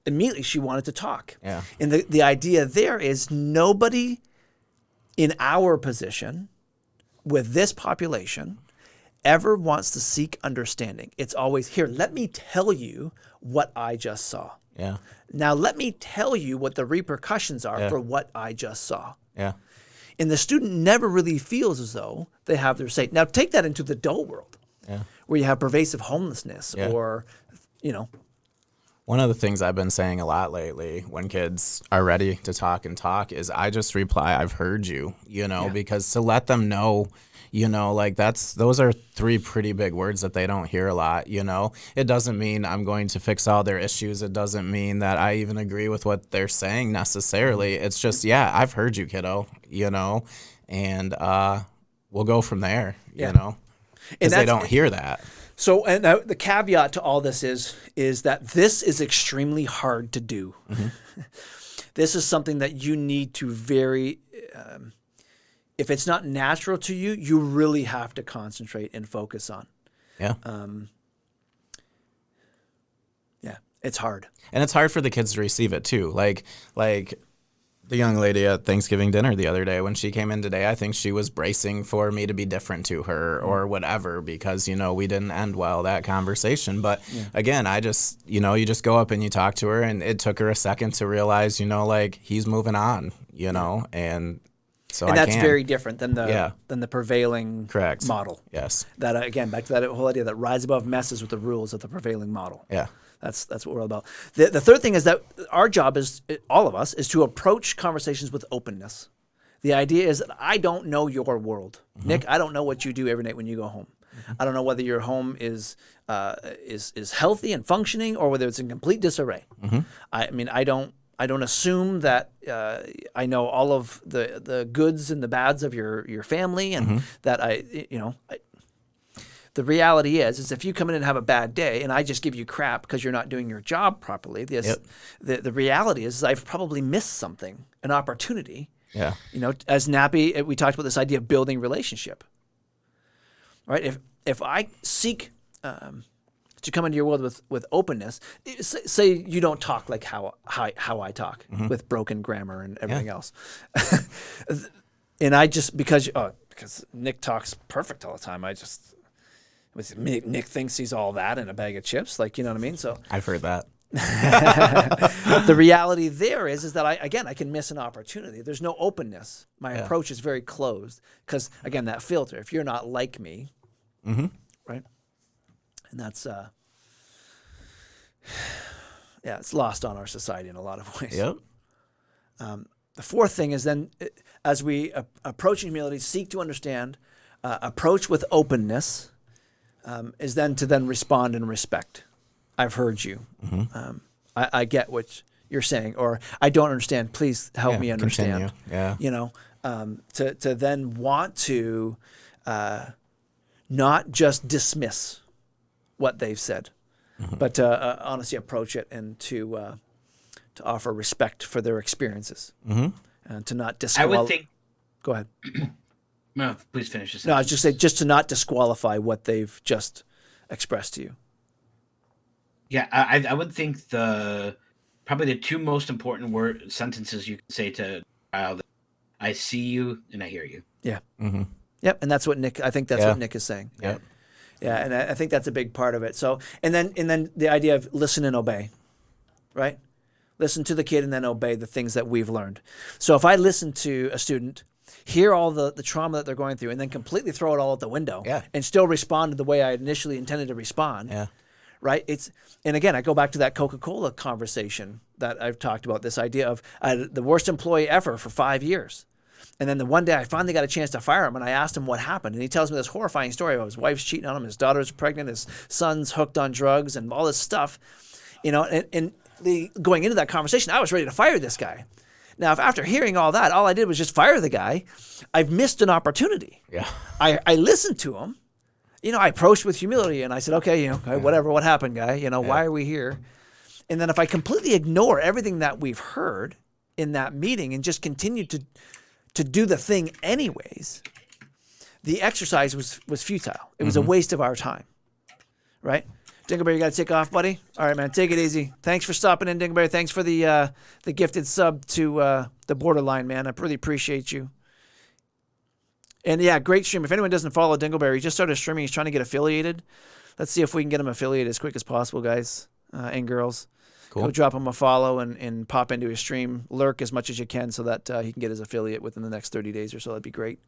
immediately she wanted to talk. Yeah. And the idea there is nobody in our position with this population ever wants to seek understanding. It's always, here, let me tell you what I just saw. Yeah. Now let me tell you what the repercussions are for what I just saw. Yeah. And the student never really feels as though they have their say. Now take that into the adult world, where you have pervasive homelessness or, you know. One of the things I've been saying a lot lately when kids are ready to talk is I just reply, I've heard you, because to let them know, like those are 3 pretty big words that they don't hear a lot, It doesn't mean I'm going to fix all their issues. It doesn't mean that I even agree with what they're saying necessarily. It's just, I've heard you, kiddo, and we'll go from there, because they don't hear that. So, and the caveat to all this is that this is extremely hard to do. Mm-hmm. This is something that you need to if it's not natural to you, you really have to concentrate and focus on. Yeah. It's hard. And it's hard for the kids to receive it too. Like the young lady at Thanksgiving dinner the other day, when she came in today, I think she was bracing for me to be different to her or whatever because, we didn't end well that conversation. But again, I just, you just go up and you talk to her, and it took her a second to realize, he's moving on, and so and that's very different than the prevailing model. Yes. That again, back to that whole idea that rise above messes with the rules of the prevailing model. Yeah. That's what we're all about. The third thing is that our job is, all of us, is to approach conversations with openness. The idea is that I don't know your world. Mm-hmm. Nick, I don't know what you do every night when you go home. Mm-hmm. I don't know whether your home is healthy and functioning or whether it's in complete disarray. Mm-hmm. I don't assume that I know all of the goods and the bads of your family, and that the reality is if you come in and have a bad day and I just give you crap because you're not doing your job properly, the reality is I've probably missed something, an opportunity. Yeah. As Nappy, we talked about this idea of building relationship. Right? If I seek to come into your world with openness, say you don't talk like how I talk, with broken grammar and everything else. And I just because Nick talks perfect all the time, Nick thinks he's all that in a bag of chips, you know what I mean? So I've heard that. The reality there is that I can miss an opportunity. There's no openness. My approach is very closed because, again, that filter. If you're not like me, right? And that's it's lost on our society in a lot of ways. Yep. The fourth thing is then, as we approach humility, seek to understand, approach with openness. Is then to respond in respect. I've heard you. Mm-hmm. I get what you're saying, or I don't understand. Please help me understand. Continue. Yeah. to then want to not just dismiss what they've said, but to honestly approach it and to offer respect for their experiences, and to not I would think. Go ahead. No, please finish this. No, I was just saying, just to not disqualify what they've just expressed to you. Yeah, I would think probably the two most important sentences you can say to a child: "I see you and I hear you." Yeah. Yep, and that's what Nick. I think that's what Nick is saying. Yep. Yeah, and I think that's a big part of it. So, and then the idea of listen and obey, right? Listen to the kid and then obey the things that we've learned. So if I listen to a student, hear all the trauma that they're going through, and then completely throw it all out the window, and still respond to the way I initially intended to respond, right? And again, I go back to that Coca-Cola conversation that I've talked about, this idea of the worst employee ever for 5 years. And then the one day I finally got a chance to fire him, and I asked him what happened. And he tells me this horrifying story about his wife's cheating on him, his daughter's pregnant, his son's hooked on drugs, and all this stuff. And going into that conversation, I was ready to fire this guy. Now, if after hearing all that, all I did was just fire the guy, I've missed an opportunity. Yeah. I listened to him. I approached with humility, and I said, okay, whatever, what happened, guy? Why are we here? And then if I completely ignore everything that we've heard in that meeting and just continue to do the thing anyways, the exercise was futile. It was a waste of our time, right? Dingleberry, you got to take off, buddy. All right, man, take it easy. Thanks for stopping in, Dingleberry. Thanks for the gifted sub to the Borderline, man. I really appreciate you. And yeah, great stream. If anyone doesn't follow Dingleberry, he just started streaming. He's trying to get affiliated. Let's see if we can get him affiliated as quick as possible, guys and girls. Cool. Go drop him a follow and pop into his stream. Lurk as much as you can so that he can get his affiliate within the next 30 days or so. That'd be great.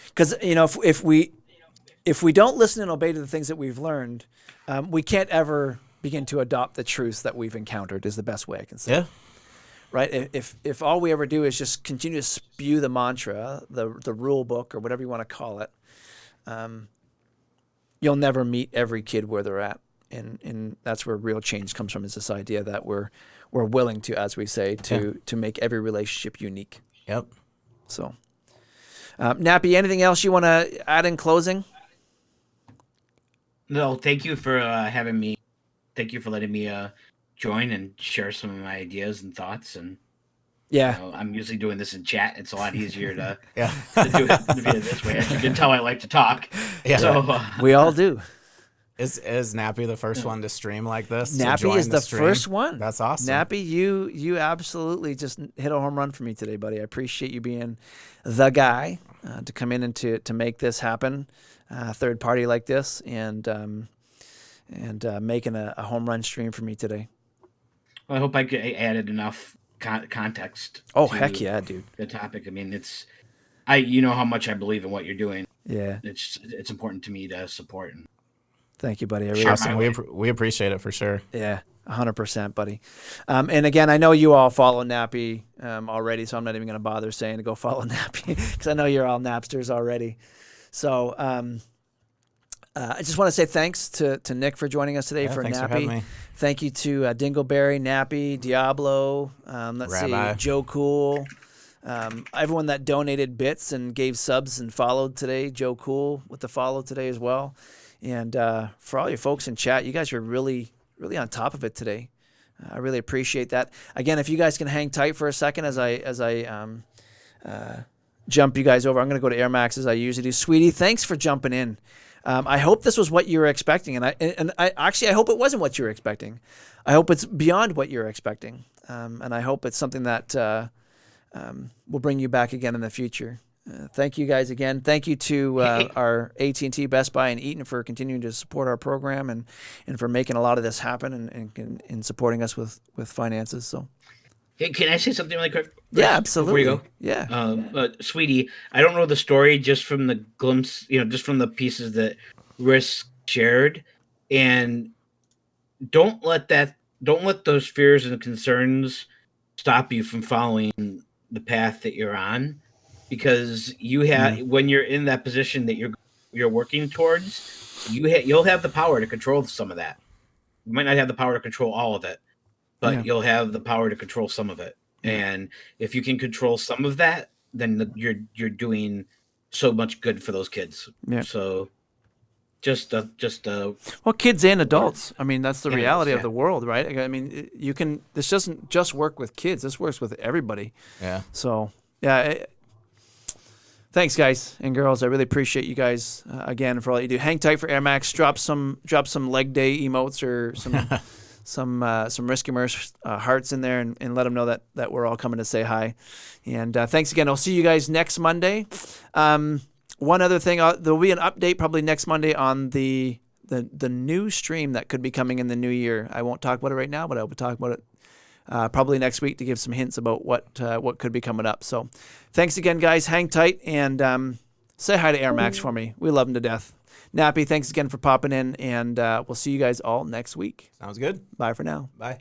Because if we don't listen and obey to the things that we've learned, we can't ever begin to adopt the truths that we've encountered. Is the best way I can say. Yeah. Right. If all we ever do is just continue to spew the mantra, the rule book, or whatever you want to call it, you'll never meet every kid where they're at. And that's where real change comes from, is this idea that we're willing to, as we say, to make every relationship unique. Yep. So, Nappy, anything else you want to add in closing? No, thank you for having me. Thank you for letting me join and share some of my ideas and thoughts. And I'm usually doing this in chat. It's a lot easier to do it this way. As you can tell, I like to talk. Yeah. So we all do. Is Nappy the first one to stream like this? Nappy is the first one. That's awesome. Nappy, you absolutely just hit a home run for me today, buddy. I appreciate you being the guy to come in and to make this happen, third party like this, and making a home run stream for me today. Well, I hope I added enough context. Oh, heck yeah, dude. The topic. I mean, you know how much I believe in what you're doing. Yeah. It's important to me to support. Thank you, buddy. I really awesome. We appreciate it for sure. Yeah, 100%, buddy. And again, I know you all follow Nappy already, so I'm not even going to bother saying to go follow Nappy because I know you're all Napsters already. So I just want to say thanks to Nick for joining us today for thanks Nappy. For having me. Thank you to Dingleberry, Nappy, Diablo, Rabbi. see, Joe Cool. Everyone that donated bits and gave subs and followed today, Joe Cool with the follow today as well. And for all you folks in chat, you guys are really, really on top of it today. I really appreciate that. Again, if you guys can hang tight for a second as I jump you guys over, I'm going to go to Air Max as I usually do. Sweetie, thanks for jumping in. I hope this was what you were expecting, and I actually hope it wasn't what you were expecting. I hope it's beyond what you're expecting, and I hope it's something that will bring you back again in the future. Thank you guys again. Thank you to our AT&T, Best Buy, and Eaton for continuing to support our program and for making a lot of this happen and supporting us with finances. So, hey, can I say something really quick? Yeah, absolutely. Before you go, yeah. Sweetie, I don't know the story just from the glimpse, just from the pieces that Risk shared, and don't let those fears and concerns stop you from following the path that you're on. Because you have, when you're in that position that you're working towards, you'll have the power to control some of that. You might not have the power to control all of it, but you'll have the power to control some of it. And if you can control some of that, then you're doing so much good for those kids. Yeah. So just Well, kids and adults. I mean, that's the And reality adults, of the world, right? I mean, you can. This doesn't just work with kids. This works with everybody. Yeah. So, yeah. Thanks, guys and girls. I really appreciate you guys again for all you do. Hang tight for Air Max. Drop some leg day emotes or some Risky Merce hearts in there, and let them know that we're all coming to say hi. And thanks again. I'll see you guys next Monday. One other thing, there'll be an update probably next Monday on the new stream that could be coming in the new year. I won't talk about it right now, but I will talk about it probably next week to give some hints about what could be coming up. So thanks again, guys. Hang tight and say hi to Air Max for me. We love him to death. Nappy, thanks again for popping in, and we'll see you guys all next week. Sounds good. Bye for now. Bye.